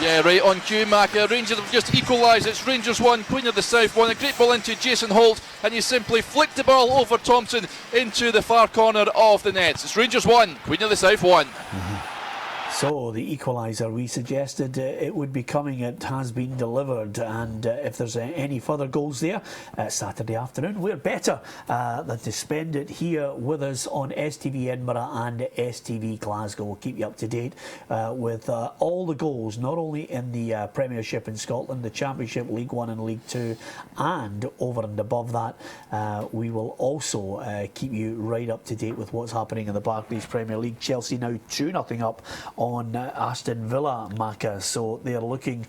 Yeah, right on cue, Macca. Rangers have just equalised. It's Rangers 1, Queen of the South 1. A great ball into Jason Holt, and he simply flicked the ball over Thompson into the far corner of the net. It's Rangers 1, Queen of the South 1. So the equaliser, we suggested it would be coming. It has been delivered, and if there's any further goals there Saturday afternoon, we're better than to spend it here with us on STV Edinburgh and STV Glasgow. We'll keep you up to date with all the goals, not only in the Premiership in Scotland, the Championship, League 1 and League 2, and over and above that, we will also keep you right up to date with what's happening in the Barclays Premier League. Chelsea now 2-0 up on Aston Villa, Macca, so they're looking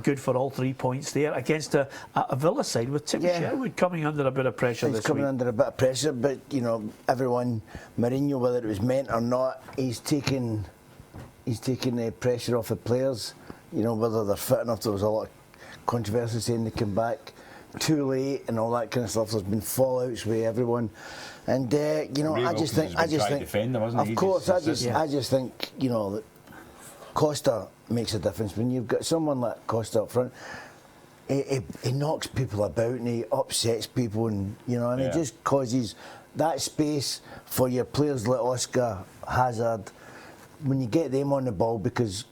good for all 3 points there against a Villa side with Tim Sherwood coming under a bit of pressure this week. He's coming under a bit of pressure, but you know, everyone, Mourinho, whether it was meant or not, he's taking the pressure off the players. You know, whether they're fit enough. There was a lot of controversy saying they come back too late and all that kind of stuff. There's been fallouts with everyone. And you know, I just think, defend them, of course, I just think, you know, that Costa makes a difference. When you've got someone like Costa up front, he knocks people about and he upsets people, and you know, and it just causes that space for your players like Oscar, Hazard, when you get them on the ball, because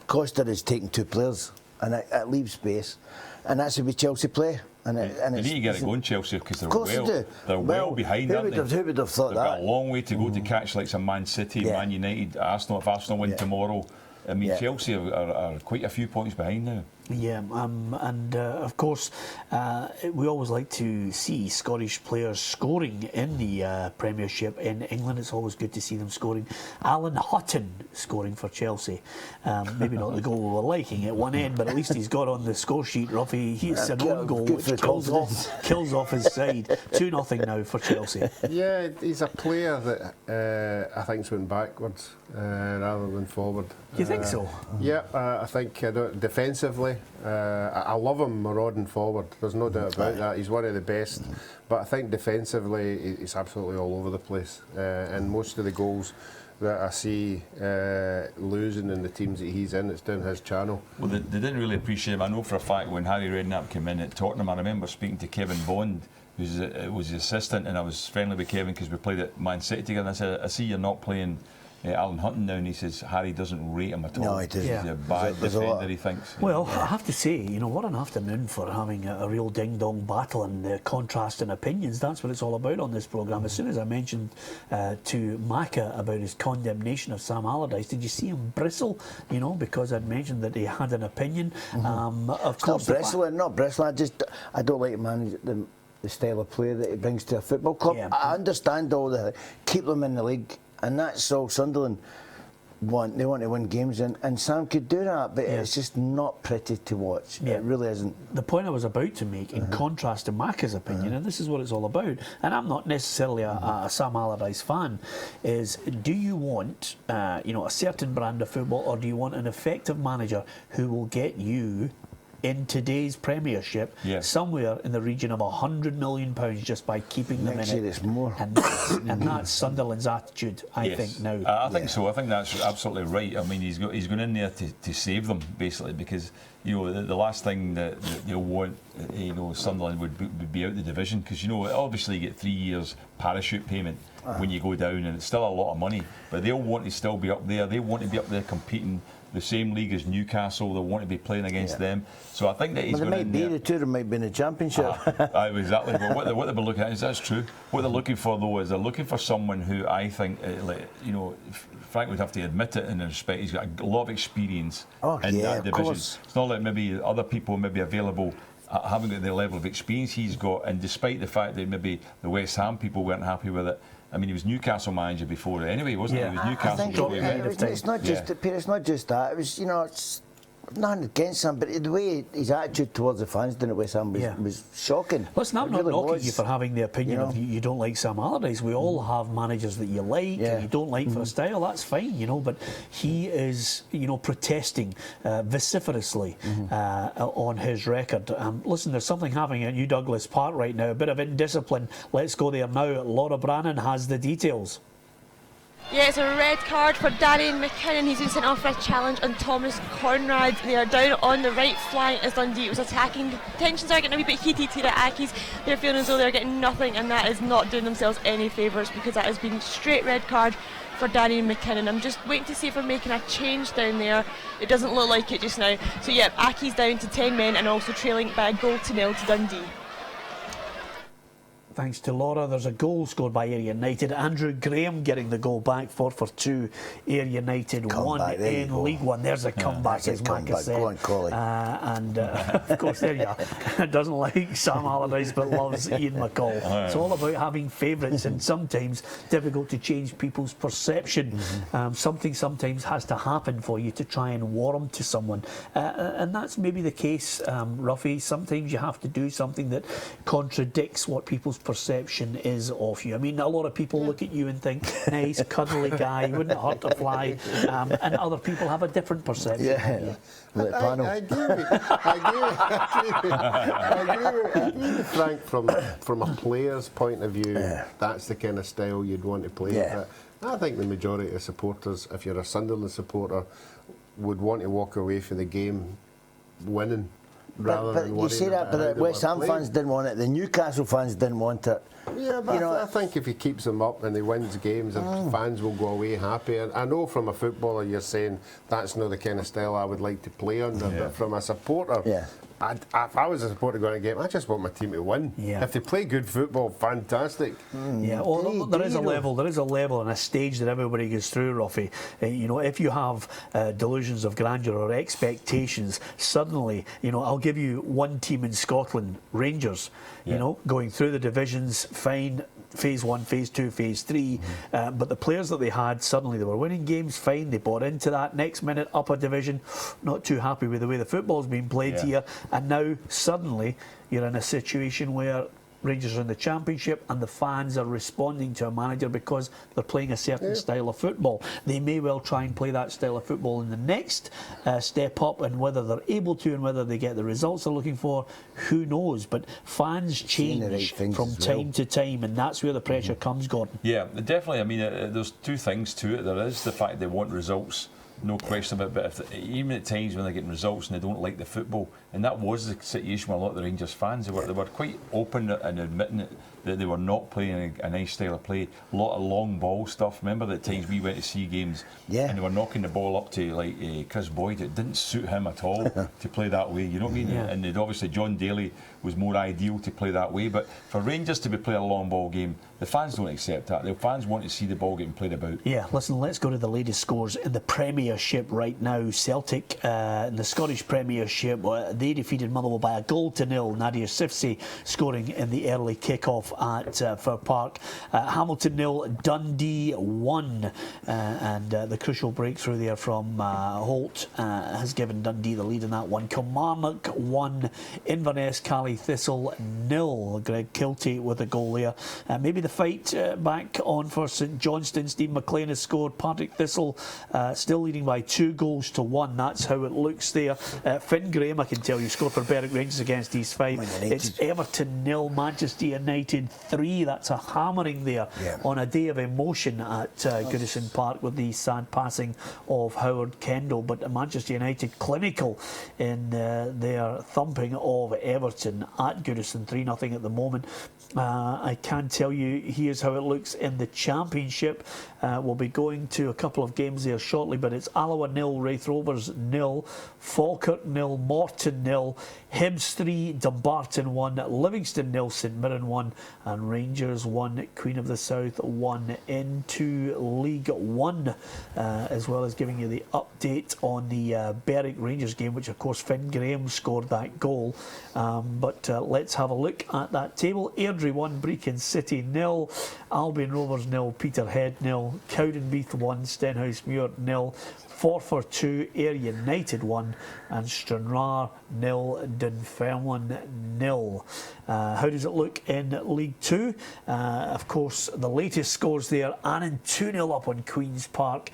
Costa is taking 2 players and it leaves space, and that's how we Chelsea play. And they need to get it going, Chelsea, because they're well behind, aren't they? Who would have thought They've that? got a long way to go to catch like some Man City, Man United, Arsenal. If Arsenal win tomorrow, I mean, Chelsea are quite a few points behind now. Yeah, and of course, we always like to see Scottish players scoring in the Premiership in England. It's always good to see them scoring. Alan Hutton scoring for Chelsea. Maybe not the goal we were liking at one end, but at least he's got on the score sheet, Roughie. He's an own goal which kills off his side. 2-0 now for Chelsea. Yeah, he's a player that I think's went backwards rather than forward. You think so? Yeah, I think defensively, I love him marauding forward. There's no doubt about that. He's one of the best. But I think defensively, he's absolutely all over the place. And most of the goals that I see losing in the teams that he's in, it's down his channel. Well, they didn't really appreciate him. I know for a fact when Harry Redknapp came in at Tottenham, I remember speaking to Kevin Bond, who was his assistant, and I was friendly with Kevin because we played at Man City together, and I said, I see you're not playing Alan Hutton now, and he says Harry doesn't rate him at all. No, he doesn't. He's a bad defender, he thinks. Well, I have to say, you know, what an afternoon for having a real ding-dong battle and contrast in opinions. That's what it's all about on this programme. As soon as I mentioned to Macca about his condemnation of Sam Allardyce, did you see him bristle? You know, because I'd mentioned that he had an opinion. Of course, not bristle. I don't like the style of play that he brings to a football club. Yeah. I understand all the keep them in the league. And that's all Sunderland want. They want to win games, and Sam could do that, but it's just not pretty to watch. Yeah. It really isn't. The point I was about to make, in contrast to Macca's opinion, and this is what it's all about, and I'm not necessarily a Sam Allardyce fan, is do you want you know, a certain brand of football, or do you want an effective manager who will get you in today's Premiership somewhere in the region of £100 million just by keeping them in it? It's more. And that's Sunderland's attitude, I think, now. I think so. I think that's absolutely right. I mean, he's going in there to save them, basically, because you know the last thing that you want, you know, Sunderland would be out the division, because you know obviously you get 3 years parachute payment when you go down, and it's still a lot of money, but they'll want to still be up there. They want to be up there competing. The same league as Newcastle, they want to be playing against them. So I think that he's going in there. The two of them might be in the Championship. Exactly. But what they've been looking at is that's true. What they're looking for, though, is they're looking for someone who I think, you know, Frank would have to admit it in respect, he's got a lot of experience in that division. Course. It's not like maybe other people maybe available haven't got the level of experience he's got, and despite the fact that maybe the West Ham people weren't happy with it. I mean, he was Newcastle manager before anyway, wasn't he? He was Newcastle. It's not just Peter. It's not just that. It was, you know, nothing against him, but the way his attitude towards the fans down at West Ham was shocking. Listen, I'm It not really knocking was. you for having the opinion of you don't like Sam Allardyce. We all have managers that you like and you don't like for a style. That's fine, but he is, protesting vociferously on his record. Listen, there's something happening at New Douglas Park right now, a bit of indiscipline. Let's go there now. Laura Brannan has the details. Yeah, it's a red card for Darian McKinnon. He's been sent off for a challenge on Thomas Conrad. They are down on the right flank as Dundee was attacking. Tensions are getting a wee bit heated here at Accies. They're feeling as though they're getting nothing, and that is not doing themselves any favours, because that has been straight red card for Darian McKinnon. I'm just waiting to see if we're making a change down there. It doesn't look like it just now. So yeah, Accies down to 10 men and also trailing by a goal to nil to Dundee. Thanks to Laura. There's a goal scored by Ayr United. Andrew Graham getting the goal back, 4-2. Ayr United Comeback, 1 in League One. There's a comeback, as Micah said. Go on, Collie. Of course, there you are. Doesn't like Sam Allardyce but loves Ian McCall. It's all about having favourites, and sometimes difficult to change people's perception. Something sometimes has to happen for you to try and warm to someone. And that's maybe the case, Roughie. Sometimes you have to do something that contradicts what people's perception is of you. I mean, a lot of people look at you and think, nice, cuddly guy, wouldn't hurt a fly, and other people have a different perception of you. I agree with Frank from a player's point of view. That's the kind of style you'd want to play. But I think the majority of supporters, if you're a Sunderland supporter, would want to walk away from the game winning. But you say that, but the West Ham fans didn't want it. The Newcastle fans didn't want it. Yeah, but I think if he keeps them up and he wins games, the fans will go away happy. And I know from a footballer you're saying that's not the kind of style I would like to play under, but from a supporter, if I was a supporter going to a game, I just want my team to win. If they play good football, fantastic. Well, there is a level and a stage that everybody goes through, Roughie. If you have delusions of grandeur or expectations, suddenly, I'll give you one team in Scotland, Rangers, going through the divisions, fine, phase 1, phase 2, phase 3, but the players that they had, suddenly they were winning games, fine, they bought into that. Next minute, up a division, not too happy with the way the football's being played here, and now suddenly you're in a situation where Rangers are in the Championship and the fans are responding to a manager because they're playing a certain style of football. They may well try and play that style of football in the next step up, and whether they're able to and whether they get the results they're looking for, who knows. But fans change from time to time, and that's where the pressure comes, Gordon. Yeah, definitely. I mean, there's two things to it. There is the fact they want results, no question about it, but even at times when they're getting results and they don't like the football, and that was the situation with a lot of the Rangers fans, they were quite open in admitting that they were not playing a nice style of play. A lot of long ball stuff. Remember the times we went to see games and they were knocking the ball up to like Chris Boyd. It didn't suit him at all to play that way, you know what I mean? And obviously John Daly was more ideal to play that way, but for Rangers to be playing a long ball game, the fans don't accept that. The fans want to see the ball getting played about. Yeah, listen, let's go to the latest scores in the Premiership right now. Celtic in the Scottish Premiership, they defeated Motherwell by a 1-0. Nadir Sifsi scoring in the early kick-off at Fir Park. Hamilton 0, Dundee 1, and the crucial breakthrough there from Holt has given Dundee the lead in that one. Kilmarnock 1, Inverness Cali Thistle 0. Greg Kiltie with a goal there. Maybe the fight back on for St Johnstone. Steve McLean has scored. Partick Thistle still leading by 2-1. That's how it looks there. Finn Graham, I can tell you, scored for Berwick Rangers against East Fife. It's Everton 0, Manchester United 3. That's a hammering there on a day of emotion at Goodison Park with the sad passing of Howard Kendall. But Manchester United clinical in their thumping of Everton at Goodison, 3-0 at the moment. I can tell you, here's how it looks in the Championship. We'll be going to a couple of games there shortly, but it's Alloa 0, Wraith Rovers 0, Falkirk 0, Morton 0, Hibs 3, Dumbarton 1, Livingston 0, St Mirren 1, and Rangers 1, Queen of the South 1 into League One, as well as giving you the update on the Berwick Rangers game, which of course Finn Graham scored that goal. But let's have a look at that table. Airdrie Coventry 1, Brecon City 0, Albion Rovers 0, Peterhead 0, Cowdenbeath 1, Stenhousemuir 0, Forfar 2, Ayr United 1 and Stranraer 0, Dunfermline 0. How does it look in League 2? Of course, the latest scores there, Annan 2-0 up on Queen's Park.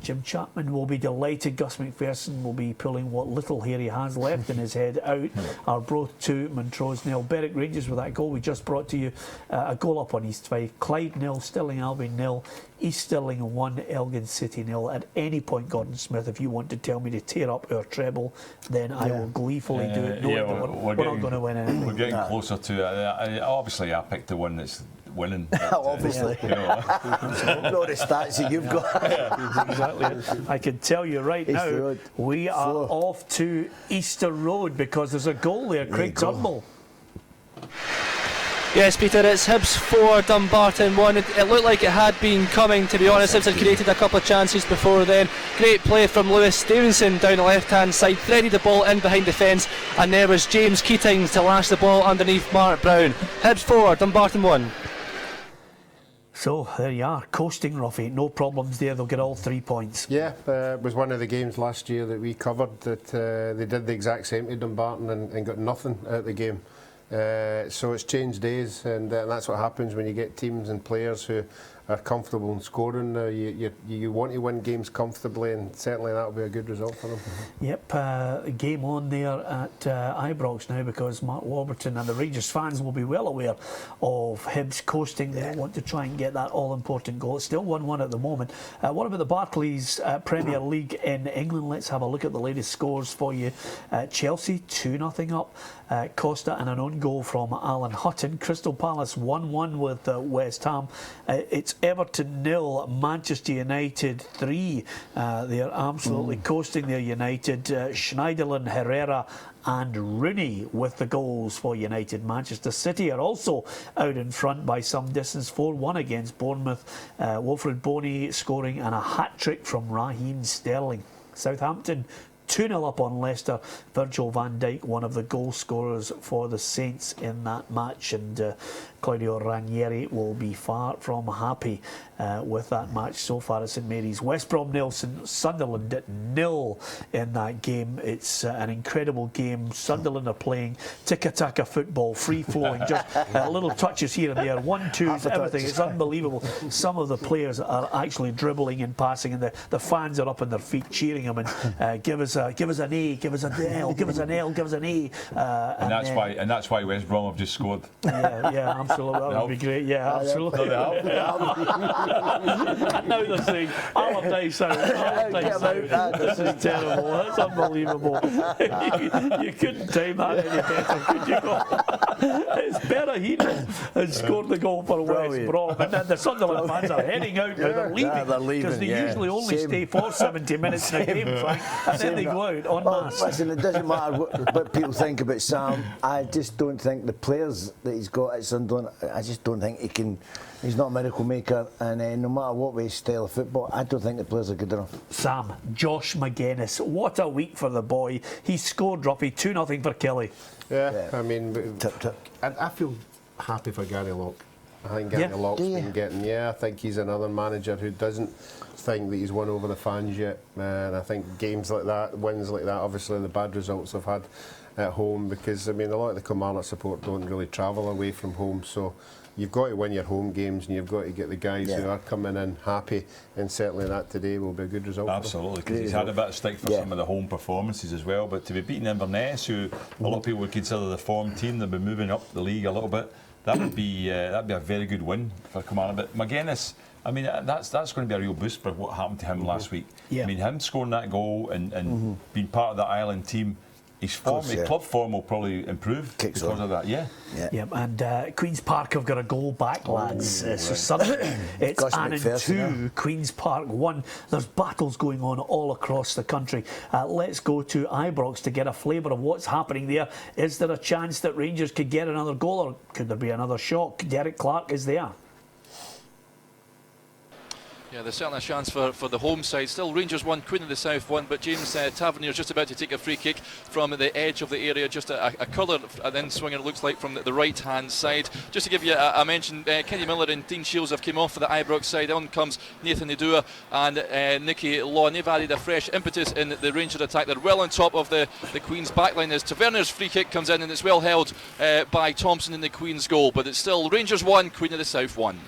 Jim Chapman will be delighted. Gus McPherson will be pulling what little hair he has left in his head out. Arbroath 2, Montrose 0. Berwick Rangers with that goal we just brought to you. A goal up on East Fife. Clyde 0, Stirling Albion 0, East Stirling 1, Elgin City 0. At any point, Gordon Smith, if you want to tell me to tear up our treble, then I will gleefully do it. Knowing that we're not going to win anything. We're getting closer to it. Obviously, I picked the one that's winning. Obviously. Not the stats that you've got. Exactly. I can tell you right now, we are off to Easter Road because there's a goal there. Craig Turnbull. Yes, Peter, it's Hibs 4, Dumbarton 1. It looked like it had been coming, to be honest. Hibs had created a couple of chances before then. Great play from Lewis Stevenson down the left-hand side, threaded the ball in behind the fence, and there was James Keating to lash the ball underneath Mark Brown. Hibs 4, Dumbarton 1. So there you are, coasting, Roughie. No problems there, they'll get all 3 points. Yeah, it was one of the games last year that we covered that they did the exact same to Dumbarton and got nothing out of the game. So it's changed days, and that's what happens when you get teams and players who are comfortable in scoring. You want to win games comfortably, and certainly that will be a good result for them. Yep, game on there at Ibrox now because Mark Warburton and the Rangers fans will be well aware of Hibs coasting. They want to try and get that all-important goal. It's still 1-1 at the moment. What about the Barclays Premier League in England? Let's have a look at the latest scores for you. Chelsea 2-0 up. Costa and an own goal from Alan Hutton. Crystal Palace 1-1 with West Ham. It's Everton 0, Manchester United 3. They are absolutely coasting there, United. Schneiderlin, Herrera and Rooney with the goals for United. Manchester City are also out in front by some distance, 4-1 against Bournemouth. Wilfred Boney scoring and a hat-trick from Raheem Sterling. Southampton 2-0 up on Leicester. Virgil van Dijk, one of the goal scorers for the Saints in that match, and Claudio Ranieri will be far from happy with that match so far at St Mary's. West Brom 0, Sunderland at 0 in that game. It's an incredible game. Sunderland are playing tiki-taka football, free-flowing, just little touches here and there, 1-2s, everything. It's unbelievable. Some of the players are actually dribbling and passing, and the fans are up on their feet cheering them and give us an A, give us an L, give us an L, give us an A. And that's why West Brom have just scored. Yeah, absolutely. That would be great. Yeah, absolutely. Now they're saying Allardyce out. This is terrible. That's unbelievable. You couldn't time that any better, could you? It's Berahino has scored the goal for West Brom, and then the Sunderland fans are heading out now. They're leaving because they usually only stay for 70 minutes in a game, Frank, and then they go out en masse. Listen, it doesn't matter what people think about Sam. I just don't think the players that he's got at Sunderland, I just don't think he can. He's not a miracle maker, and no matter what way style of football, I don't think the players are good enough. Sam, Josh McGuinness, what a week for the boy. He scored, Roughie, 2-0 for Kelly. Yeah, I mean, I feel happy for Gary Locke. I think Gary Locke's been getting, I think he's another manager who doesn't think that he's won over the fans yet. And I think games like that, wins like that, obviously the bad results they've had at home, because I mean a lot of the Kilmarnock support don't really travel away from home, so you've got to win your home games and you've got to get the guys who are coming in happy, and certainly that today will be a good result. Absolutely, because he's had a bit of stick for some of the home performances as well, but to be beating Inverness, who a lot of people would consider the form team, they've been moving up the league a little bit, that'd be a very good win for Kilmarnock. But McGuinness, I mean, that's going to be a real boost for what happened to him last week. I mean, him scoring that goal and being part of the Ireland team, his form, his club form will probably improve because of that. And Queen's Park have got a goal back, lads. So suddenly it's Annan 2, Queen's Park 1. There's battles going on all across the country. Let's go to Ibrox to get a flavour of what's happening there. Is there a chance that Rangers could get another goal, or could there be another shock? Derek Clark is there. Yeah, there's certainly a chance for the home side. Still Rangers 1, Queen of the South 1, but James Tavernier's just about to take a free kick from the edge of the area, just a colour and then swinging, it looks like, from the right hand side. Just to give you a mention, Kenny Miller and Dean Shields have came off for the Ibrox side. On comes Nathan Nadua and Nicky Law. They've added a fresh impetus in the Ranger attack. They're well on top of the Queen's backline as Tavernier's free kick comes in, and it's well held by Thompson in the Queen's goal, but it's still Rangers 1, Queen of the South 1.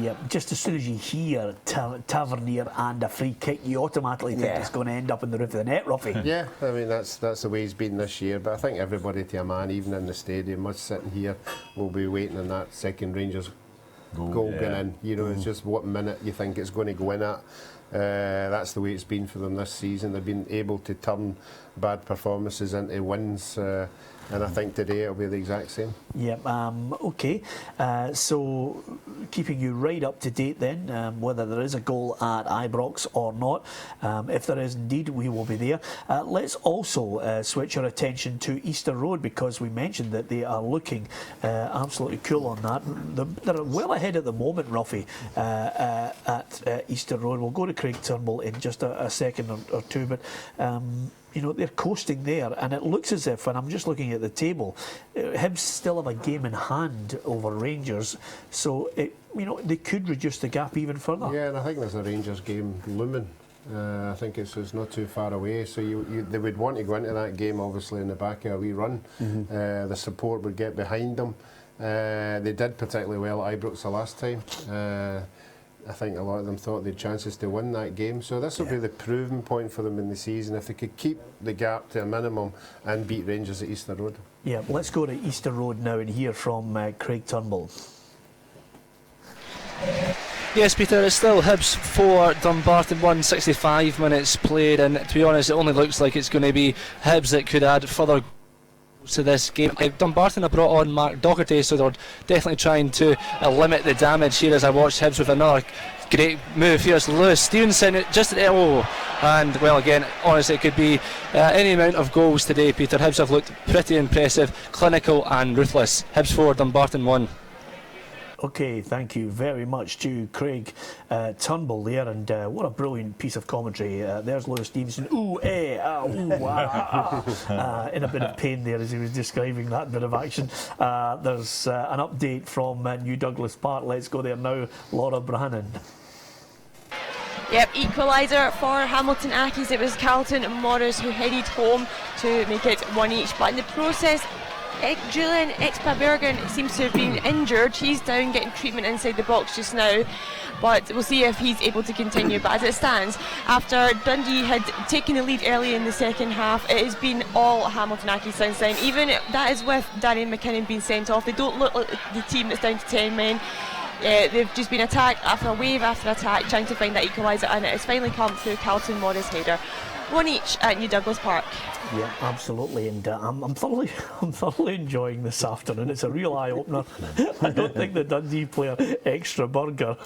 Yep, just as soon as you hear Tavernier and a free kick, you automatically think it's going to end up in the roof of the net, Roughie. Yeah, I mean, that's the way he's been this year, but I think everybody to a man, even in the stadium, us sitting here, will be waiting on that second Rangers goal going in. You know, it's just what minute you think it's going to go in at. That's the way it's been for them this season. They've been able to turn bad performances into wins, and I think today it'll be the exact same. Yep, okay. So, keeping you right up to date then, whether there is a goal at Ibrox or not. If there is indeed, we will be there. Let's also switch our attention to Easter Road, because we mentioned that they are looking absolutely cool on that. They're well ahead at the moment, Roughie, at Easter Road. We'll go to Craig Turnbull in just a second or two, but you know, they're coasting there, and it looks as if, and I'm just looking at the table, Hibs still have a game in hand over Rangers, so you know, they could reduce the gap even further. Yeah, and I think there's a Rangers game looming. I think it's not too far away, so they would want to go into that game obviously in the back of a wee run. The support would get behind them. They did particularly well at Ibrox the last time. I think a lot of them thought they had chances to win that game, so this will be the proving point for them in the season, if they could keep the gap to a minimum and beat Rangers at Easter Road. Yeah, let's go to Easter Road now and hear from Craig Turnbull. Yes, Peter, it's still Hibs 4, Dumbarton 1, 65 minutes played, and to be honest, it only looks like it's going to be Hibs that could add further to this game. Dumbarton have brought on Mark Docherty, so they're definitely trying to limit the damage here, as I watched Hibs with another great move. Here's Lewis Stevenson, and well, again, honestly, it could be any amount of goals today, Peter. Hibs have looked pretty impressive, clinical and ruthless. Hibs 4, Dumbarton 1. Okay, thank you very much to Craig Turnbull there, and what a brilliant piece of commentary. There's Lewis Stevenson, in a bit of pain there as he was describing that bit of action. There's an update from New Douglas Park. Let's go there now, Laura Brannan. Yep, equaliser for Hamilton Accies. It was Carlton Morris who headed home to make it one each, but in the process, Julian Expabergen seems to have been injured. He's down getting treatment inside the box just now, but we'll see if he's able to continue. But as it stands, after Dundee had taken the lead early in the second half, it has been all Hamilton Accies since then. Even that is with Darian McKinnon being sent off. They don't look like the team that's down to 10 men. They've just been attacked after wave after attack, trying to find that equaliser, and it has finally come through Carlton Morris' header. One each at New Douglas Park. Yeah, absolutely, and I'm thoroughly enjoying this afternoon. It's a real eye opener. I don't think the Dundee player Extra Burger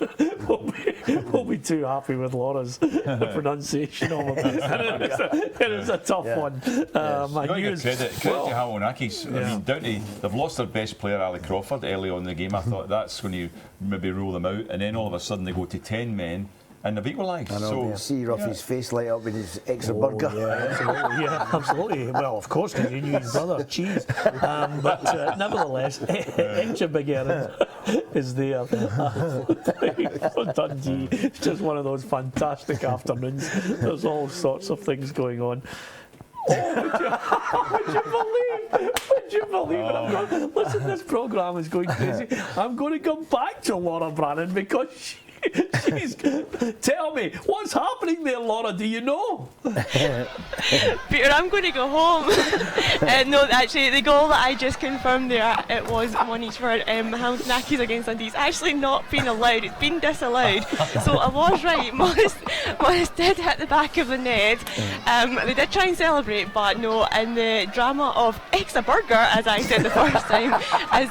will be too happy with Laura's pronunciation of it. It is a tough one. Credit to Hamilton Accies. Yeah. I mean, they've lost their best player, Ali Crawford, early on in the game. I thought that's when you maybe rule them out, and then all of a sudden they go to 10 men. And they've equalised. I know, so, see Roughie's face light up with his extra burger. Yeah, absolutely. Well, of course, because you knew his brother, cheese. But nevertheless, Extra Big Erin is there. For Dundee, it's just one of those fantastic afternoons. There's all sorts of things going on. Would you believe it? Listen, this programme is going crazy. I'm going to come back to Laura Brannan because tell me, what's happening there, Laura? Do you know? Peter, I'm going to go home. No, actually, the goal that I just confirmed there, it was one each for Hamilton Accies against Dundee. It's actually not been allowed, it's been disallowed. So I was right, Morris did hit the back of the net. They did try and celebrate, but no, in the drama of Extra Burger, as I said the first time, as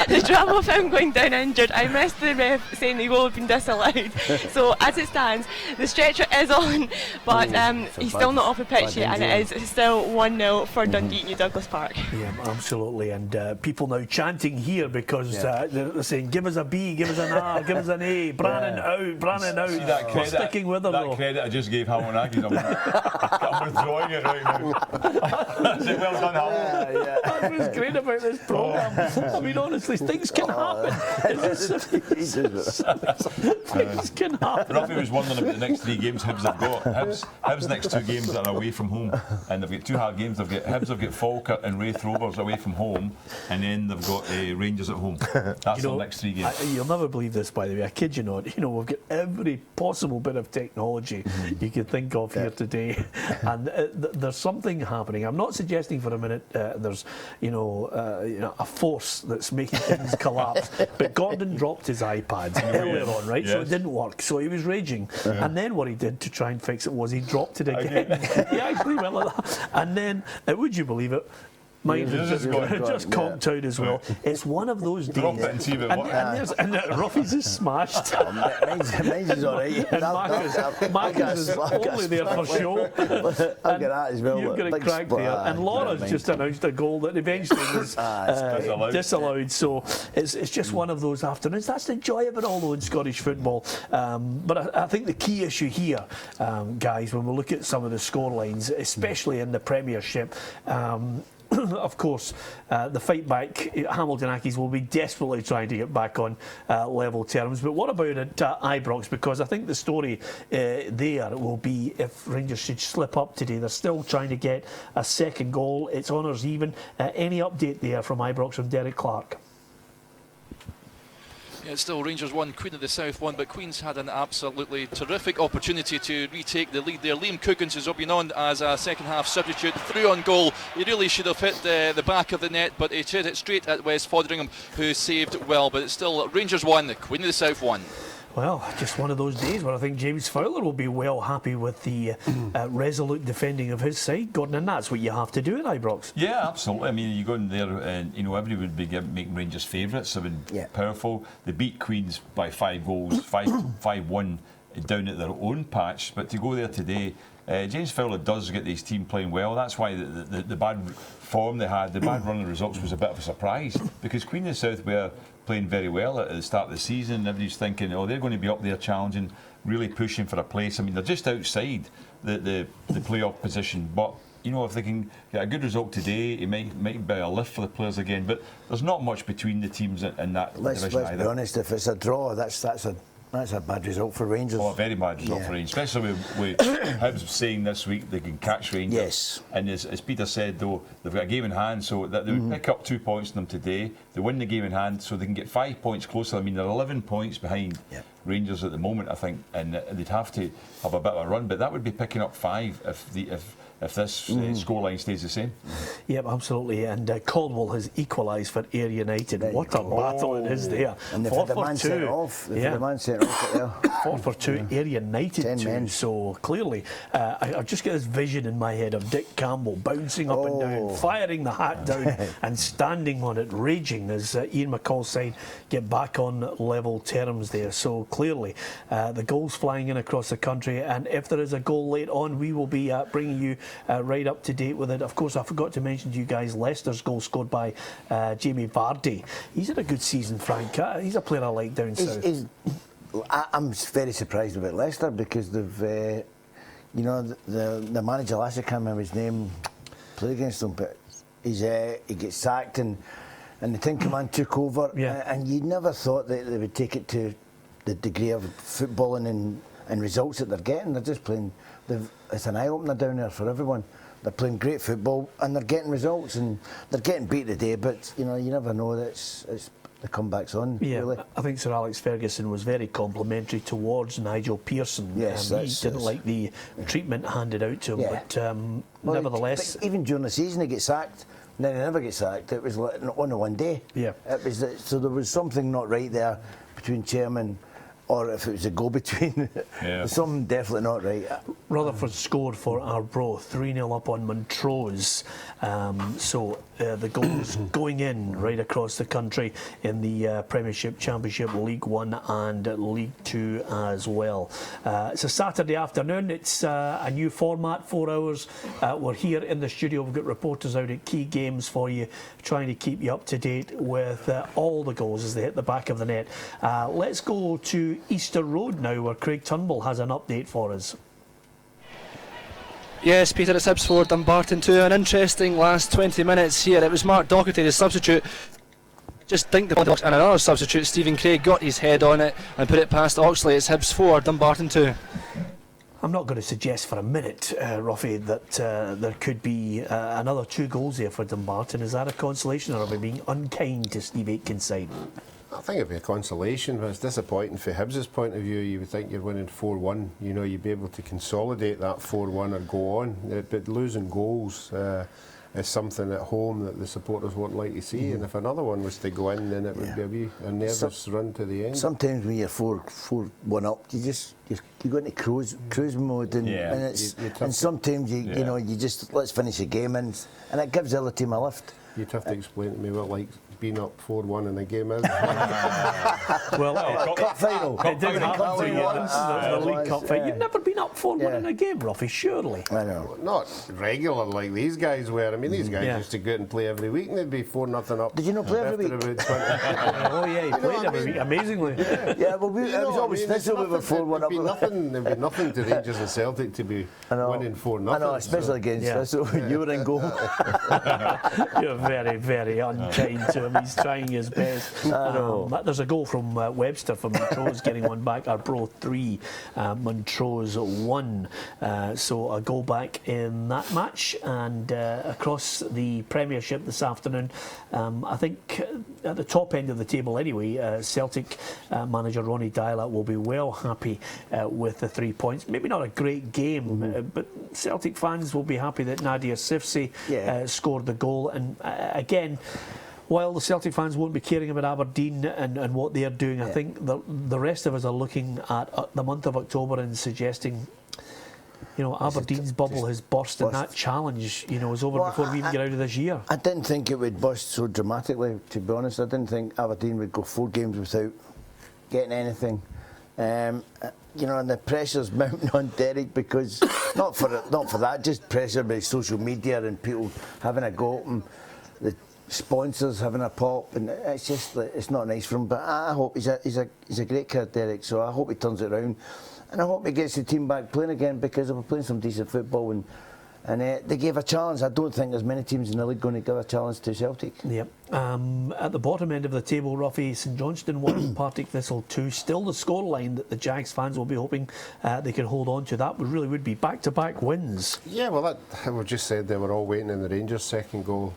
the drama of him going down injured, I missed the ref saying the goal had been disallowed. side. So as it stands, the stretcher is on, but he's still not off the pitch yet, and it is still 1-0 for Dundee at New Douglas Park. Yeah, absolutely. And people now chanting here because they're saying, give us a B, give us an R, give us an A, Brannan out, Brannan out. See that credit, sticking with them, that though. credit I just gave Hamilton Accies, I'm withdrawing it right now. Well done, Hamilton. That's what's great about this programme. I mean, honestly, things can happen. Things can happen. Roughie was wondering about the next 3 games Hibs have got. Hibs' next 2 games are away from home, and they've got 2 hard games. Hibs have got Falkirk and Raith Rovers away from home, and then they've got Rangers at home. That's the next 3 games. You'll never believe this, by the way. I kid you not. You know, we've got every possible bit of technology you could think of here today, and there's something happening. I'm not suggesting for a minute there's a force that's making things collapse. But Gordon dropped his iPads earlier on, right? Yes. So it didn't work. So he was raging. And then what he did to try and fix it was he dropped it again. He actually went like that. And then, would you believe it? Mine just conked out as well. It's one of those days. Drop it and see if it works. And Roughie's is smashed. Mine's is all right. And Marcus is only there for show. I'll get that as well. You've got it cracked there. And Laura's just announced a goal that eventually was disallowed. So it's just one of those afternoons. That's the joy of it all, though, in Scottish football. But I think the key issue here, guys, when we look at some of the scorelines, especially in the Premiership, of course, the fight back, Hamilton Accies will be desperately trying to get back on level terms. But what about at Ibrox? Because I think the story there will be if Rangers should slip up today. They're still trying to get a second goal. It's honours even. Any update there from Ibrox from Derek Clark? Yeah, it's still Rangers 1, Queen of the South 1, but Queen's had an absolutely terrific opportunity to retake the lead there. Liam Cookins has been on as a second half substitute, through on goal. He really should have hit the back of the net, but he hit it straight at Wes Fotheringham, who saved well. But it's still Rangers 1, Queen of the South 1. Well, just one of those days where I think James Fowler will be well happy with the resolute defending of his side, Gordon, and that's what you have to do at Ibrox. Yeah, absolutely. I mean, you go in there and, everybody would be making Rangers favourites. They've been powerful. They beat Queens by 5 goals, 5-1 down at their own patch. But to go there today, James Fowler does get his team playing well. That's why the bad form they had, the bad run of results was a bit of a surprise, because Queen of the South were playing very well at the start of the season. Everybody's thinking, they're going to be up there challenging, really pushing for a place. I mean, they're just outside the playoff position, but if they can get a good result today, it might be a lift for the players again. But there's not much between the teams in that division either. Let's be honest, if it's a draw, that's a bad result for Rangers. Oh, a very bad result for Rangers, especially with Hibs saying this week they can catch Rangers. Yes. And as Peter said, though, they've got a game in hand, so that they would pick up 2 points from them today. They win the game in hand, so they can get 5 points closer. I mean, they're 11 points behind Rangers at the moment, I think, and they'd have to have a bit of a run. But that would be picking up 5 if this scoreline stays the same. Yep, absolutely. And Caldwell has equalised for Ayr United. What a battle it is there. And they've had the man sent off. They've had the man sent off there. 4-2, Ayr United 10 too. men. So clearly, I've just got this vision in my head of Dick Campbell bouncing up and down, firing the hat down and standing on it, raging as Ian McCall's side get back on level terms there. So clearly, the goals flying in across the country, and if there is a goal late on, we will be bringing you right up to date with it. Of course, I forgot to mention to you guys Leicester's goal scored by Jamie Vardy. He's had a good season, Frank. He's a player I like down south. I'm very surprised about Leicester because they've, the manager last year, I can't remember his name, played against them, but he gets sacked and the Tin Command took over, and you never thought that they would take it to the degree of footballing and results that they're getting. They're just playing. It's an eye opener down there for everyone. They're playing great football and they're getting results and they're getting beat today. But you never know that it's the comeback's on. Yeah, really. I think Sir Alex Ferguson was very complimentary towards Nigel Pearson. Yes, he didn't like the treatment handed out to him, but nevertheless, but even during the season, he gets sacked. And then he never gets sacked. It was like on a one day. Yeah, so there was something not right there between chairman. Or if it was a go-between, something definitely not right. Rutherford scored for Arbroath, 3-0 up on Montrose. So the goals going in right across the country in the Premiership, Championship, League One and League Two as well. It's a Saturday afternoon. It's a new format, 4 hours. We're here in the studio. We've got reporters out at key games for you, trying to keep you up to date with all the goals as they hit the back of the net. Let's go to Easter Road now, where Craig Turnbull has an update for us. Yes, Peter, it's Hibs 4, Dumbarton 2. An interesting last 20 minutes here. It was Mark Docherty, the substitute. Just think the box, and another substitute, Stephen Craig, got his head on it and put it past Oxley. It's Hibs 4, Dumbarton 2. I'm not going to suggest for a minute, Roughie, that there could be another 2 goals there for Dumbarton. Is that a consolation, or are we being unkind to Steve Aitken's side? I think it'd be a consolation, but it's disappointing for Hibs' point of view. You would think you're winning 4-1, you know, you'd be able to consolidate that 4-1 or go on. But losing goals is something at home that the supporters won't like to see. And if another one was to go in, then it would be a nervous run to the end. Sometimes when you're 4-1 up, you go into cruise mode, and it's and sometimes you know, you just let's finish the game, and it gives the other team a lift. You'd have to explain to me what like being up 4-1 in a game is. Well, cup final. It didn't happen to you once, the League Cup final. You've never been up 4-1 in a game, Roughie, surely. I know. Not regular like these guys were. I mean, these guys used to go out and play every week, and they'd be 4-0 up. Did you not play every week? About 20. Oh yeah, he played every week, amazingly. Yeah, well, it was always Thistle we were 4-1 up. There'd be nothing to Rangers and Celtic to be winning 4-0. I know, especially against Thistle. You were in goal. You're very, very unkind to him. He's trying his best. There's a goal from Webster from Montrose, getting one back. Arbroath 3, Montrose 1. So a goal back in that match. And across the Premiership this afternoon, I think at the top end of the table anyway, Celtic manager Ronnie Deila will be well happy with the 3 points. Maybe not a great game, but Celtic fans will be happy that Nadir Sifsi scored the goal. And again, while the Celtic fans won't be caring about Aberdeen and what they're doing, I think the rest of us are looking at the month of October and suggesting, you know, Aberdeen's bubble has burst and that challenge, you know, is over before we even get out of this year. I didn't think it would burst so dramatically, to be honest. I didn't think Aberdeen would go 4 games without getting anything. You know, and the pressure's mounting on Derek because not for that, just pressure by social media and people having a go at him, the sponsors having a pop, and it's just it's not nice for him. But I hope he's a great kid, Derek. So I hope he turns it around, and I hope he gets the team back playing again, because they were playing some decent football and they gave a challenge. I don't think there's many teams in the league going to give a challenge to Celtic. Yep. At the bottom end of the table, Roughie, St Johnstone 1, Partick Thistle 2. Still the scoreline that the Jags fans will be hoping they can hold on to. That really would be back-to-back wins. Yeah, well, we just said they were all waiting in the Rangers' second goal.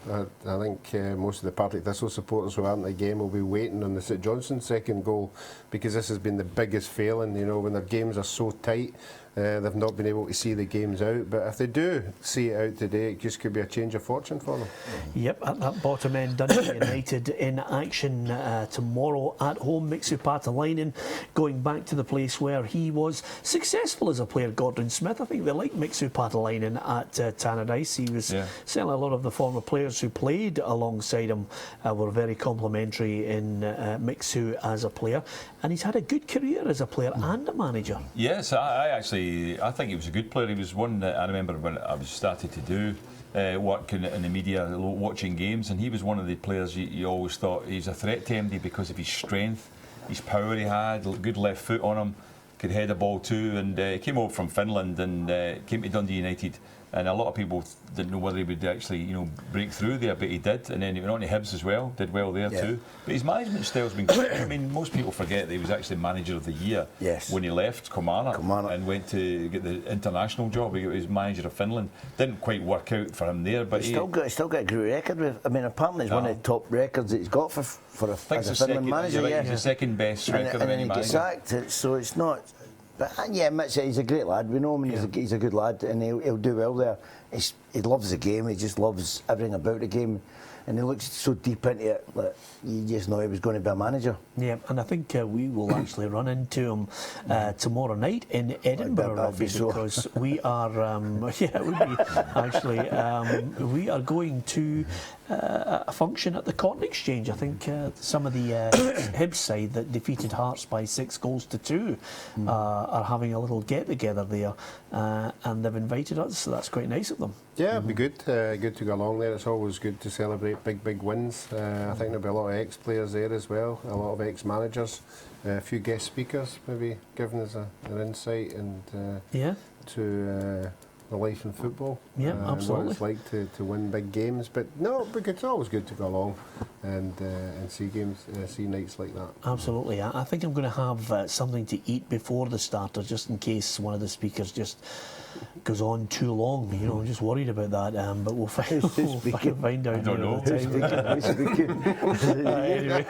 I think most of the Partick Thistle supporters who aren't at the game will be waiting on the St Johnstone second goal, because this has been the biggest failing. You know, when their games are so tight, they've not been able to see the games out. But if they do see it out today, it just could be a change of fortune for them. Yep, at that bottom end, Dundee United in action tomorrow at home. Mixu Patalainen going back to the place where he was successful as a player, Gordon Smith. I think they like Mixu Patalainen at Tannadice. He was certainly a lot of the former players who played alongside him were very complimentary in Mixu as a player, and he's had a good career as a player and a manager. Yes, I think he was a good player. He was one that I remember when I was started to do work in the media, watching games, and he was one of the players you always thought he's a threat to MD because of his strength, his power he had, good left foot on him, could head a ball too, and he came over from Finland and came to Dundee United, and a lot of people didn't know whether he would actually, you know, break through there, but he did, and then he went on to Hibs as well, did well there too. But his management style's been good. I mean, most people forget that he was actually manager of the year when he left Kilmarnock and went to get the international job. He was manager of Finland. Didn't quite work out for him there, but he's still got a great record. I mean, apparently it's one of the top records that he's got for a Finland manager. He's the second best record of any and then he gets manager. sacked, so it's not. But yeah, Mitch, he's a great lad. We know him, and he's a good lad, and he'll do well there. he loves the game. He just loves everything about the game. And he looks so deep into it that you just know he was going to be a manager. Yeah, and I think we will actually run into him tomorrow night in Edinburgh, Roughie, because we are, we are going to a function at the Cotton Exchange. I think some of the Hibs side that defeated Hearts by 6-2 are having a little get-together there, and they've invited us, so that's quite nice of them. Yeah, it'd be good to go along there. It's always good to celebrate big wins. I think there'll be a lot of ex-players there as well, a lot of ex-managers, a few guest speakers maybe giving us an insight and to the life in football. Yeah, And absolutely. what it's like to win big games. But no, because it's always good to go along and see games, see nights like that. Absolutely. I think I'm going to have something to eat before the starter, just in case one of the speakers just goes on too long. You know, I'm just worried about that. But we'll find out. I don't know. Anyway.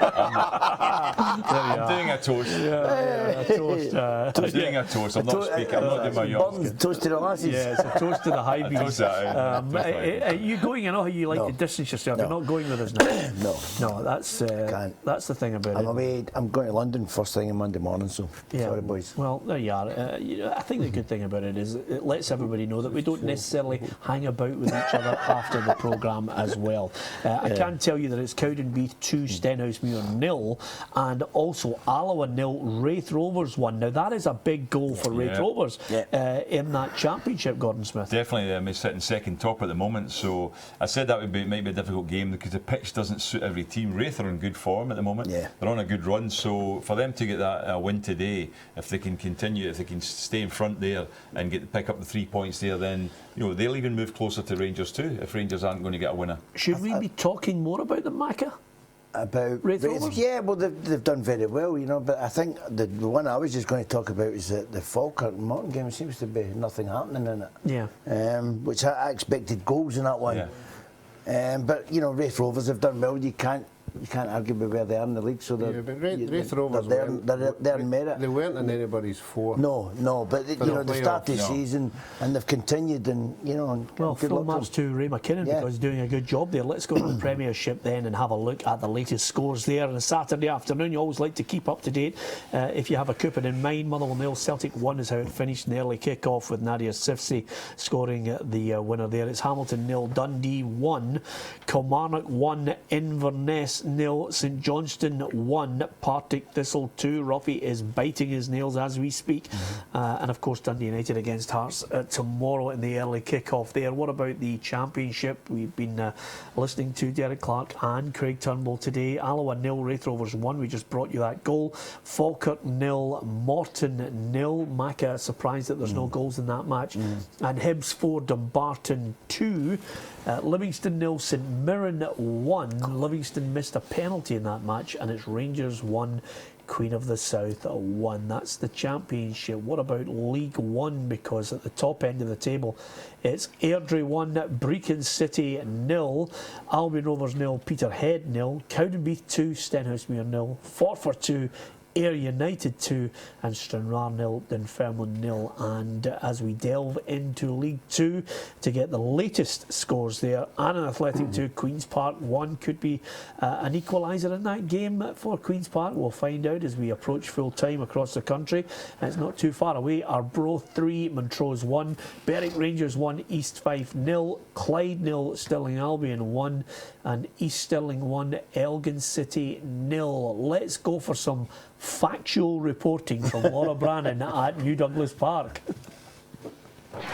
I'm doing a toast. A toast. I'm doing a toast. I'm not speaking. I'm not doing my young. Toast to the lasses. Yeah, it's a toast to the high bees. Toast that, Are you going? I know how you like to distance yourself. You're not going with us now. No, that's the thing about it. I'm going to London first thing on Monday morning, so sorry, boys. Well, there you are. I think the good thing about it is it lets everybody know that we don't necessarily hang about with each other after the programme as well. I can tell you that it's Cowdenbeath 2, Stenhousemuir 0, and also Alloa 0, Wraith Rovers 1. Now that is a big goal for Wraith Rovers in that championship, Gordon Smith. Definitely, they're sitting second top at the moment, so I said that might be a difficult game because the pitch doesn't suit every team. Wraith are in good form at the moment. They're on a good run, so for them to get that win today, if they can continue, if they can stay in front there and pick up the 3 points there, then they'll even move closer to Rangers too if Rangers aren't going to get a winner. Should we be talking more about the Macca? About Wraith Rovers? Yeah, well they've done very well, but I think the one I was just going to talk about is the Falkirk and Morton game. Seems to be nothing happening in it. Yeah. Which I expected goals in that one. Yeah. But Wraith Rovers have done well. You can't argue with where they are in the league. So but Wraith Rovers they're in merit. They weren't in anybody's four. No, but they started the season and they've continued and well, good full luck marks to Ray McKinnon because he's doing a good job there. Let's go to the Premiership then and have a look at the latest scores there. On a Saturday afternoon, you always like to keep up to date. If you have a coupon in mind, Motherwell 0, Celtic 1 is how it finished in the early kick-off with Nadia Sifsi scoring the winner there. It's Hamilton 0, Dundee 1, Kilmarnock 1, Inverness 0, St Johnstone 1, Partick Thistle 2. Roughie is biting his nails as we speak. And of course Dundee United against Hearts tomorrow in the early kick-off there. What about the Championship? We've been listening to Derek Clark and Craig Turnbull today. Alloa 0, Wraith Rovers 1. We just brought you that goal. Falkirk 0, Morton 0. Macca surprised that there's no goals in that match. And Hibs 4, Dumbarton 2. Livingston 0, St Mirren 1. Livingston missed a penalty in that match, and it's Rangers 1, Queen of the South 1. That's the Championship. What about League One? Because at the top end of the table, it's Airdrie 1, Brecon City 0, Albion Rovers 0, Peterhead 0, Cowdenbeath 2, Stenhousemuir 0, Forfar 2, Ayr United 2 and Stranraer 0, Dunfermline 0. And as we delve into League 2 to get the latest scores there, Annan Athletic 2, Queen's Park 1. Could be an equaliser in that game for Queen's Park. We'll find out as we approach full time across the country. And it's not too far away. Arbroath 3, Montrose 1, Berwick Rangers 1, East Fife 0, Clyde 0, Stirling Albion 1 and East Stirling 1, Elgin City 0. Let's go for some factual reporting from Laura Brannan at New Douglas Park.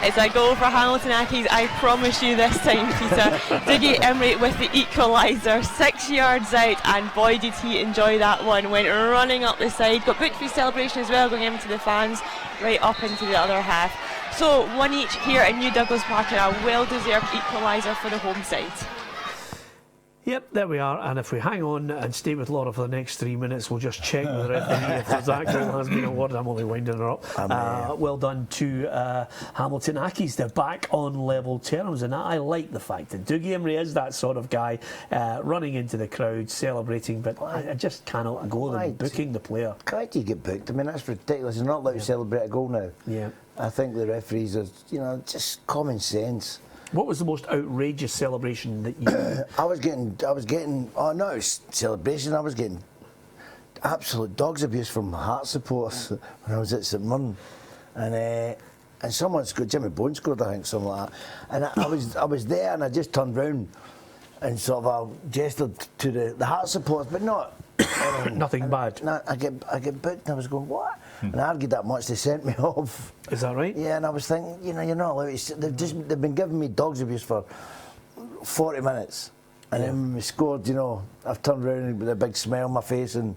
It's a goal for Hamilton Accies, I promise you this time, Peter. Dougie Emery with the equaliser, 6 yards out, and boy did he enjoy that one. Went running up the side, got booked for celebration as well, going into the fans, right up into the other half. So 1 each here at New Douglas Park, and a well-deserved equaliser for the home side. Yep, there we are, and if we hang on and stay with Laura for the next 3 minutes, we'll just check with the referee if that goal has been awarded. I'm only winding her up. Well done to Hamilton Accies. They're back on level terms, and I like the fact that Dougie Emery is that sort of guy, running into the crowd, celebrating, but I just cannot go them booking the player. Why do you get booked? I mean, that's ridiculous. You're not allowed to celebrate a goal now. Yeah. I think the referees are, just common sense. What was the most outrageous celebration that you... I was getting, oh no, it's celebration, I was getting absolute dog's abuse from Hearts supporters when I was at St Mirren. And someone scored, Jimmy Bone scored, I think, something like that. And I was there, and I just turned round and sort of gestured to the Hearts supporters, but not nothing bad. No, I get booked, and I was going, what? And I argued that much, they sent me off. Is that right? Yeah, and I was thinking, you know, you're not allowed to, they've been giving me dog's abuse for 40 minutes. And then when we scored, you know, I've turned around with a big smile on my face, and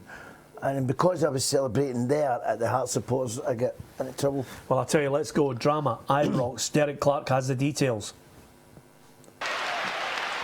because I was celebrating there at the Hearts supporters, I get into trouble. Well, I'll tell you, let's go drama. Ibrox, Derek Clark has the details.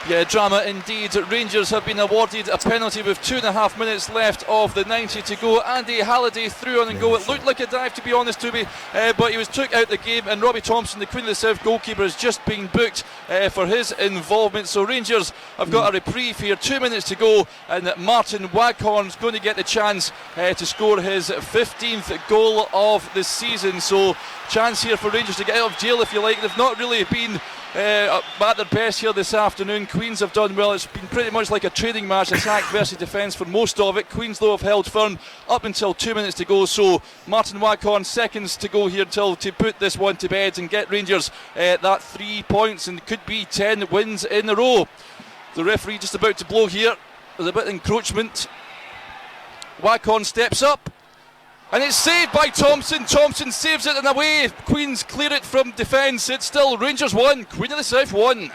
Yeah, drama indeed. Rangers have been awarded a penalty with 2.5 minutes left of the 90 to go. Andy Halliday threw on and go. It looked like a dive, to be honest, to me, but he was took out the game, and Robbie Thompson, the Queen of the South goalkeeper, has just been booked for his involvement. So Rangers have got a reprieve here, 2 minutes to go, and Martin Waghorn's going to get the chance to score his 15th goal of the season. So chance here for Rangers to get out of jail, if you like. They've not really been at their best here this afternoon. Queens have done well. It's been pretty much like a training match, attack versus defence for most of it. Queens, though, have held firm up until 2 minutes to go. So Martin Waghorn, seconds to go here to put this one to bed and get Rangers that 3 points, and could be 10 wins in a row. The referee just about to blow here. There's a bit of encroachment. Waghorn steps up, and it's saved by Thompson. Thompson saves it and away. Queens clear it from defence. It's still Rangers 1, Queen of the South 1.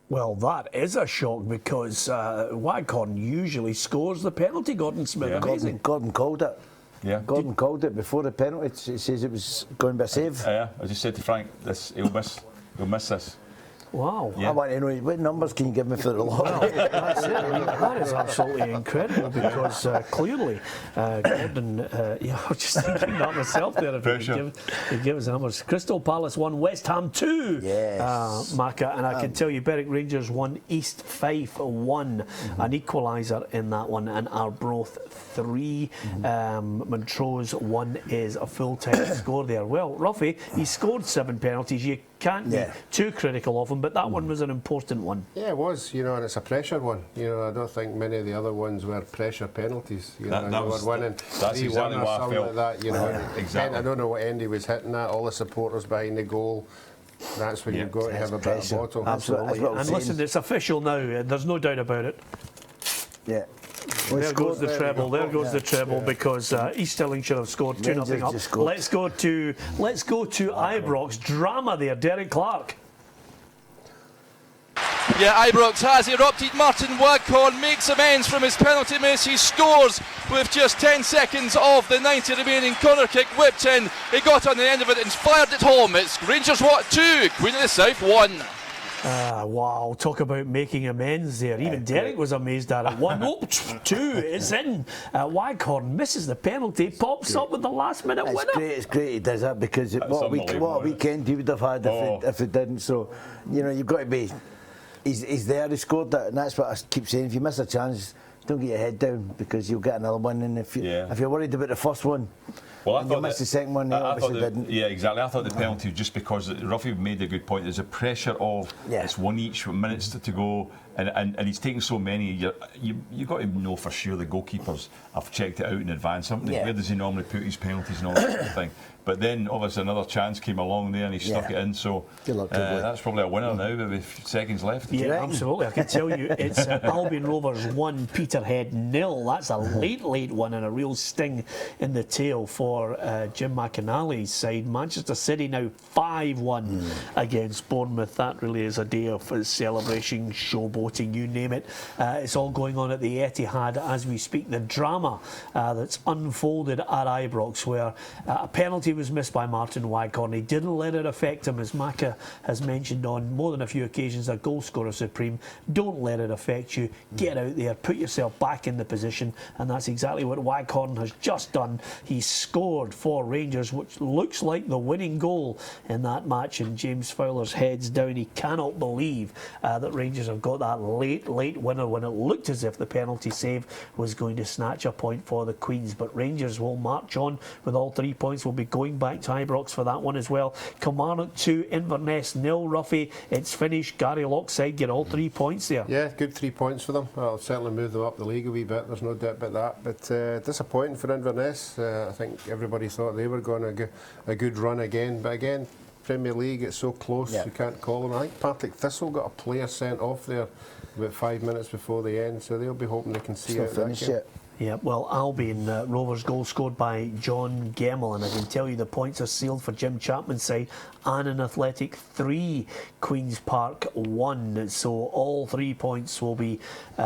Well, that is a shock, because Waghorn usually scores the penalty. Gordon Smith, amazing. Gordon called it. Yeah. Gordon called it before the penalty. He says it was going to be a save. Yeah, I just said to Frank, he'll miss this. Wow. I want to know, what numbers can you give me for the lot? That's it. I mean, that is absolutely incredible, because clearly Gordon, I'm just thinking that myself there. If he give us the numbers. Crystal Palace 1, West Ham 2. Yes. Macca, and I can tell you, Berwick Rangers 1, East Fife 1. An equaliser in that one, and Arbroath 3. Montrose 1 is a full-time score there. Well, Roughie, he scored 7 penalties. You can't be too critical of him, but that one was an important one. Yeah, it was, you know, and it's a pressure one. You know, I don't think many of the other ones were pressure penalties. You know, they were winning 3-1 or something like that. You know, exactly. I don't know what Andy was hitting at. All the supporters behind the goal. That's when you've got to have a bit of bottle. Absolutely. And listen, it's official now. There's no doubt about it. Yeah. There goes the treble. There goes the treble, because East Stirling should have scored 2-0 up. Let's go to Ibrox. Drama there, Derek Clark. Yeah, Ibrox has erupted. Martin Waghorn makes amends from his penalty miss. He scores with just 10 seconds of the 90 remaining. Corner kick whipped in. He got on the end of it and fired it home. It's Rangers 2, Queen of the South 1. Wow, talk about making amends there. Even Derek was amazed at it. 1, 2, it's in. Waghorn misses the penalty, pops up with the last minute winner. It's great he does that, because what a weekend he would have had if he didn't. So, you know, you've got to be... He's there, he scored that, and that's what I keep saying. If you miss a chance, don't get your head down, because you'll get another one. And if you're worried about the first one, and you missed the second one, you obviously didn't. Yeah, exactly. I thought the penalty was just because Roughie made a good point. There's a pressure of it's one each with minutes to go, and he's taking so many. You've got to know for sure the goalkeepers have checked it out in advance, haven't they? Where does he normally put his penalties and all that sort of thing? But then obviously another chance came along there, and he stuck it in. So that's probably a winner now with seconds left. Yeah, absolutely. I can tell you, it's Albion Rovers 1, Peterhead 0. That's a late one, and a real sting in the tail for Jim McInally's side. Manchester City now 5-1 against Bournemouth. That really is a day of celebration, showboating, you name it. It's all going on at the Etihad as we speak. The drama that's unfolded at Ibrox, where a penalty was missed by Martin Waghorn. He didn't let it affect him, as Macca has mentioned on more than a few occasions. A goal scorer supreme. Don't let it affect you. Get out there, put yourself are back in the position, and that's exactly what Waghorn has just done. He scored for Rangers, which looks like the winning goal in that match, and James Fowler's head's down. He cannot believe that Rangers have got that late winner when it looked as if the penalty save was going to snatch a point for the Queens. But Rangers will march on with all 3 points. We'll be going back to Ibrox for that one as well. Kilmarnock 2, Inverness 0. Roughie, it's finished. Gary Lockside get all 3 points there. Yeah, good 3 points for them. I'll certainly move them up the league a wee bit, there's no doubt about that. But disappointing for Inverness. I think everybody thought they were going a good run again. But again, Premier League, it's so close, you can't call them. I think Partick Thistle got a player sent off there about 5 minutes before the end, so they'll be hoping they can see out that game. Yeah, well, Albion Rovers goal scored by John Gemmell, and I can tell you the points are sealed for Jim Chapman's side. Annan Athletic 3, Queen's Park 1. So all 3 points will be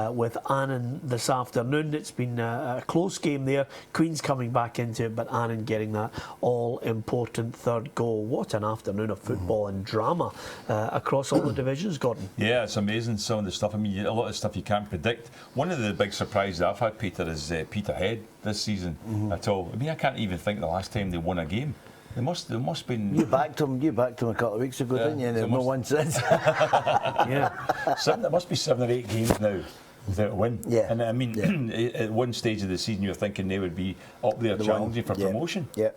with Annan this afternoon. It's been a close game there. Queen's coming back into it, but Annan getting that all-important third goal. What an afternoon of football and drama across all the divisions, Gordon. Yeah, it's amazing, some of the stuff. I mean, a lot of stuff you can't predict. One of the big surprises I've had, Peter, is Peterhead this season at all. I mean, I can't even think the last time they won a game. There must have been. You backed them a couple of weeks ago, didn't you? And they've not won since. Yeah, there must be 7 or 8 games now without a win. Yeah, and I mean, at one stage of the season, you're thinking they would be up there challenging for promotion. Yeah.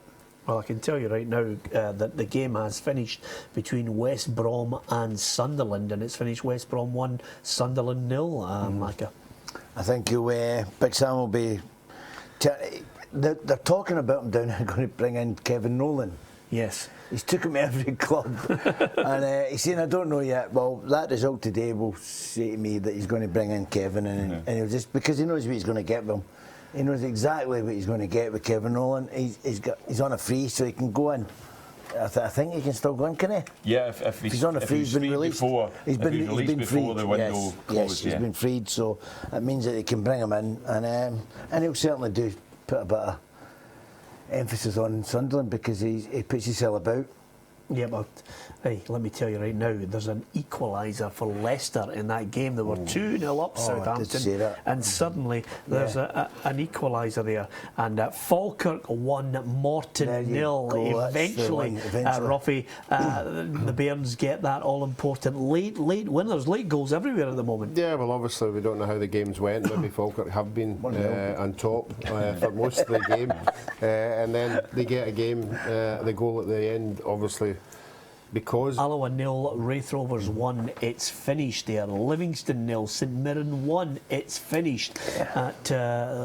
Well, I can tell you right now that the game has finished between West Brom and Sunderland, and it's finished West Brom 1, Sunderland 0. Micah. I think Big Sam will be. They're talking about him down there going to bring in Kevin Nolan. Yes. He's took him to every club. And he's saying, I don't know yet. Well, that result today will say to me that he's going to bring in Kevin. And he'll just, because he knows what he's going to get with him. He knows exactly what he's going to get with Kevin Nolan. He's on a free, so he can go in. I think he can still go in, can he? Yeah, if he's on a free, he's been released. He's been freed. The window closed, he's been freed, so it means that he can bring him in, and he'll certainly put a bit of emphasis on Sunderland because he puts himself about. Yeah, but hey, let me tell you right now, there's an equaliser for Leicester in that game. They were 2-0 up Southampton, and suddenly there's an equaliser there. And Falkirk 1, Morton 0. Eventually, Roughie, the Bairns get that all-important late winners, late goals everywhere at the moment. Yeah, well, obviously we don't know how the games went. Maybe Falkirk have been on top for most of the game, and then they get a game, the goal at the end, obviously. Because Alloa 0, Wraith Rovers 1, it's finished there. Livingston 0, St Mirren 1, it's finished at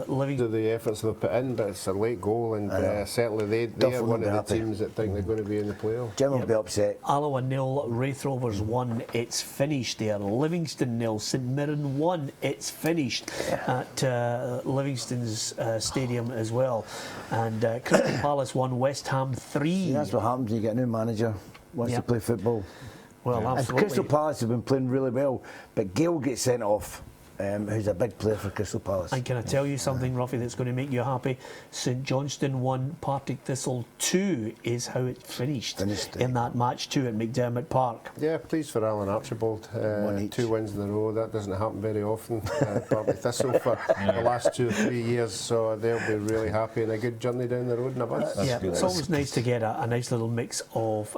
Livingston. The efforts they've put in, but it's a late goal, and certainly they are one of the teams that think they're going to be in the playoffs. Jim will be upset. Alloa 0, Wraith Rovers 1, it's finished there. Livingston 0, St Mirren 1, it's finished at Livingston's stadium as well. And Crystal Palace 1, West Ham 3. See, that's what happens when you get a new manager. Wants to play football. Well, absolutely. And Crystal Palace have been playing really well, but Gale gets sent off, who's a big player for Crystal Palace. And can I tell you something, Roughie, that's going to make you happy? St Johnstone 1, Partick Thistle 2 is how it finished in that match 2 at McDermott Park. Yeah, pleased for Alan Archibald. 2 wins in a row, that doesn't happen very often. Partick Thistle for the last 2 or 3 years, so they'll be really happy, and a good journey down the road in a bus. Yeah, it's always nice to get a nice little mix of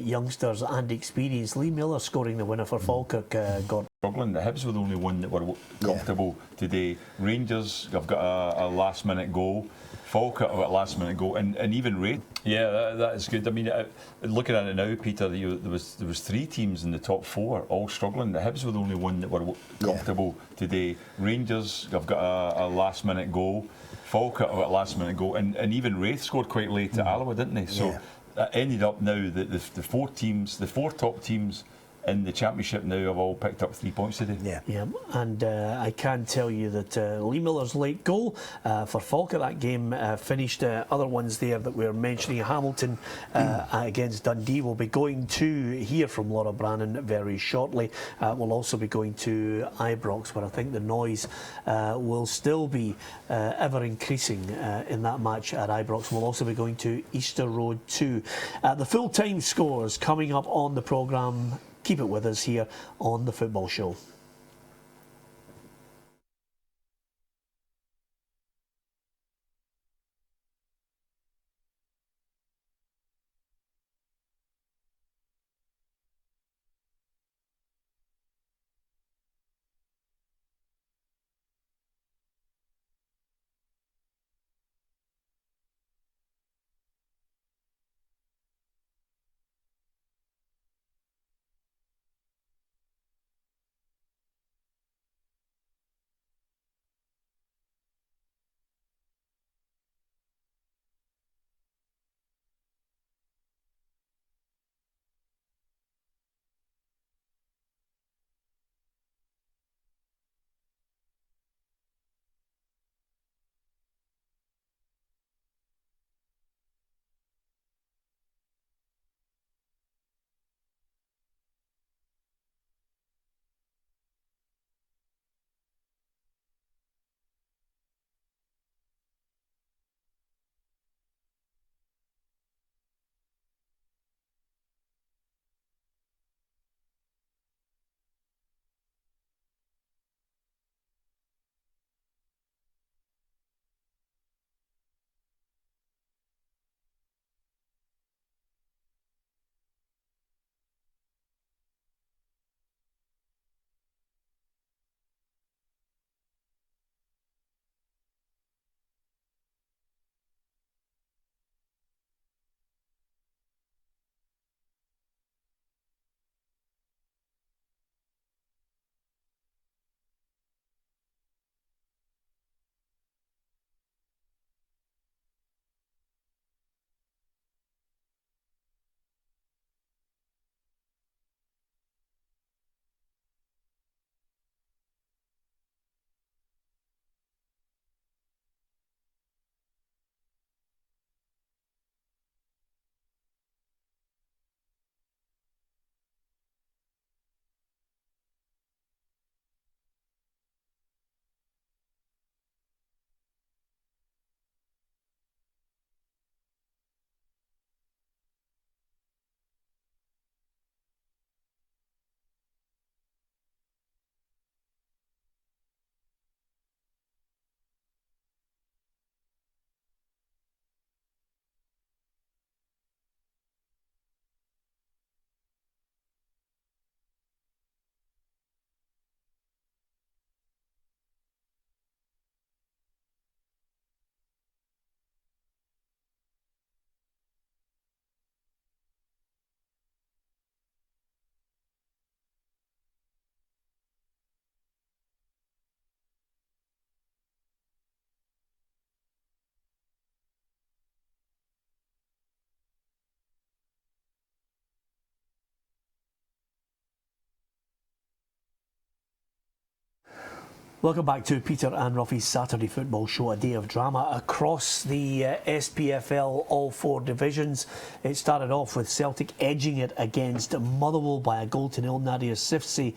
youngsters and experience. Lee Miller scoring the winner for Falkirk, Gordon. Struggling. The Hibs were the only one that were comfortable today. Rangers have got a last minute goal. Falkirk have got a last minute goal, and even Wraith. Yeah, that is good. I mean, looking at it now, Peter, there was 3 teams in the top 4 all struggling. The Hibs were the only one that were comfortable today. Rangers have got a last minute goal. Falkirk have got a last minute goal, and even Wraith scored quite late at Alloa, didn't they? So that ended up now that the 4 teams, the 4 top teams in the Championship now have all picked up 3 points today. Yeah, and I can tell you that Lee Miller's late goal for Falkirk, that game finished. Other ones there that we're mentioning, Hamilton against Dundee, will be going to hear from Laura Brannan very shortly. We'll also be going to Ibrox, where I think the noise will still be ever increasing in that match at Ibrox. We'll also be going to Easter Road 2. The full-time scores coming up on the programme. Keep it with us here on The Football Show. Welcome back to Peter and Roughie's Saturday Football Show, a day of drama across the SPFL, all 4 divisions. It started off with Celtic edging it against Motherwell by a 0-0. Nadir Sifsi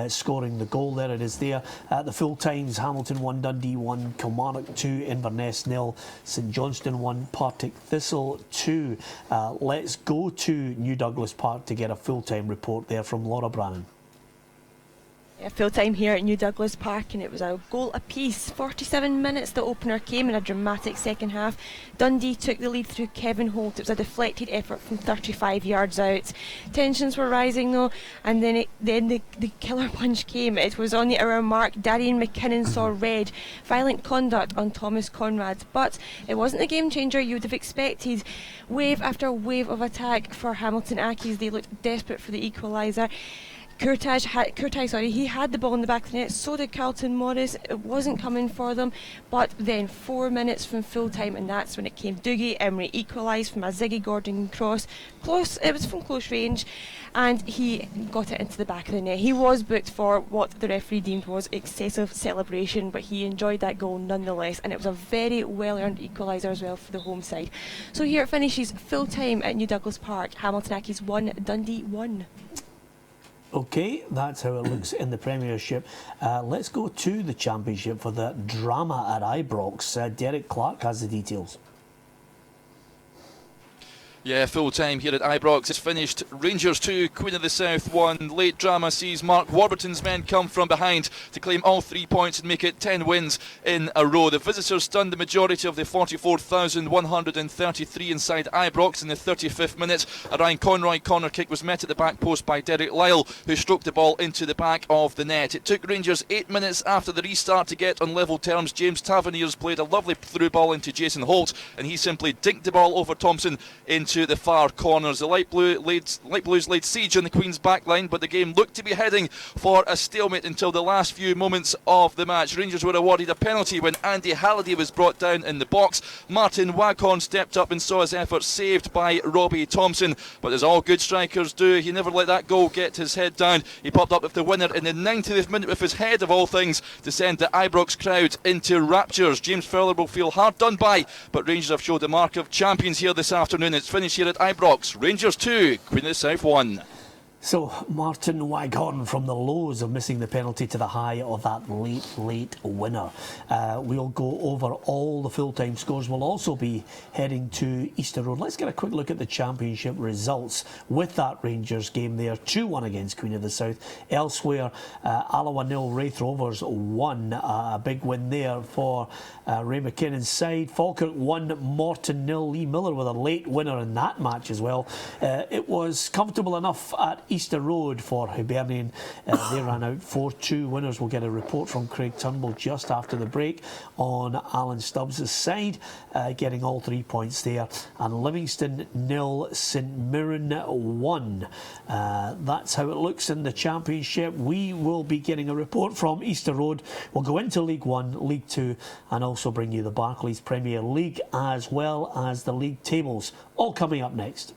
scoring the goal. There it is there. At the full times, Hamilton 1, Dundee 1, Kilmarnock 2, Inverness 0, St Johnstone 1, Partick Thistle 2. Let's go to New Douglas Park to get a full-time report there from Laura Brannan. Full time here at New Douglas Park, and it was a goal apiece. 47 minutes the opener came in a dramatic second half. Dundee took the lead through Kevin Holt. It was a deflected effort from 35 yards out. Tensions were rising though, and then the killer punch came. It was on the hour mark. Darian McKinnon saw red. Violent conduct on Thomas Conrad, but it wasn't the game changer you would have expected. Wave after wave of attack for Hamilton Accies. They looked desperate for the equaliser. Kurtaj, he had the ball in the back of the net, so did Carlton Morris. It wasn't coming for them, but then 4 minutes from full time, and that's when it came. Dougie Emery equalised from a Ziggy Gordon cross. Close, it was from close range, and he got it into the back of the net. He was booked for what the referee deemed was excessive celebration, but he enjoyed that goal nonetheless, and it was a very well earned equaliser as well for the home side. So here it finishes full time at New Douglas Park. Hamilton Accies 1, Dundee 1. Okay, that's how it looks in the Premiership. Let's go to the Championship for the drama at Ibrox. Derek Clark has the details. Yeah, full time here at Ibrox. It's finished. Rangers 2, Queen of the South 1. Late drama sees Mark Warburton's men come from behind to claim all 3 points and make it 10 wins in a row. The visitors stunned the majority of the 44,133 inside Ibrox in the 35th minute. A Ryan Conroy corner kick was met at the back post by Derek Lyle, who stroked the ball into the back of the net. It took Rangers 8 minutes after the restart to get on level terms. James Taverniers played a lovely through ball into Jason Holt, and he simply dinked the ball over Thompson into the far corners. The Light Blues laid siege on the Queen's backline, but the game looked to be heading for a stalemate until the last few moments of the match. Rangers were awarded a penalty when Andy Halliday was brought down in the box. Martin Waghorn stepped up and saw his efforts saved by Robbie Thompson, but as all good strikers do, he never let that goal get his head down. He popped up with the winner in the 90th minute with his head, of all things, to send the Ibrox crowd into raptures. James Fowler will feel hard done by, but Rangers have showed the mark of champions here this afternoon. It's finished here at Ibrox. Rangers 2, Queen of the South 1. So Martin Waghorn from the lows of missing the penalty to the high of that late winner. We'll go over all the full-time scores. We'll also be heading to Easter Road. Let's get a quick look at the Championship results with that Rangers game there. 2-1 against Queen of the South. Elsewhere, Alloa 0, Wraith Rovers 1. A big win there for Ray McKinnon's side. Falkirk 1, Morton 0. Lee Miller with a late winner in that match as well. It was comfortable enough at Easter Road for Hibernian. They ran out 4-2 winners. We'll get a report from Craig Turnbull just after the break on Alan Stubbs' side, getting all 3 points there. And Livingston 0, St Mirren 1. That's how it looks in the Championship. We will be getting a report from Easter Road. We'll go into League 1, League 2, and also bring you the Barclays Premier League as well as the league tables. All coming up next.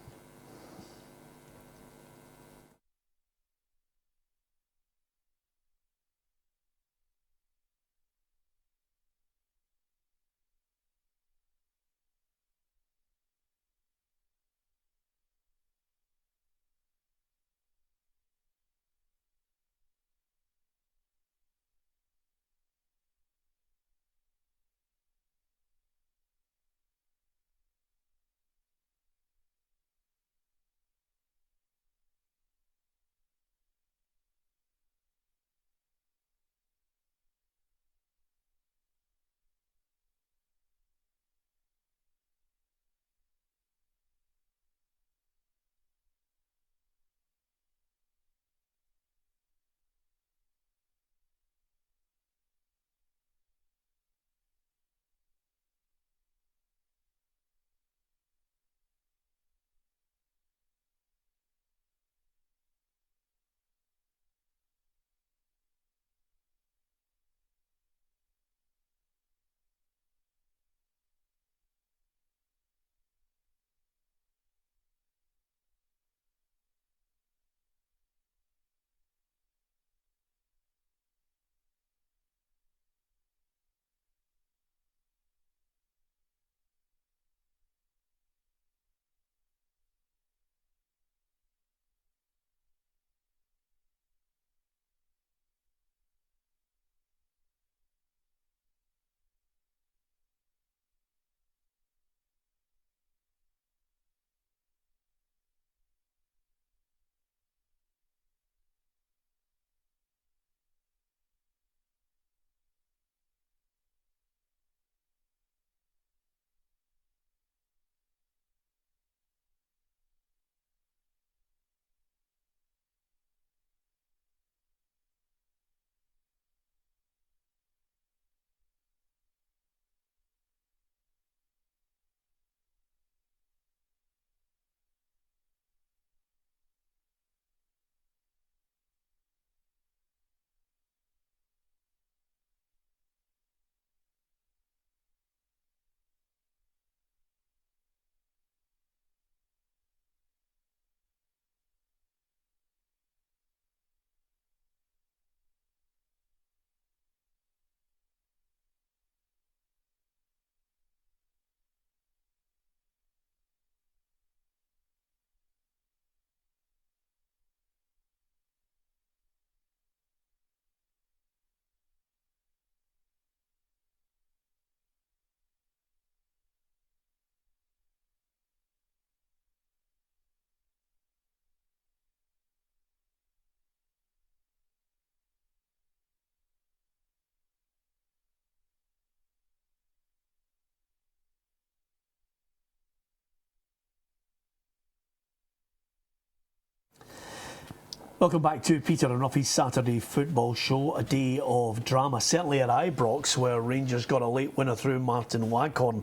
Welcome back to Peter and Roughie's Saturday Football Show. A day of drama, certainly at Ibrox, where Rangers got a late winner through Martin Waghorn.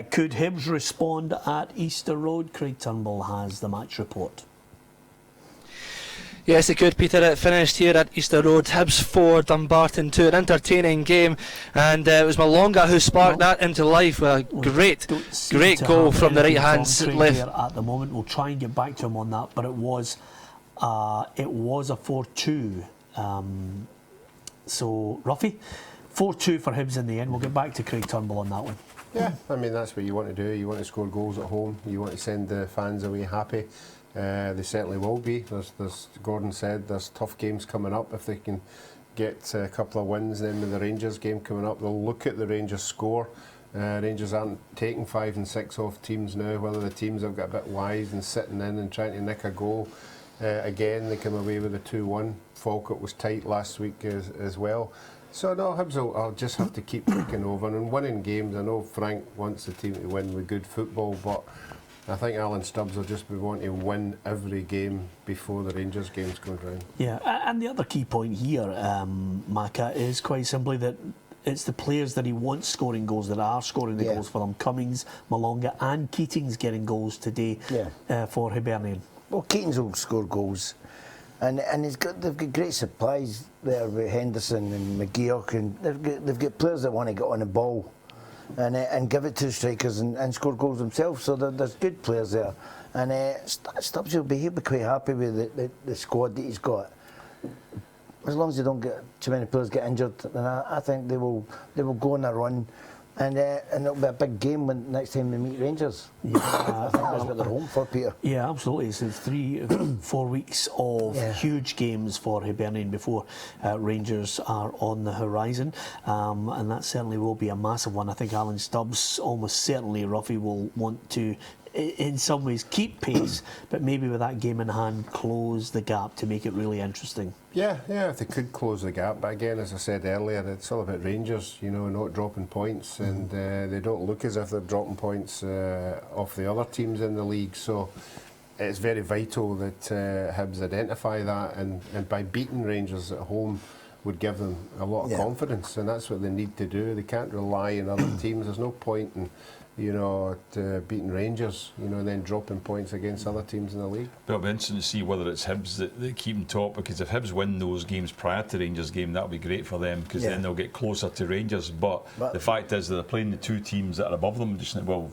Could Hibs respond at Easter Road? Craig Turnbull has the match report. Yes, they could, Peter. It finished here at Easter Road. Hibs 4, Dumbarton 2. An entertaining game, and it was Malonga who sparked that into life. A great goal from the right-hand left. At the moment, we'll try and get back to him on that, but it was a 4-2. So, Roughie, 4-2 for Hibs in the end. We'll get back to Craig Turnbull on that one. Yeah, I mean, that's what you want to do. You want to score goals at home. You want to send the fans away happy. They certainly will be. There's Gordon said, there's tough games coming up. If they can get a couple of wins, then with the Rangers game coming up, they'll look at the Rangers score. Rangers aren't taking 5 and 6 off teams now. Whether the teams have got a bit wise and sitting in and trying to nick a goal. Again, they come away with a 2-1. Falkirk was tight last week as well. So no, Hibs will just have to keep ticking over and winning games. I know Frank wants the team to win with good football, but I think Alan Stubbs will just be wanting to win every game before the Rangers games goes round. Yeah, and the other key point here, Macca, is quite simply that it's the players that he wants scoring goals that are scoring the goals for them. Cummings, Malonga and Keating's getting goals today for Hibernian. Well, Keating's will score goals. And they've got great supplies there with Henderson and McGeoch, and they've got players that want to get on the ball and give it to strikers and score goals themselves. So there's good players there, and Stubbs he'll be quite happy with the squad that he's got. As long as they don't get too many players get injured, then I think they will go on a run. And it'll be a big game when next time they meet Rangers. Yeah, I think that's what they're home for, Peter. Yeah, absolutely. It's 3-4 weeks of huge games for Hibernian before Rangers are on the horizon, and that certainly will be a massive one. I think Alan Stubbs almost certainly, Roughie, will want to in some ways keep pace, but maybe with that game in hand close the gap to make it really interesting. Yeah, if they could close the gap, but again, as I said earlier, it's all about Rangers, not dropping points, and they don't look as if they're dropping points off the other teams in the league, so it's very vital that Hibs identify that, and by beating Rangers at home would give them a lot of confidence, and that's what they need to do. They can't rely on other teams. There's no point in beating Rangers, and then dropping points against other teams in the league. But it'll be interesting to see whether it's Hibs that keep them top, because if Hibs win those games prior to Rangers' game, that'll be great for them, because then they'll get closer to Rangers. But the fact is that they're playing the two teams that are above them,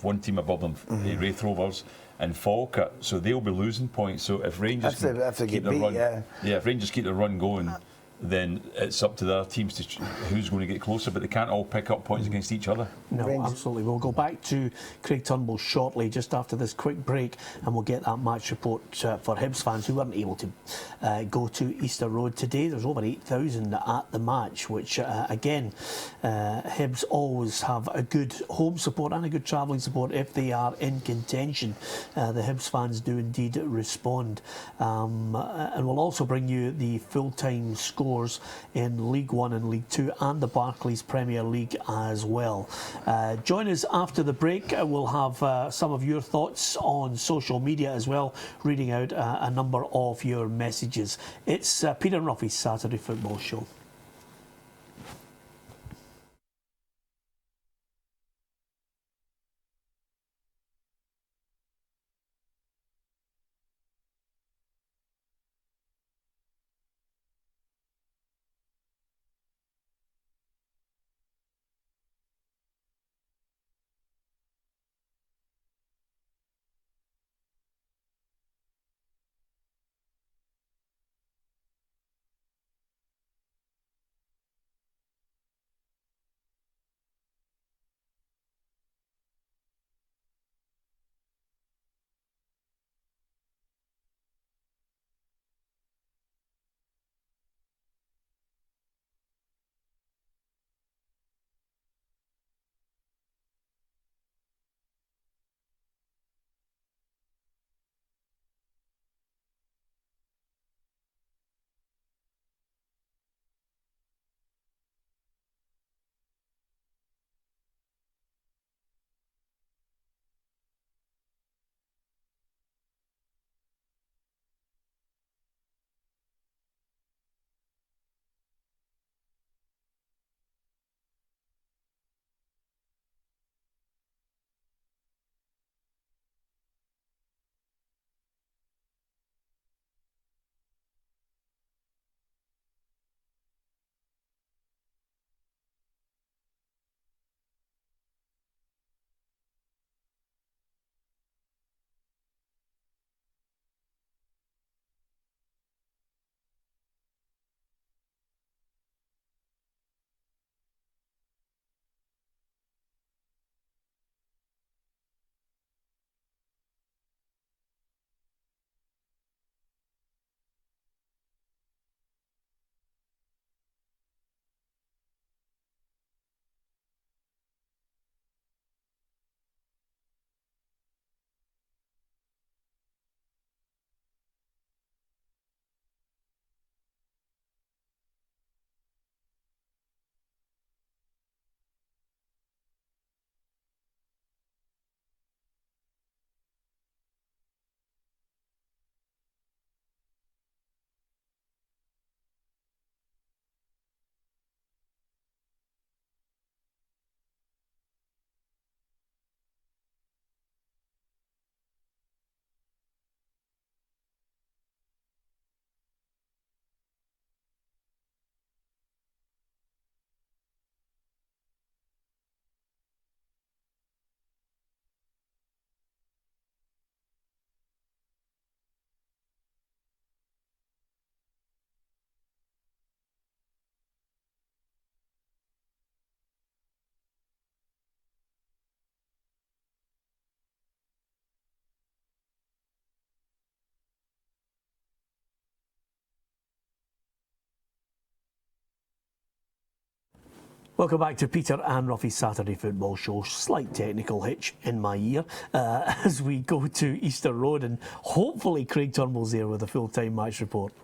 one team above them, Wraith Rovers and Falkirk, so they'll be losing points. So if Rangers keep their run, if Rangers keep their run going, then it's up to their teams to who's going to get closer, but they can't all pick up points against each other. No, absolutely. We'll go back to Craig Turnbull shortly, just after this quick break, and we'll get that match report for Hibs fans who weren't able to go to Easter Road today. There's over 8,000 at the match, which again, Hibs always have a good home support and a good travelling support if they are in contention. The Hibs fans do indeed respond, and we'll also bring you the full-time scores in League One and League Two and the Barclays Premier League as well. Join us after the break. We'll have some of your thoughts on social media as well, reading out a number of your messages. It's Peter and Roughie's Saturday Football Show. Welcome back to Peter and Roughie's Saturday Football Show. Slight technical hitch in my ear as we go to Easter Road, and hopefully Craig Turnbull's there with a full-time match report.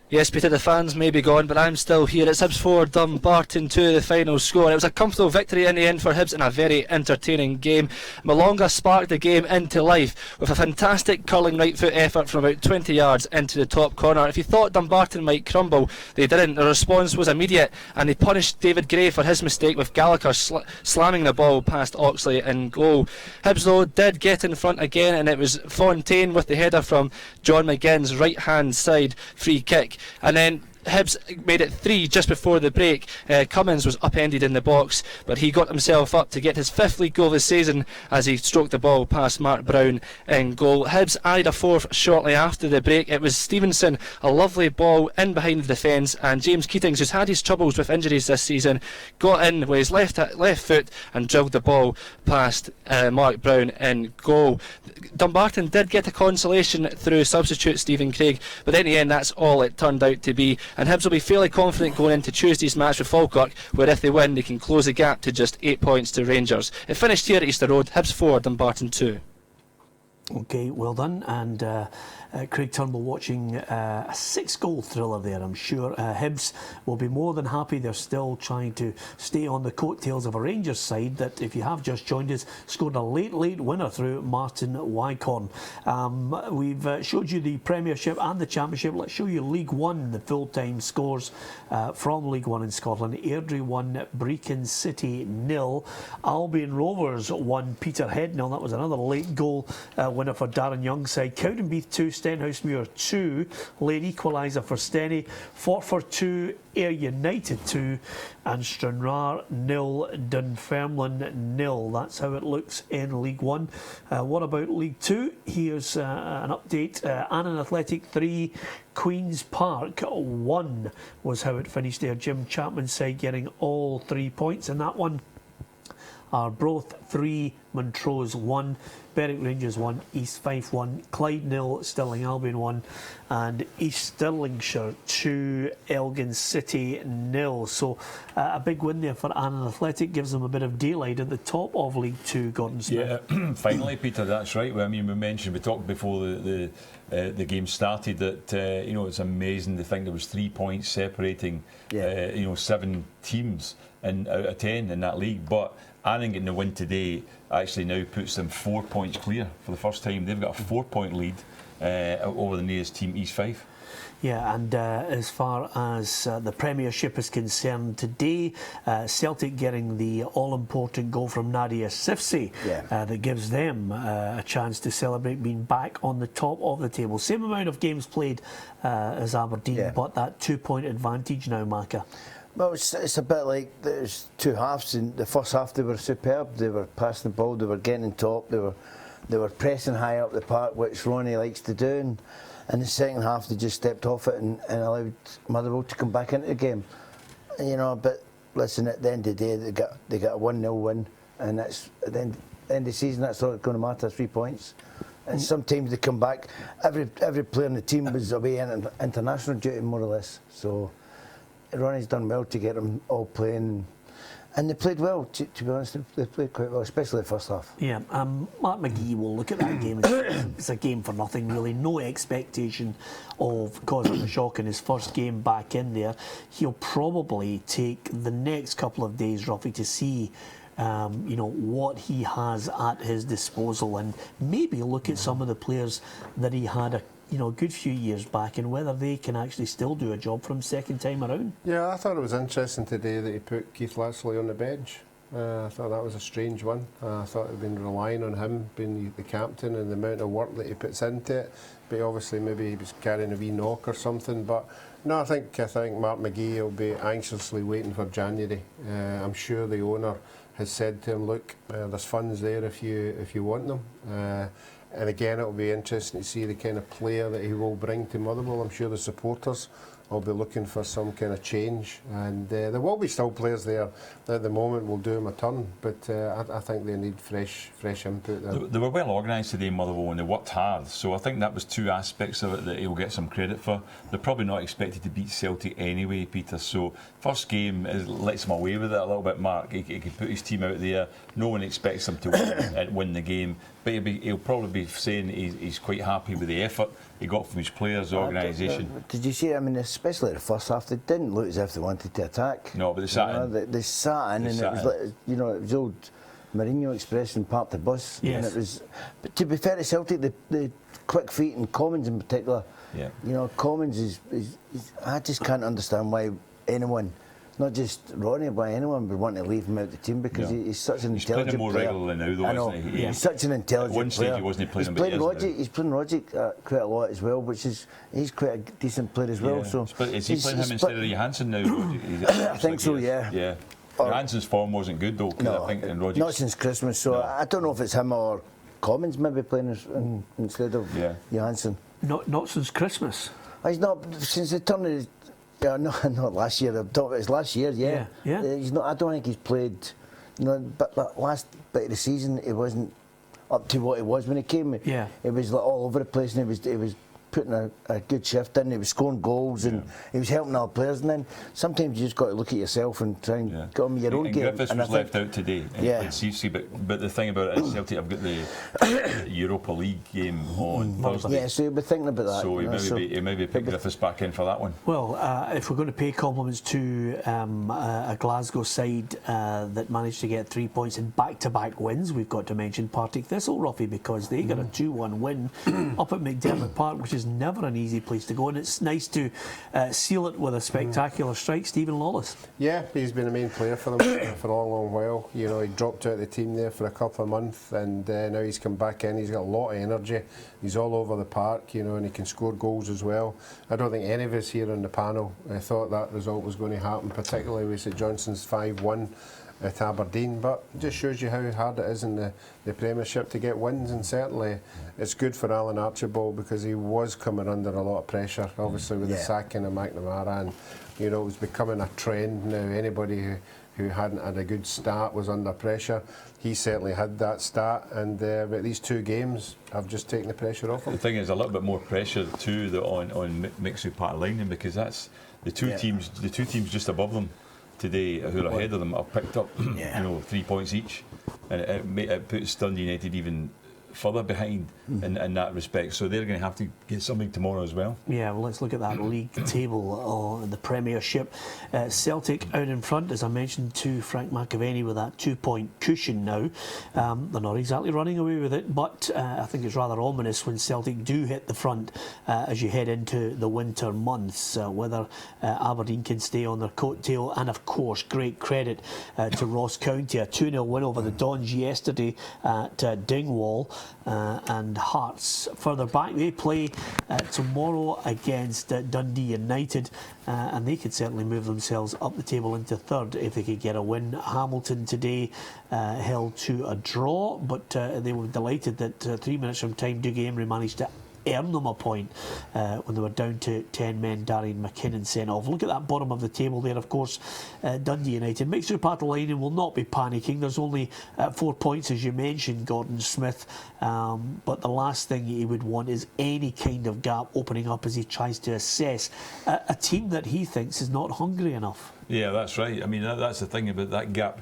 Yes, Peter, the fans may be gone, but I'm still here. It's Hibs 4, Dumbarton 2, the final score. It was a comfortable victory in the end for Hibs in a very entertaining game. Malonga sparked the game into life with a fantastic curling right foot effort from about 20 yards into the top corner. If you thought Dumbarton might crumble, they didn't. The response was immediate, and they punished David Gray for his mistake with Gallagher slamming the ball past Oxley in goal. Hibs, though, did get in front again, and it was Fontaine with the header from John McGinn's right-hand side free kick. And then Hibs made it 3 just before the break. Cummins was upended in the box, but he got himself up to get his 5th league goal of the season as he stroked the ball past Mark Brown in goal. Hibs added a 4th shortly after the break. It was Stevenson, a lovely ball in behind the defence, and James Keatings, who's had his troubles with injuries this season, got in with his left foot and drilled the ball past Mark Brown in goal. Dumbarton did get a consolation through substitute Stephen Craig, but in the end that's all it turned out to be. And Hibs will be fairly confident going into Tuesday's match with Falkirk, where if they win they can close the gap to just 8 points to Rangers. It finished here at Easter Road, Hibs 4, Dumbarton 2. Okay, well done. And Craig Turnbull watching a 6-goal thriller there, I'm sure. Hibs will be more than happy. They're still trying to stay on the coattails of a Rangers side that, if you have just joined us, scored a late winner through Martin Wycorn. We've showed you the Premiership and the Championship. Let's show you League One, the full-time scores from League One in Scotland. Airdrie 1, Brecon City 0. Albion Rovers 1, Peterhead 0. That was another late goal winner for Darren Young's side. Cowdenbeath 2, Stenhousemuir 2, late equaliser for Steny. Forfar 2, Ayr United 2, and Stranraer 0, Dunfermline 0. That's how it looks in League One. What about League Two? Here's an update. Annan Athletic 3, Queen's Park 1 was how it finished there. Jim Chapman's side getting all 3 points in that one. Arbroath 3, Montrose 1, Berwick Rangers 1, East Fife 1, Clyde 0, Stirling Albion 1, and East Stirlingshire 2, Elgin City 0. So a big win there for Annan Athletic, gives them a bit of daylight at the top of League Two, Gordon Smith. Yeah, finally, Peter, that's right. Well, I mean, we talked before the game started that it's amazing to think there was 3 points separating 7 teams out of 10 in that league, but Annan getting the win today actually now puts them 4 points clear for the first time. They've got a 4-point lead over the nearest team, East Fife. Yeah, and as far as the Premiership is concerned today, Celtic getting the all-important goal from Nadia Sifsi that gives them a chance to celebrate being back on the top of the table. Same amount of games played as Aberdeen, but that 2-point advantage now, Maka. Well, it's a bit like there's two halves. In the first half, they were superb. They were passing the ball. They were getting top. They were pressing high up the park, which Ronnie likes to do. And in the second half, they just stepped off it and allowed Motherwell to come back into the game. But listen, at the end of the day, they got a 1-0 win, and that's at the end of the season. That's all it's going to matter. 3 points. And sometimes they come back. Every player in the team was away in international duty, more or less. So Ronnie's done well to get them all playing, and they played well, to be honest. They played quite well, especially the first half. Yeah, Mark McGee will look at that game. It's a game for nothing, really. No expectation of causing a shock in his first game back in there. He'll probably take the next couple of days, Roughie, to see what he has at his disposal, and maybe look at some of the players that he had a good few years back, and whether they can actually still do a job for him second time around. Yeah, I thought it was interesting today that he put Keith Latsley on the bench. I thought that was a strange one. I thought he'd been relying on him being the captain and the amount of work that he puts into it. But obviously maybe he was carrying a wee knock or something. But no, I think Mark McGee will be anxiously waiting for January. I'm sure the owner has said to him, look, there's funds there if you want them. And again, it'll be interesting to see the kind of player that he will bring to Motherwell. I'm sure the supporters will be looking for some kind of change, and there will be still players there that at the moment will do them a turn, but I think they need fresh input there. They were well organised today, Motherwell, and they worked hard, so I think that was two aspects of it that he'll get some credit for. They're probably not expected to beat Celtic anyway, Peter, so first game lets him away with it a little bit, Mark. He can put his team out there, no one expects him to win the game, but he'll probably be saying he's quite happy with the effort he got from his players, the organisation. Did you see? I mean, especially the first half, they didn't look as if they wanted to attack. No, but they sat in. They sat in, and it was like, you know, it was old Mourinho expression, park the bus. Yes. And it was. But to be fair to Celtic, the quick feet and Commons in particular. Yeah. You know, Commons is I just can't understand why anyone, not just Ronnie, but anyone would want to leave him out the team, because he's such an intelligent player. He's playing more regularly now, though, isn't he? He's such an intelligent player. At one stage player. he wasn't playing him, but he's playing Rogic quite a lot as well, which is, he's quite a decent player as well. So is he playing him instead of Johansson now? I think so, yeah. Yeah. Johansson's form wasn't good though. No, I think Rodgers, not since Christmas. So I don't know if it's him or Commons maybe playing instead of Johansson. Not since Christmas. He's not since the turn of his, not last year. I'm talking about his last year. Yeah. He's not. I don't think he's played. You know, but last bit of the season he wasn't up to what he was when he came. Yeah. It was like all over the place, and he was putting a good shift in. He was scoring goals and he was helping other players. And then sometimes you just got to look at yourself and try and get on with your own game. Griffiths was left out today. Yeah. But the thing about it is Celtic have got the Europa League game on Thursday. Yeah, so you'll be thinking about that. So he maybe pick Griffiths back in for that one. Well, if we're going to pay compliments to a Glasgow side that managed to get 3 points in back-to-back wins, we've got to mention Partick Thistle, Roughie, because they got a 2-1 win up at McDermott Park, which is never an easy place to go, and it's nice to seal it with a spectacular strike. Stephen Lawless. Yeah, he's been a main player for them for a long while. You know, he dropped out of the team there for a couple of months, and now he's come back in. He's got a lot of energy. He's all over the park, you know, and he can score goals as well. I don't think any of us here on the panel thought that result was going to happen, particularly with St Johnstone's 5-1 at Aberdeen, but it just shows you how hard it is in the Premiership to get wins, and certainly it's good for Alan Archibald because he was coming under a lot of pressure, obviously with the sacking of McNamara, and you know, it was becoming a trend now. Anybody who hadn't had a good start was under pressure. He certainly had that start, and but these two games have just taken the pressure off him. The thing is, a little bit more pressure too on Mixu Patalainen, because that's the two teams just above them today, who are ahead of them, have picked up 3 points each, and it puts Dundee United even further behind in that respect, so they're going to have to get something tomorrow as well. Yeah, well, let's look at that league table in the Premiership. Celtic out in front, as I mentioned to Frank McAvenny, with that 2-point cushion now. They're not exactly running away with it, but I think it's rather ominous when Celtic do hit the front as you head into the winter months, whether Aberdeen can stay on their coattail, and of course great credit to Ross County, a 2-0 win over the Dons yesterday at Dingwall. And Hearts further back, they play tomorrow against Dundee United, and they could certainly move themselves up the table into third if they could get a win. Hamilton today held to a draw, but they were delighted that 3 minutes from time Dougie Emery managed to earn them a point when they were down to 10 men. Darian McKinnon sent off. Look at that bottom of the table there, of course. Dundee United. Mixu Patalainen will not be panicking. There's only 4 points, as you mentioned, Gordon Smith, but the last thing he would want is any kind of gap opening up as he tries to assess a team that he thinks is not hungry enough. Yeah, that's right. I mean, that's the thing about that gap.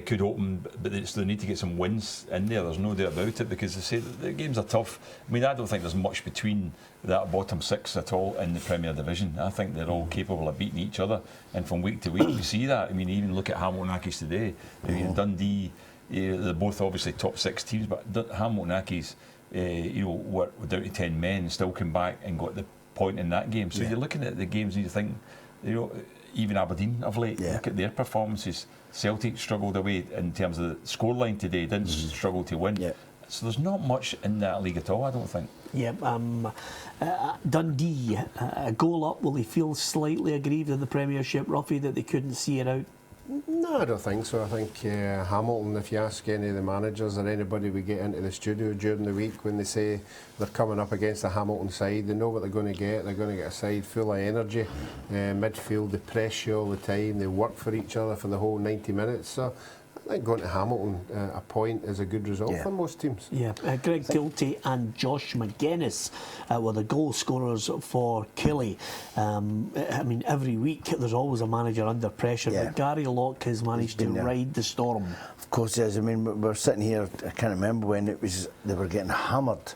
Could open, but they need to get some wins in there. There's no doubt about it, because they say the games are tough. I mean, I don't think there's much between that bottom six at all in the Premier Division. I think they're all capable of beating each other, and from week to week we see that. I mean, even look at Hamilton Accies today. I mean, Dundee, they're both obviously top 6 teams, but Hamilton Accies, were down to 10 men, still came back and got the point in that game. So you're looking at the games and you think, even Aberdeen of late, look at their performances. Celtic struggled away in terms of the scoreline today, didn't struggle to win. So there's not much in that league at all, I don't think. Dundee, a goal up, will they feel slightly aggrieved in the Premiership, Roughie, that they couldn't see it out? No, I don't think so. I think Hamilton, if you ask any of the managers or anybody we get into the studio during the week, when they say they're coming up against a Hamilton side, they know what they're going to get. They're going to get a side full of energy, midfield, they press you all the time, they work for each other for the whole 90 minutes. So I think going to Hamilton, a point is a good result for most teams. Yeah, Greg Kiltie and Josh McGuinness were the goal scorers for Killie. I mean, every week there's always a manager under pressure, but Gary Locke has managed to ride the storm. Of course he has. I mean, we're sitting here, I can't remember when it was, they were getting hammered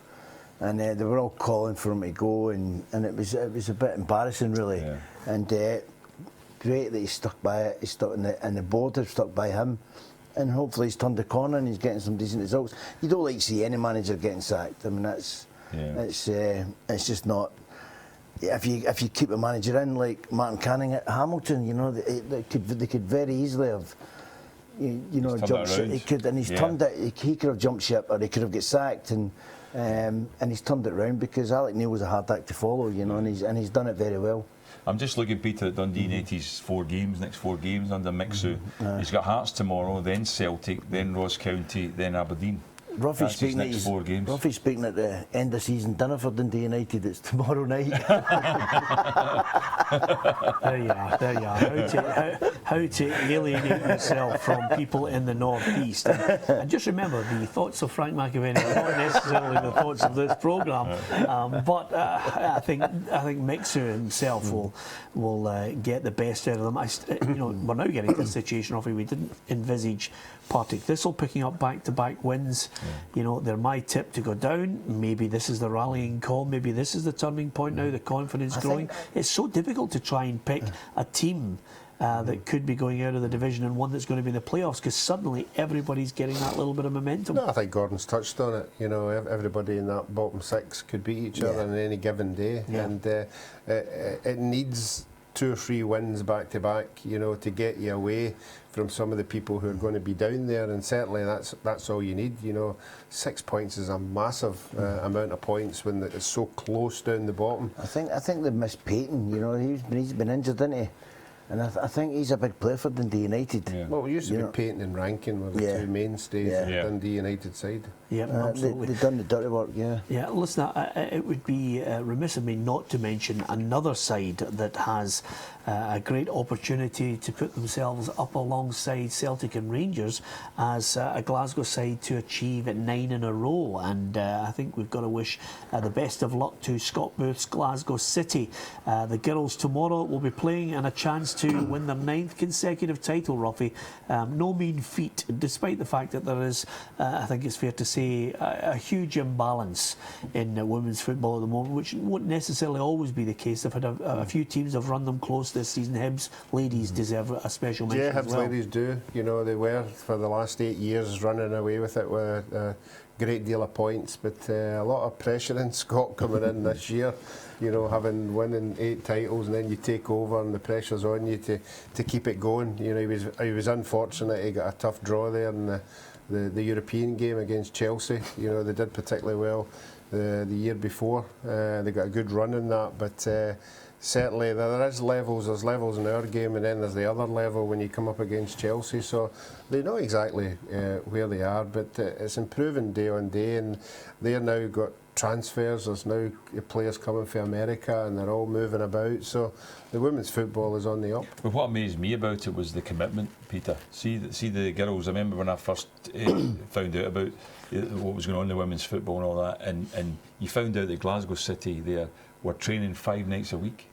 and they were all calling for him to go, and it was a bit embarrassing, really. Yeah. And great that he stuck by it, he stuck, and the board have stuck by him. And hopefully he's turned the corner and he's getting some decent results. You don't like to see any manager getting sacked. I mean, it's just not. If you keep a manager in like Martin Canning at Hamilton, you know, they could very easily have, jumped ship. He could, and he's turned it. He could have jumped ship, or he could have got sacked, and he's turned it round, because Alec Neil was a hard act to follow, you know, and he's done it very well. I'm just looking, Peter, at Dundee United's next four games under Mixu. He's got Hearts tomorrow, then Celtic, then Ross County, then Aberdeen. Roughy's speaking at the end of season dinner for Dundee United. It's tomorrow night. There you are. How to alienate yourself from people in the North East. And just remember, the thoughts of Frank McAvenny are not necessarily the thoughts of this programme. But I think Mixu himself will get the best out of them. We're now getting to a situation, Roughie, we didn't envisage Partick Thistle picking up back-to-back wins. You know, they're my tip to go down. Maybe this is the rallying call. Maybe this is the turning point now, the confidence growing. It's so difficult to try and pick a team that could be going out of the division and one that's going to be in the playoffs, because suddenly everybody's getting that little bit of momentum. No, I think Gordon's touched on it. You know, everybody in that bottom six could beat each other on any given day. And it needs 2 or 3 wins back to back, you know, to get you away from some of the people who are going to be down there, and certainly that's all you need. You know, 6 points is a massive amount of points when it's so close down the bottom. I think they've missed Payton. You know, he's been injured, isn't he? And I think he's a big player for Dundee United. Yeah. Well, we used to be Payton and Rankin were the 2 mainstays of the Dundee United side. Yeah, absolutely. They've done the dirty work, Yeah, listen, it would be remiss of me not to mention another side that has a great opportunity to put themselves up alongside Celtic and Rangers as a Glasgow side to achieve 9 in a row. And I think we've got to wish the best of luck to Scott Booth's Glasgow City. The girls tomorrow will be playing, and a chance to win their 9th consecutive title, Roughie. No mean feat, despite the fact that there is, I think it's fair to say, a huge imbalance in women's football at the moment, which won't necessarily always be the case. They've had a few teams have run them close this season. Hibs ladies deserve a special mention. Yeah, Hibs ladies do. You know, they were for the last 8 years running away with it with a great deal of points, but a lot of pressure in Scott coming in this year. You know, winning 8 titles, and then you take over and the pressure's on you to keep it going. You know, he was unfortunate. He got a tough draw there in the European game against Chelsea. You know, they did particularly well the year before. They got a good run in that, but certainly there is levels. There's levels in our game, and then there's the other level when you come up against Chelsea. So they know exactly where they are, but it's improving day on day, and they're now got transfers. There's now players coming from America, and they're all moving about. So the women's football is on the up. But what amazed me about it was the commitment, Peter. See the girls. I remember when I first found out about what was going on in the women's football and all that, and you found out that Glasgow City there were training 5 nights a week.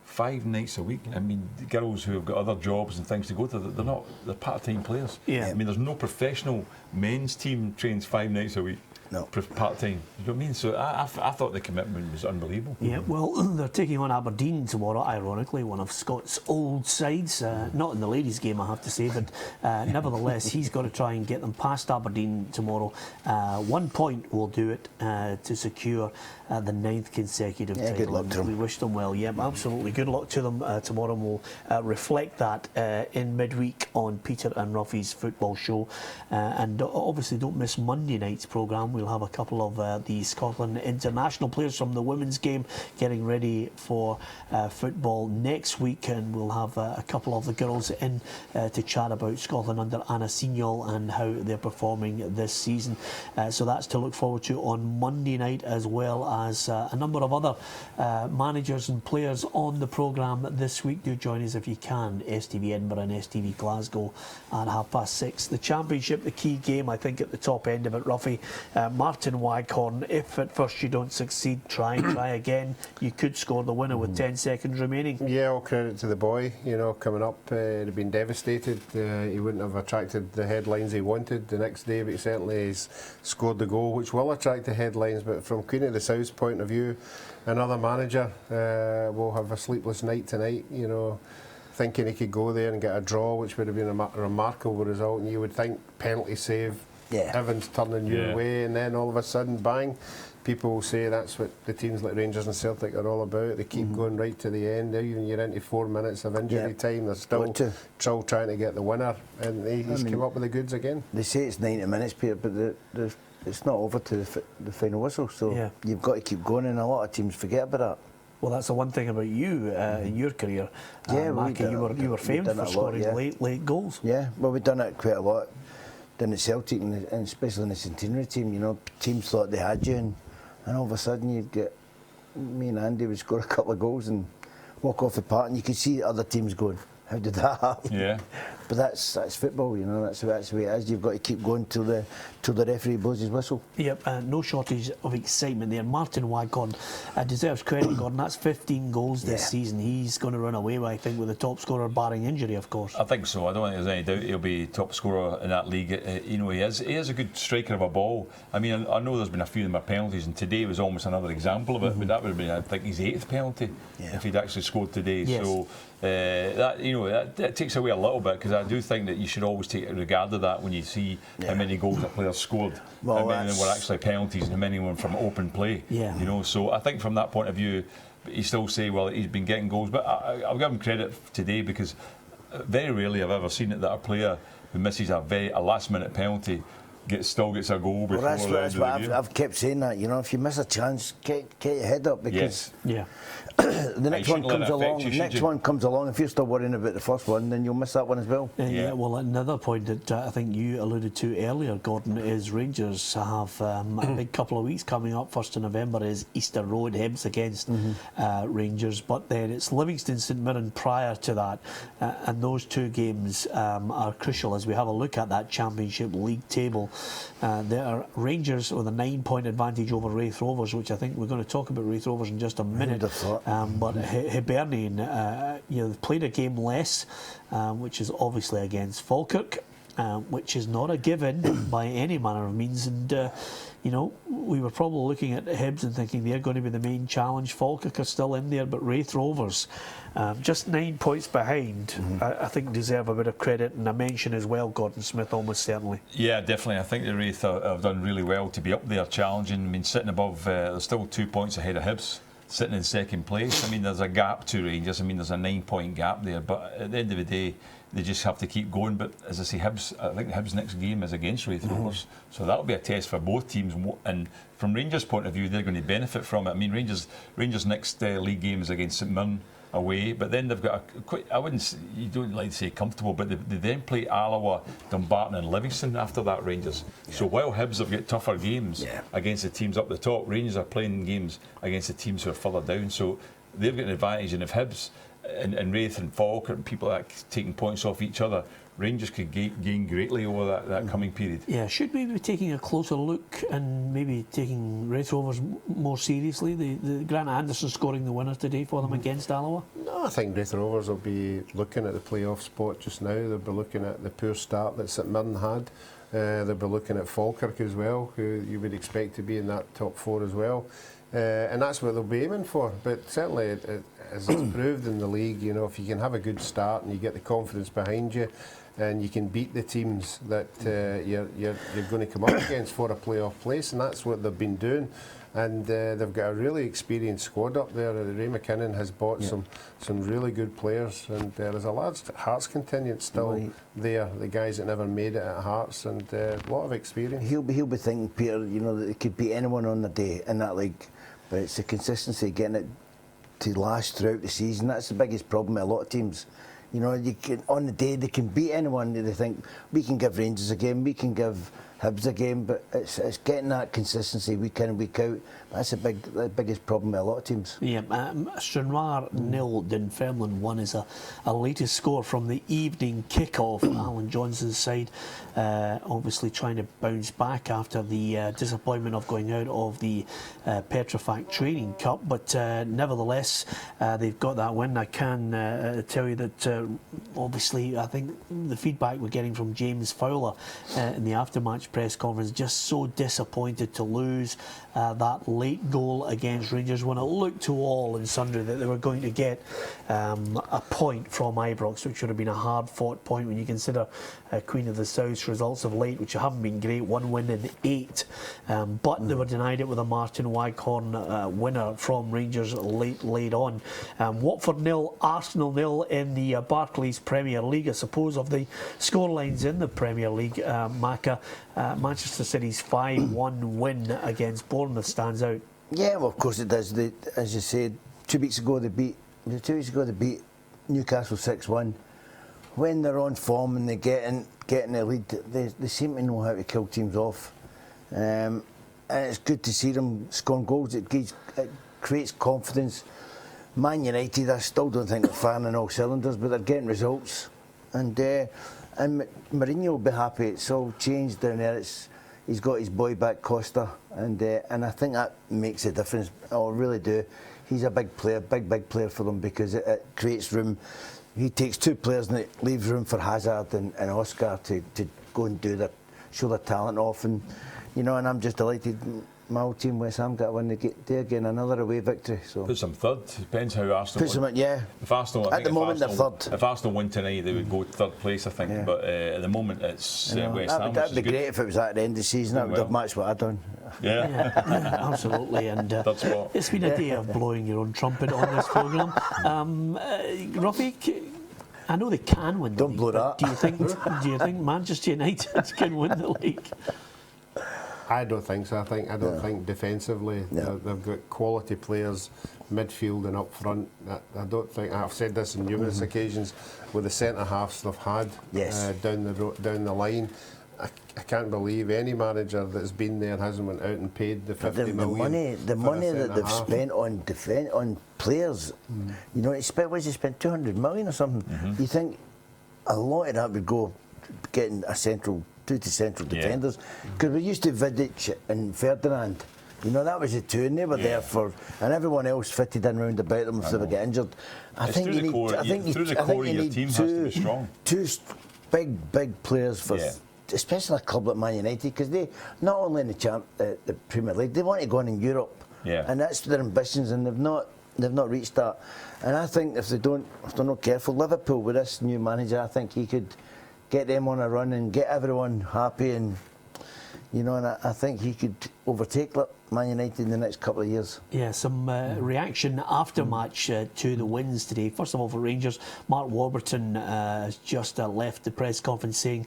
5 nights a week. I mean, the girls who have got other jobs and things to go to, they're part-time players. Yeah. I mean, there's no professional men's team trains 5 nights a week. No. Part-time. You know what I mean? So I thought the commitment was unbelievable. Yeah, well, they're taking on Aberdeen tomorrow, ironically, one of Scott's old sides. Not in the ladies' game, I have to say, but nevertheless, he's got to try and get them past Aberdeen tomorrow. 1 point will do it to secure the 9th consecutive title. Good luck to them. We wish them well. Yeah, absolutely. Good luck to them tomorrow. We'll reflect that in midweek on Peter and Roughie's football show. And obviously, don't miss Monday night's programme. we'll have a couple of the Scotland international players from the women's game getting ready for football next week, and we'll have a couple of the girls in to chat about Scotland under Anna Signol and how they're performing this season. So that's to look forward to on Monday night, as well as a number of other managers and players on the programme this week. Do join us if you can. STV Edinburgh and STV Glasgow at 6:30. The Championship, the key game, I think, at the top end of it, Roughie. Martin Waghorn, if at first you don't succeed, try again. You could score the winner with 10 seconds remaining. Yeah, all credit to the boy. You know, coming up, he'd have been devastated. He wouldn't have attracted the headlines he wanted the next day, but certainly he's scored the goal, which will attract the headlines. But from Queen of the South's point of view, another manager will have a sleepless night tonight, you know, thinking he could go there and get a draw, which would have been a remarkable result. And you would think penalty save, Evans turning your way, and then all of a sudden, bang. People will say that's what the teams like Rangers and Celtic are all about. They keep going right to the end. Even you're into 4 minutes of injury time, they're still trying to get the winner, and he's come up with the goods again. They say it's 90 minutes, Peter, but it's not over to the final whistle, so you've got to keep going, and a lot of teams forget about that. Well, that's the one thing about you in your career, Mackie. You were famous for scoring late goals. Yeah, well, we've done it quite a lot down at Celtic, and especially in the centenary team. You know, teams thought they had you, and all of a sudden you'd get me and Andy would score a couple of goals and walk off the park, and you could see other teams going, how did that happen? Yeah. But that's football, you know. That's the way it is. You've got to keep going till the referee blows his whistle. Yep, no shortage of excitement there. Martin Waghorn deserves credit, Gordon. That's 15 goals this season. He's going to run away, I think, with the top scorer, barring injury, of course. I think so. I don't think there's any doubt he'll be top scorer in that league. You know, he is a good striker of a ball. I mean, I know there's been a few of them are penalties, and today was almost another example of it. But that would have been, I think, his 8th penalty if he'd actually scored today. Yes. So that takes away a little bit, because I do think that you should always take regard of that when you see how many goals a player scored, how many of them were actually penalties, and how many were from open play. Yeah. You know, so I think from that point of view, you still say, well, he's been getting goals, but I'll give him credit today, because very rarely I've ever seen it that a player who misses a last-minute penalty still gets a goal before that's the end of the what game. I've kept saying that. You know, if you miss a chance, get your head up, because the next one comes along. The next one comes along. If you're still worrying about the first one, then you'll miss that one as well. Yeah. Well, another point that I think you alluded to earlier, Gordon, is Rangers have a big couple of weeks coming up. 1st of November is Easter Road, Hibs against Rangers, but then it's Livingston St Mirren prior to that, and those two games are crucial as we have a look at that Championship League table. There are Rangers with a 9-point advantage over Raith Rovers, which I think we're going to talk about Raith Rovers in just a minute. But Hibernian, they've played a game less, which is obviously against Falkirk, which is not a given by any manner of means. And we were probably looking at Hibs and thinking they're going to be the main challenge. Falkirk are still in there, but Raith Rovers, just 9 points behind, I think deserve a bit of credit and a mention as well, Gordon Smith, almost certainly. Yeah, definitely. I think the Raith have done really well to be up there challenging. I mean, sitting above, they're still 2 points ahead of Hibs, sitting in second place. I mean, there's a gap to Rangers. I mean, there's a 9-point gap there, but at the end of the day, they just have to keep going. But as I say, Hibs, I think Hibs' next game is against Raith Rovers, so that'll be a test for both teams. And from Rangers' point of view, they're going to benefit from it. I mean, Rangers' next league game is against St Mirren away, but then they've got you don't like to say comfortable, but they then play Alloa, Dumbarton and Livingston after that, Rangers. So while Hibs have got tougher games against the teams up the top, Rangers are playing games against the teams who are further down, so they've got an advantage. And if Hibs and Raith and Falkirk and people like taking points off each other, Rangers could gain greatly over that coming period. Yeah, should we be taking a closer look and maybe taking Raith Rovers more seriously? The Grant Anderson scoring the winner today for them against Alloa? No, I think Raith Rovers will be looking at the playoff spot just now. They'll be looking at the poor start that St Mirren had. They'll be looking at Falkirk as well, who you would expect to be in that top 4 as well. And that's what they'll be aiming for. But certainly as it's proved in the league, you know, if you can have a good start and you get the confidence behind you, and you can beat the teams that you're going to come up against for a playoff place, and that's what they've been doing. And they've got a really experienced squad up there. Ray McKinnon has bought some really good players, and there's a large Hearts contingent still there. The guys that never made it at Hearts, and a lot of experience. He'll be thinking, Peter, you know, that it could beat anyone on the day in that league, but it's the consistency, getting it to last throughout the season. That's the biggest problem with a lot of teams. You know, you can, on the day they can beat anyone. They think we can give Rangers a game, we can give Hibs a game, but it's getting that consistency week in, week out. That's the biggest problem with a lot of teams. Yeah, Stranraer 0, Dunfermline 1 is a latest score from the evening kick-off. Alan Johnson's side obviously trying to bounce back after the disappointment of going out of the Petrofac Training Cup, but nevertheless they've got that win. I can tell you that obviously I think the feedback we're getting from James Fowler in the after-match press conference, just so disappointed to lose that late goal against Rangers when it looked to all and sundry that they were going to get a point from Ibrox, which would have been a hard-fought point when you consider Queen of the South's results of late, which haven't been great, 1 win in 8, but they were denied it with a Martin Waghorn winner from Rangers late on. Watford 0, Arsenal 0 in the Barclays Premier League. I suppose of the scorelines in the Premier League, Macca, Manchester City's 5-1 win against Bournemouth stands out. Yeah, well, of course it does. As you said, 2 weeks ago they beat Newcastle 6-1. When they're on form and they get in the lead, they seem to know how to kill teams off. And it's good to see them scoring goals. It creates confidence. Man United, I still don't think they're firing on all cylinders, but they're getting results. And Mourinho will be happy. It's all changed down there. He's got his boy back, Costa, and I think that makes a difference. I really do. He's a big player, big player for them, because it creates room. He takes 2 players and it leaves room for Hazard and Oscar to go and show their talent off. And you know, and I'm just delighted. My old team, West Ham, got one. They again another away victory. So puts them third. Depends how Arsenal. Puts them, yeah. If Arsenal, at the moment they're third. If Arsenal win tonight, they would go 3rd place, I think. Yeah. But at the moment, it's West Ham. That'd be great if it was at the end of the season. That would have matched what I've done. Yeah, absolutely. And it's been a day of blowing your own trumpet on this programme. Roughie, I know they can win the league. Don't blow that. Do you think Manchester United can win the league? I don't think so. I don't think defensively they've got quality players, midfield and up front. I don't think, I've said this on numerous occasions, with the centre halves they've had down the line. I can't believe any manager that's been there hasn't went out and paid the 50 million. The money that they've spent on players, you know, he spent 200 million or something. You think a lot of that would go getting two central defenders, because we used to Vidic and Ferdinand. You know, that was the 2, and they were there for, and everyone else fitted in round about them if they would get injured. I think you need two big players for, especially a club like Man United, because they not only in the Premier League, they want to go on in Europe, and that's their ambitions, and they've not reached that. And I think if they're not careful, Liverpool with this new manager, I think he could get them on a run and get everyone happy, and you know, and I think he could overtake Man United in the next couple of years. Yeah, some reaction after match to the wins today. First of all, for Rangers, Mark Warburton has just left the press conference saying,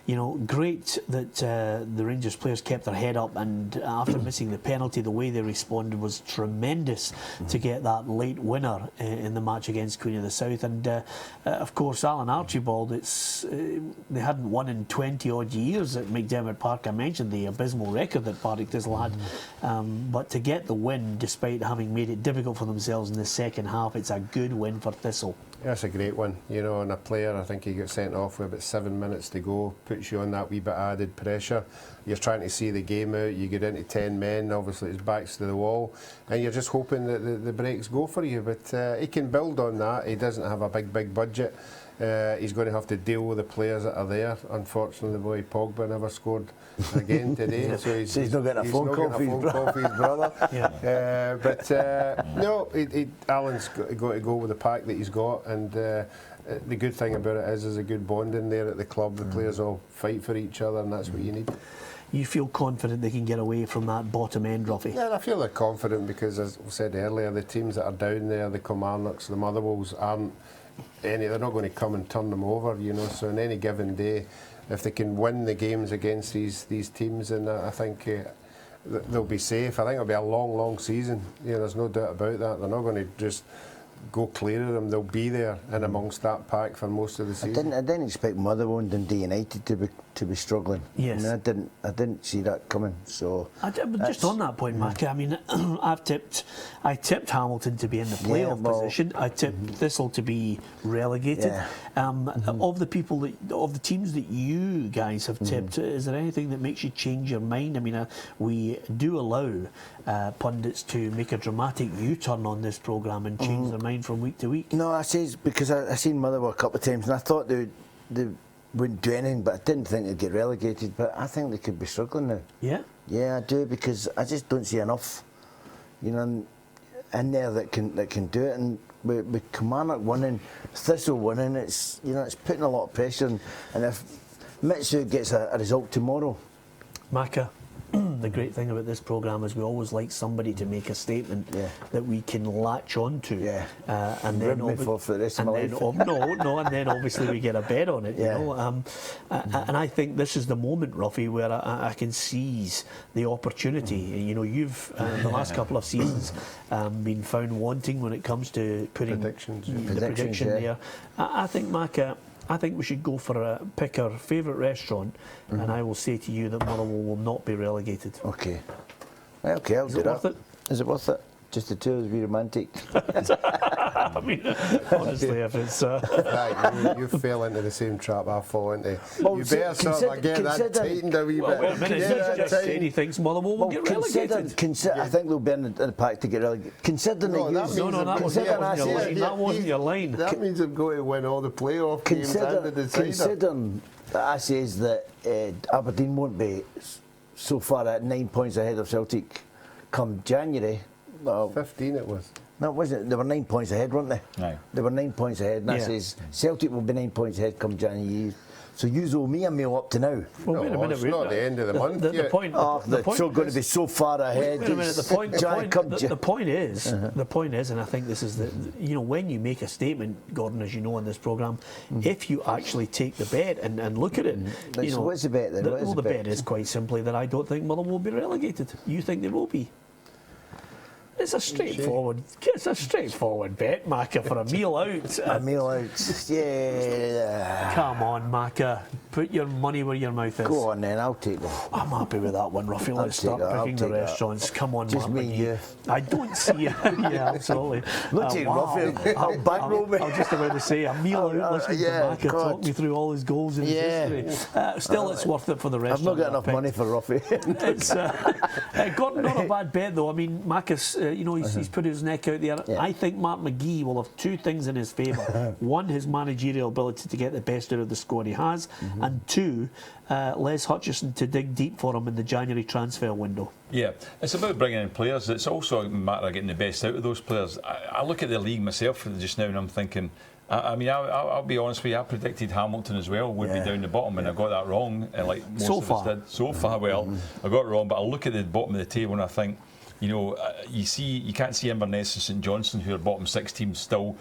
you know, great that the Rangers players kept their head up, and after missing the penalty, the way they responded was tremendous to get that late winner in the match against Queen of the South. And of course, Alan Archibald, they hadn't won in 20 odd years at McDermott Park. I mentioned the abysmal record that Partick Thistle had, but to get the win despite having made it difficult for themselves in the second half, it's a good win for Thistle. That's a great one, you know, and a player, I think he got sent off with about 7 minutes to go, puts you on that wee bit of added pressure. You're trying to see the game out, you get into 10 men, obviously his back's to the wall, and you're just hoping that the breaks go for you, but he can build on that. He doesn't have a big budget. He's going to have to deal with the players that are there. Unfortunately, the boy Pogba never scored again today, so he's not getting a phone call for his brother. Yeah. No, Alan's got to go with the pack that he's got, and the good thing about it is there's a good bond in there at the club. The players all fight for each other, and that's what you need. You feel confident they can get away from that bottom end, Roughie? Yeah, I feel they're confident because, as we said earlier, the teams that are down there, the Kilmarnocks, the Motherwells, they're not going to come and turn them over, you know. So on any given day, if they can win the games against these teams, then I think they'll be safe. I think it'll be a long season. You know, there's no doubt about that. They're not going to just go clear of them. They'll be there and amongst that pack for most of the season. I didn't expect Motherwell and Dundee United to be struggling. Yes. I mean, I didn't see that coming. So just on that point, Macca, I mean, I tipped Hamilton to be in the playoff position. I tipped Thistle to be relegated. Of the teams that you guys have tipped, is there anything that makes you change your mind? I mean, we do allow pundits to make a dramatic U-turn on this programme and change their mind from week to week. No, I say because I seen Motherwell a couple of times and I thought they wouldn't do anything, but I didn't think they'd get relegated. But I think they could be struggling now. Yeah? Yeah, I do, because I just don't see enough, you know, in there that can do it. And with Kilmarnock winning, Thistle winning, it's putting a lot of pressure. And if Mitsu gets a result tomorrow, Macca, the great thing about this programme is we always like somebody to make a statement that we can latch on to. And then for the rest of my life. And then obviously we get a bet on it. You know? And I think this is the moment, Roughie, where I can seize the opportunity. You know, you've in the last couple of seasons been found wanting when it comes to putting the prediction there. I think, Macca, I think we should go for pick our favourite restaurant, and I will say to you that Motherwell will not be relegated. Okay. Okay, I'll do that. Worth it? Is it worth it? Just the two of us be romantic. I mean, honestly, if it's... Right, you fell into the same trap I fall into. Well, you better sort of get that tightened a wee bit. Wait a minute, you just said he thinks Motherwell will get relegated. I think they'll be in the pack to get relegated. Considering that wasn't your line. That means they're going to win all the playoff games and the decider. Considering that I says that Aberdeen won't be so far at 9 points ahead of Celtic come January. 15 it was. No, it wasn't. They were 9 points ahead, weren't they? Right. They were 9 points ahead. And that says Celtic will be 9 points ahead come January. So you owe me a meal up to now. Well, wait a minute. It's not the end of the month yet. They're so going to be so far ahead. Wait a minute. The point is, and I think this is when you make a statement, Gordon, as you know on this programme, if you actually take the bet and look at it, so what's the bet then? The bet is quite simply that I don't think Motherwell will be relegated. You think they will be? It's a straightforward bet, Macca, for a meal out. A meal out, yeah. Come on, Macca, put your money where your mouth is. Go on then, I'll take them. I'm happy with that one, Roughie. Let's start picking the restaurants. Come on, just Mark me and you. I don't see it. Yeah, absolutely. Look at Roughie, I'll bankroll me. I was just about to say, a meal out listening to Macca talk me through all his goals in his history. Still, it's worth it for the restaurant. I've not got enough money for Roughie. It's Gordon, not a bad bet though. I mean, Macca's, he's put his neck out there. Yeah. I think Mark McGee will have two things in his favour. One, his managerial ability to get the best out of the squad he has, and two, Les Hutchison to dig deep for him in the January transfer window. Yeah, it's about bringing in players. It's also a matter of getting the best out of those players. I look at the league myself just now and I'm thinking, I'll be honest with you, I predicted Hamilton as well would be down the bottom, and I got that wrong, like most of us did. So far, I got it wrong, but I look at the bottom of the table and I think, you can't see Inverness and St Johnstone, who are bottom 6 teams, still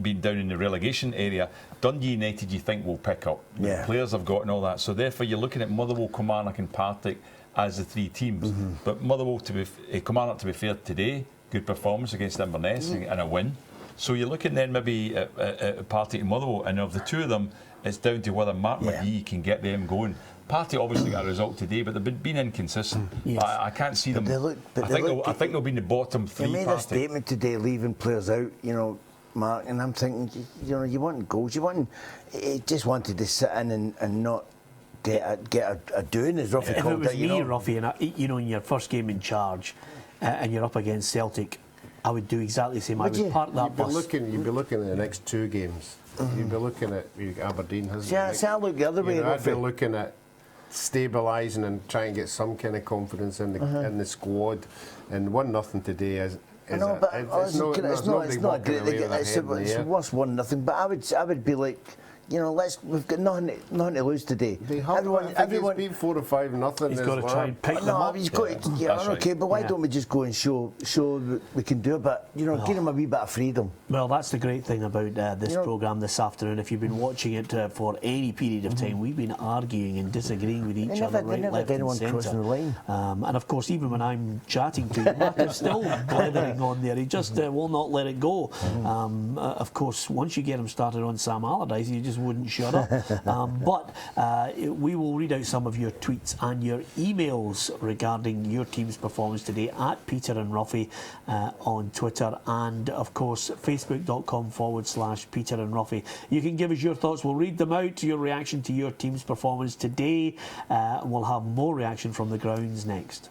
being down in the relegation area. Dundee United, you think, will pick up. The players have got and all that. So therefore, you're looking at Motherwell, Kilmarnock and Partick as the 3 teams. But Motherwell, Kilmarnock, to be fair, today, good performance against Inverness and a win. So you're looking then maybe at Partick and Motherwell, and of the two of them, it's down to whether Mark McGee can get them going. Partick obviously got a result today, but they've been inconsistent. I can't see them. I think they'll be in the bottom 3. They made a statement today, leaving players out. Mark, and I'm thinking, you know, you want goals, he just wanted to sit in and not get a doing, as Roughie If it called was it. me, Roughie, and you know, in your first game in charge, and you're up against Celtic, I would do exactly the same. I would park that bus. You'd be looking at the next 2 games. You'd be looking at Aberdeen. See, I look the other way. I'd be looking at stabilising and trying to get some kind of confidence in the squad. And 1-0 today is. It's not great. It's worse 1-0. But I would be like, you know, we've got nothing to lose today. Everyone's been 4 or 5-0. He's got to try and pick them up. He's got to, yeah, okay, but why don't we just go and show that we can do a bit, you know, give him a wee bit of freedom. Well, that's the great thing about this programme this afternoon. If you've been watching it for any period of time, we've been arguing and disagreeing with each other right, left and centre. And of course, even when I'm chatting to you, Mark is still blithering on there. He just will not let it go. Of course, once you get him started on Sam Allardyce, you just wouldn't shut up. But we will read out some of your tweets and your emails regarding your team's performance today at Peter and Roughie on Twitter, and of course facebook.com/Peter and Roughie. You can give us your thoughts. We'll read them out, your reaction to your team's performance today. We'll have more reaction from the grounds next.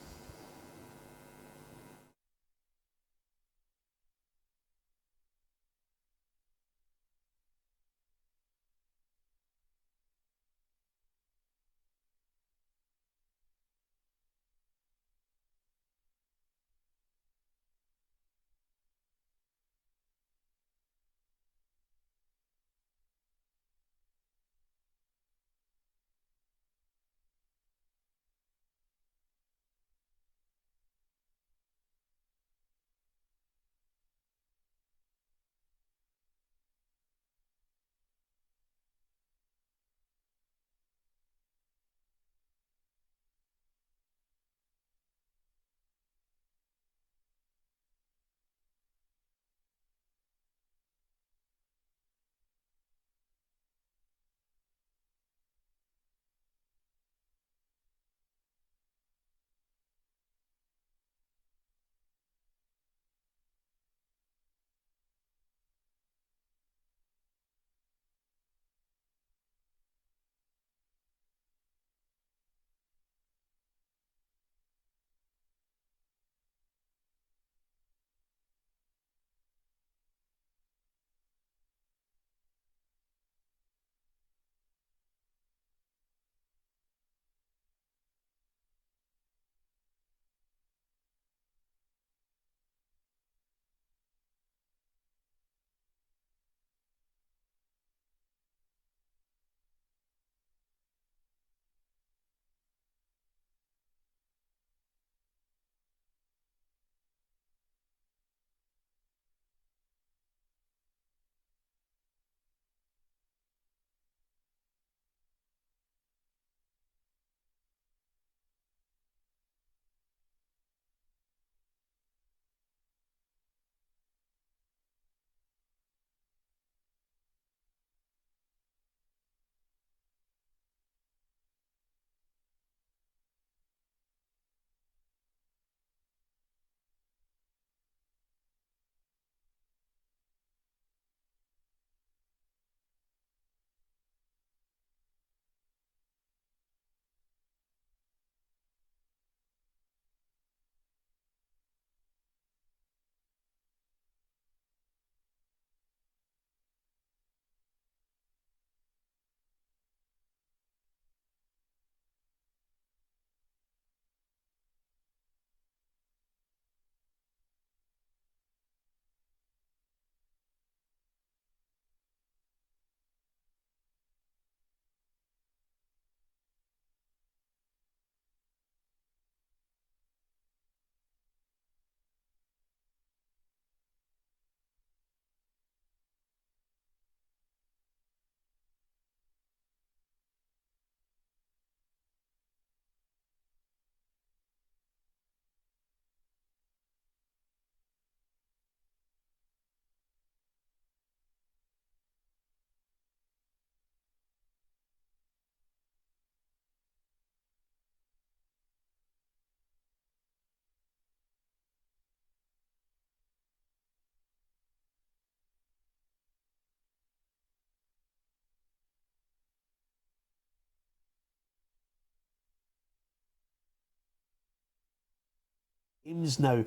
Games now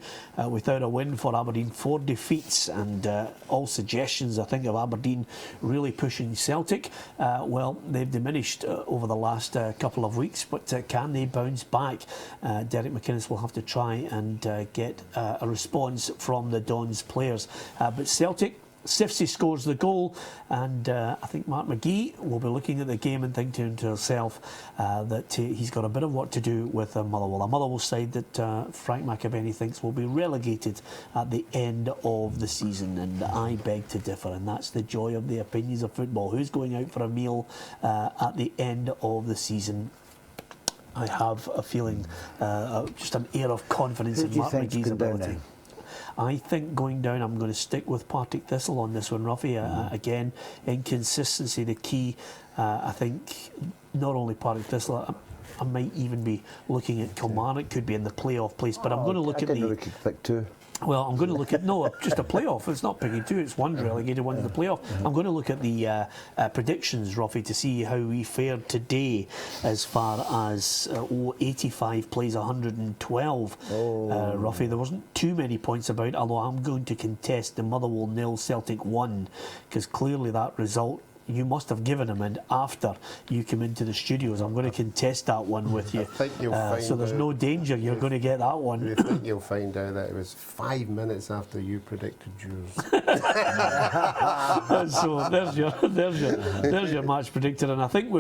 without a win for Aberdeen, 4 defeats, and all suggestions I think of Aberdeen really pushing Celtic. Well, they've diminished over the last couple of weeks, but can they bounce back? Derek McInnes will have to try and get a response from the Dons players. But Celtic, Sifsey scores the goal, and I think Mark McGee will be looking at the game and thinking to himself that he's got a bit of work to do with Motherwell. A Motherwell side that Frank McAvenny thinks will be relegated at the end of the season, and I beg to differ, and that's the joy of the opinions of football. Who's going out for a meal at the end of the season? I have a feeling, just an air of confidence in Mark McGee's ability. I think going down, I'm going to stick with Partick Thistle on this one, Roughie. Again, inconsistency the key. I think not only Partick Thistle, I might even be looking at Kilmarnock, could be in the playoff place, but I'm going to look at the... pick 2. Well, I'm going to look at, no, just a playoff. It's not picking 2, it's 1 relegated, 1 to the playoff. I'm going to look at the predictions, Roughie, to see how we fared today as far as 85 plays 112. Roughie, there wasn't too many points about, although I'm going to contest the Motherwell 0, Celtic 1, because clearly that result you must have given him, and after you come into the studios, I'm going to contest that one with you. I think you'll find so there's no danger you're going to get that one. I think you'll find out that it was 5 minutes after you predicted yours. So there's your match predictor, and I think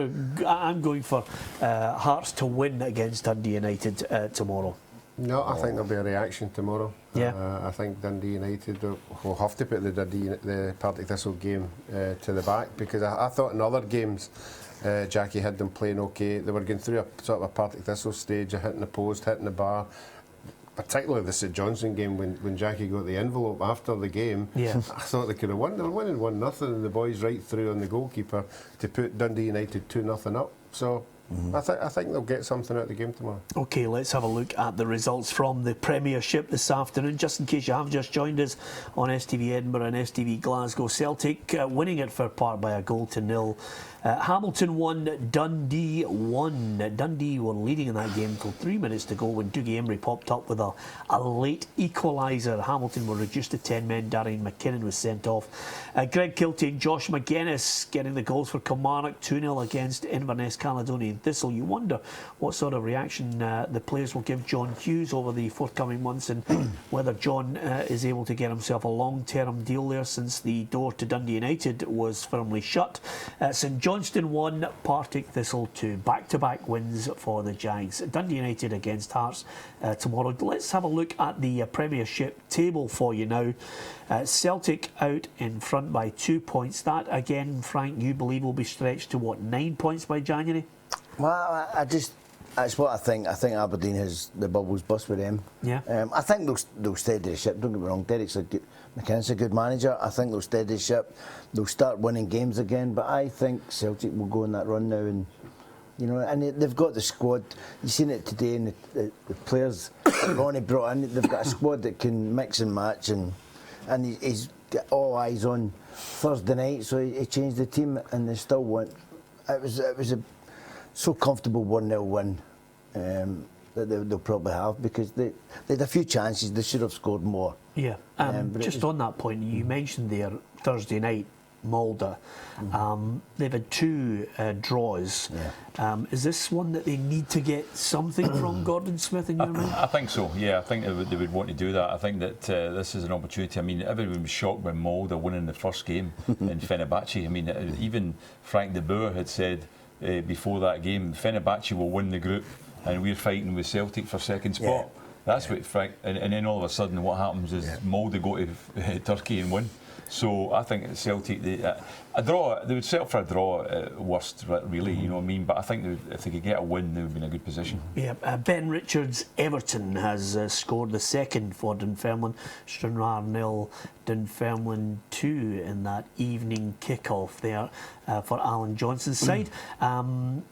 I'm going for Hearts to win against Dundee United tomorrow. No, I think there'll be a reaction tomorrow. Yeah. I think Dundee United will have to put the Partick Thistle game to the back, because I thought in other games Jackie had them playing okay. They were going through a sort of a Partick Thistle stage of hitting the post, hitting the bar. Particularly the St Johnstone game when Jackie got the envelope after the game. Yeah. I thought they could have won. They were winning 1-0, and the boys right through on the goalkeeper to put Dundee United 2-0 up. So I think they'll get something out of the game tomorrow. OK, let's have a look at the results from the Premiership this afternoon. Just in case you have just joined us on STV Edinburgh and STV Glasgow, Celtic winning at Fir Park by a 1-0. Hamilton 1, Dundee 1. Dundee were leading in that game until 3 minutes to go when Dougie Emery popped up with a late equaliser. Hamilton were reduced to 10 men. Darian McKinnon was sent off. Greg Kiltie and Josh McGuinness getting the goals for Kilmarnock, 2-0 against Inverness Caledonian Thistle. You wonder what sort of reaction the players will give John Hughes over the forthcoming months, and whether John is able to get himself a long-term deal there, since the door to Dundee United was firmly shut. St Johnstone 1, Partick Thistle 2. Back-to-back wins for the Jags. Dundee United against Hearts tomorrow. Let's have a look at the Premiership table for you now. Celtic out in front by 2 points. That, again, Frank, you believe will be stretched to, what, 9 points by January? Well, that's what I think. I think Aberdeen has the bubbles burst with them. Yeah. I think they'll steady the ship. Don't get me wrong. McKinnon's a good manager. I think they'll steady the ship. They'll start winning games again. But I think Celtic will go on that run now, and and they've got the squad. You've seen it today, and the players Ronnie brought in. They've got a squad that can mix and match, and he's got all eyes on Thursday night. So he changed the team, and they still won. It was a so comfortable 1-0 win that they'll probably have, because they had a few chances. They should have scored more. Yeah. Just on that point, you mentioned there Thursday night, Mulder. They've had 2 draws. Yeah. Is this one that they need to get something from Gordon Smith in your mind? I think so, yeah. I think they would want to do that. I think that this is an opportunity. I mean, everyone was shocked when Mulder winning the first game in Fenerbahce. I mean, even Frank de Boer had said before that game, Fenerbahce will win the group and we're fighting with Celtic for second spot. Yeah. That's what Frank, and then all of a sudden what happens is Molde go to Turkey and win. So I think Celtic, a draw, they would settle for a draw at worst, really, you know what I mean? But I think if they could get a win, they would be in a good position. Yeah, Ben Richards' Everton has scored the second for Dunfermline. Stranraer 0, Dunfermline 2 in that evening kick-off there for Alan Johnson's side.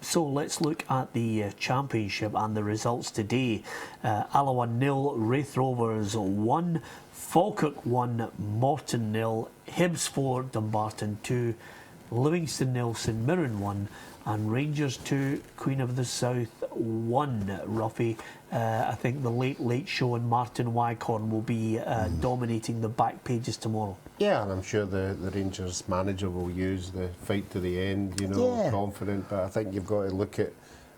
So let's look at the Championship and the results today. Alloa 0, Wraith Rovers 1, Falkirk 1, Morton 0, Hibs 4, Dumbarton 2, Livingston 0, St Mirren 1, and Rangers 2, Queen of the South 1. Roughie, I think the late show and Martin Wycorn will be dominating the back pages tomorrow. Yeah, and I'm sure the Rangers manager will use the fight to the end, confident, but I think you've got to look at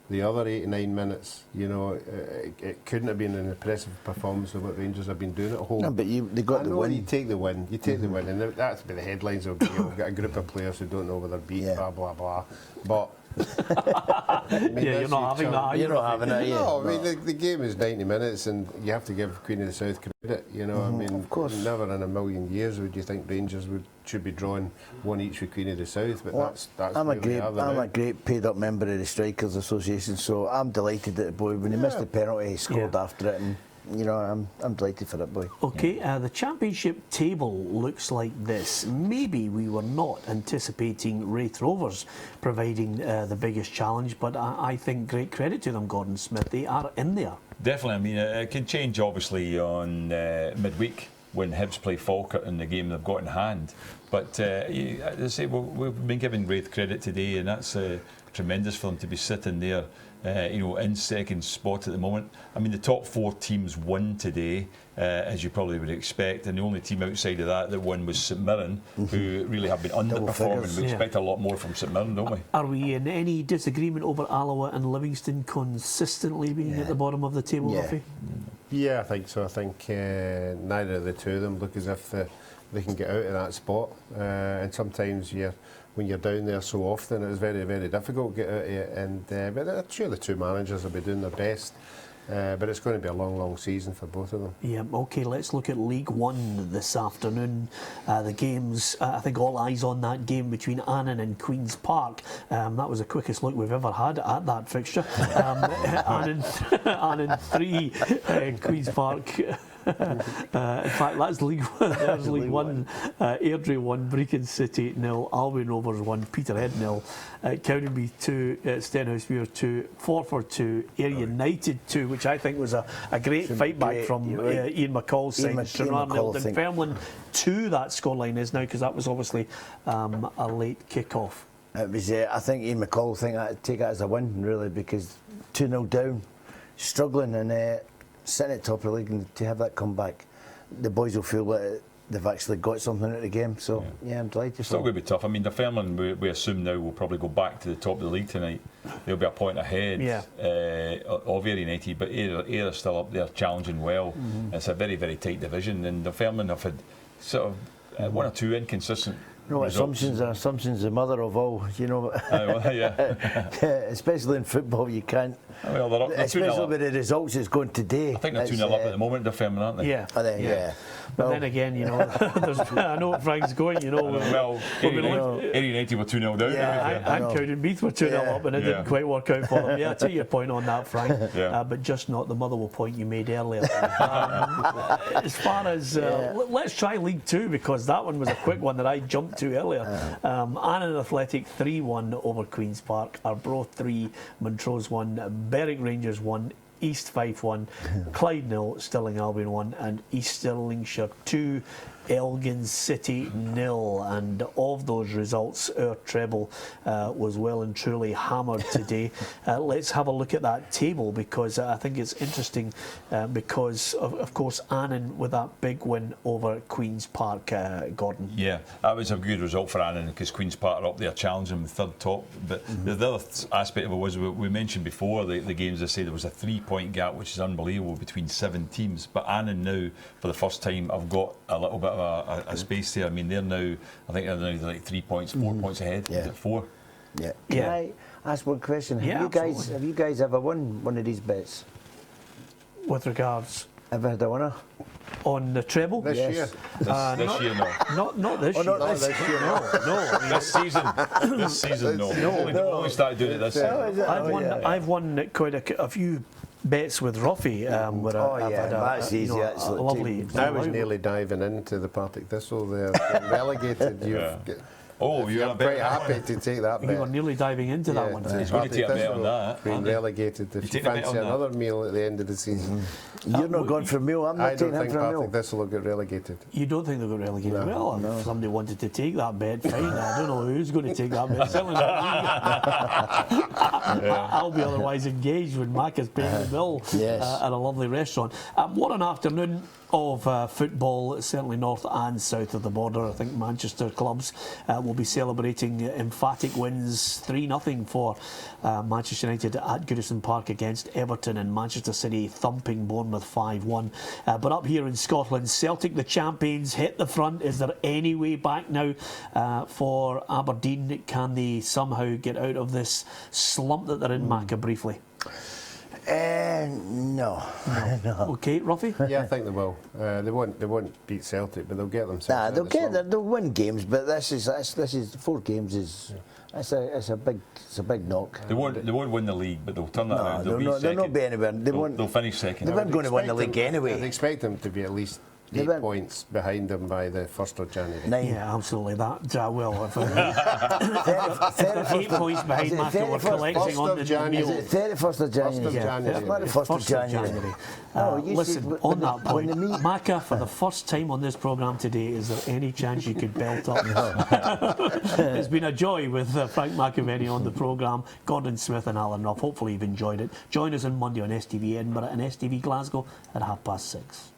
the other 89 minutes. It couldn't have been an impressive performance of what Rangers have been doing at home. No, but they got the win. You take the win, and that's where the headlines will be. We've got a group of players who don't know where they're beat, blah, blah, blah. But you're not having that. You're not having that. No, I mean the game is 90 minutes, and you have to give Queen of the South credit. I mean, of course, never in a million years would you think Rangers should be drawing one each with Queen of the South. But that's I'm a great paid up member of the Strikers Association, so I'm delighted that the boy, when he missed the penalty, he scored after it, and I'm delighted for that boy. Okay, the championship table looks like this. Maybe we were not anticipating Wraith Rovers providing the biggest challenge, but I think great credit to them, Gordon Smith. They are in there. Definitely. I mean, it can change obviously on midweek when Hibs play Falkirk in the game they've got in hand. But as I say, we've been giving Wraith credit today, and that's tremendous for them to be sitting there. In second spot at the moment. I mean, the top 4 teams won today, as you probably would expect, and the only team outside of that won was St Mirren, who really have been underperforming. We expect a lot more from St Mirren, don't we? Are we in any disagreement over Alloa and Livingston consistently being at the bottom of the table, Ruffy? Yeah, I think so. I think neither of the two of them look as if they can get out of that spot, and sometimes when you're down there so often, it's very, very difficult to get out of it. And but I'm sure the two managers will be doing their best. But it's going to be a long, long season for both of them. Yeah, OK, let's look at League One this afternoon. The games, I think all eyes on that game between Annan and Queen's Park. That was the quickest look we've ever had at that fixture. Annan 3, Queen's Park. In fact, that's League One. There's League One. Airdrie 1, Brecon City 0, Albion Rovers 1, Peterhead 0, Cowdenbeath 2, Stenhousemuir 2, Forfar 2, Ayr United 2, which I think was a great fight back from Ian McCall's side. Stranraer 0, Dunfermline 2, that scoreline is now, because that was obviously a late kick-off. It was, I think Ian McCall take that as a win, really, because 2-0 down, struggling, and sitting at top of the league, and to have that comeback, the boys will feel that they've actually got something out of the game. So I'm delighted. Still going to be tough. I mean, Dunfermline, we assume now will probably go back to the top of the league tonight. They'll be a point ahead of Ayr United, but Ayr are still up there challenging well. It's a very, very tight division, and Dunfermline have had sort of one or two inconsistent. Assumptions are the mother of all, especially in football. You can't, they're especially with the results it's going today. I think they're 2-0 up at the moment, Dunfermline, aren't they? Yeah. But then again, I know what Frank's going, Well, Ayr United were 2-0 down. And Cowdenbeath were 2-0 up, and it didn't quite work out for them. Yeah, I take your point on that, Frank, but just not the Motherwell point you made earlier. As far as let's try League Two, because that one was a quick one that I jumped to earlier. Annan Athletic 3-1 over Queen's Park, Arbroath 3, Montrose 1, Berwick Rangers 1, East Fife 1, Clyde 0, Stirling Albion 1, and East Stirlingshire 2, Elgin City 0. And of those results, our treble was well and truly hammered today. Let's have a look at that table, because I think it's interesting, because of course Annan with that big win over Queen's Park, Gordon. Yeah, that was a good result for Annan, because Queen's Park are up there challenging them third top. But the other aspect of it was, we mentioned before the games, I say there was a 3-point gap, which is unbelievable, between 7 teams. But Annan now, for the first time, have got a little bit of a space there. I mean, they're now, I think they're now like 3 points, 4 points ahead. Is it 4? Yeah. Can I ask one question? Have you guys ever won one of these bets? With regards, ever had a winner on the treble? This year? This year, no. Not this year. Not this year. No. This season, no. Only started doing it this season. I've won quite a few bets with Roughie. I've had that's easy. A lovely. I was nearly diving into the Partick Thistle there, relegated. Oh, you're I'm quite happy to take that You bet. were nearly diving into that one. He's going to take a bet on that. Being relegated. If you take a bet fancy on that? another meal at the end of the season. You're not going for a meal. I'm I not don't taking him think for a Partick meal. Thistle will get relegated. You don't think they'll get relegated? Well, if somebody wanted to take that bet, fine. I don't know who's going to take that bet. Certainly not me. I'll be otherwise engaged when Mac is paying the bill at a lovely restaurant. What an afternoon of football, certainly north and south of the border. I think Manchester clubs will be celebrating emphatic wins, 3-0 for Manchester United at Goodison Park against Everton, and Manchester City thumping Bournemouth 5-1. But up here in Scotland, Celtic, the champions, hit the front. Is there any way back now for Aberdeen? Can they somehow get out of this slump that they're in, Macca, briefly? No. Okay, Roughie? Yeah, I think they will. They won't beat Celtic, but they'll get themselves. They'll win games, but this is 4 games is. It's a big knock. They won't win the league, but they'll turn that around. They'll not be anywhere. They'll finish second. They weren't going to win the league anyway. I'd expect them to be at least 8 points behind them by the 1st of January. 9. Yeah, absolutely. That will. If 8 points behind Macca, we're collecting on the meal. Is it 31st of January? January. It's not the 1st of January. Listen, on that point, Macca, for the first time on this programme today, is there any chance you could belt up? It's been a joy with Frank McAvenny on the programme, Gordon Smith and Alan Ruff. Hopefully you've enjoyed it. Join us on Monday on STV Edinburgh and STV Glasgow at 6:30.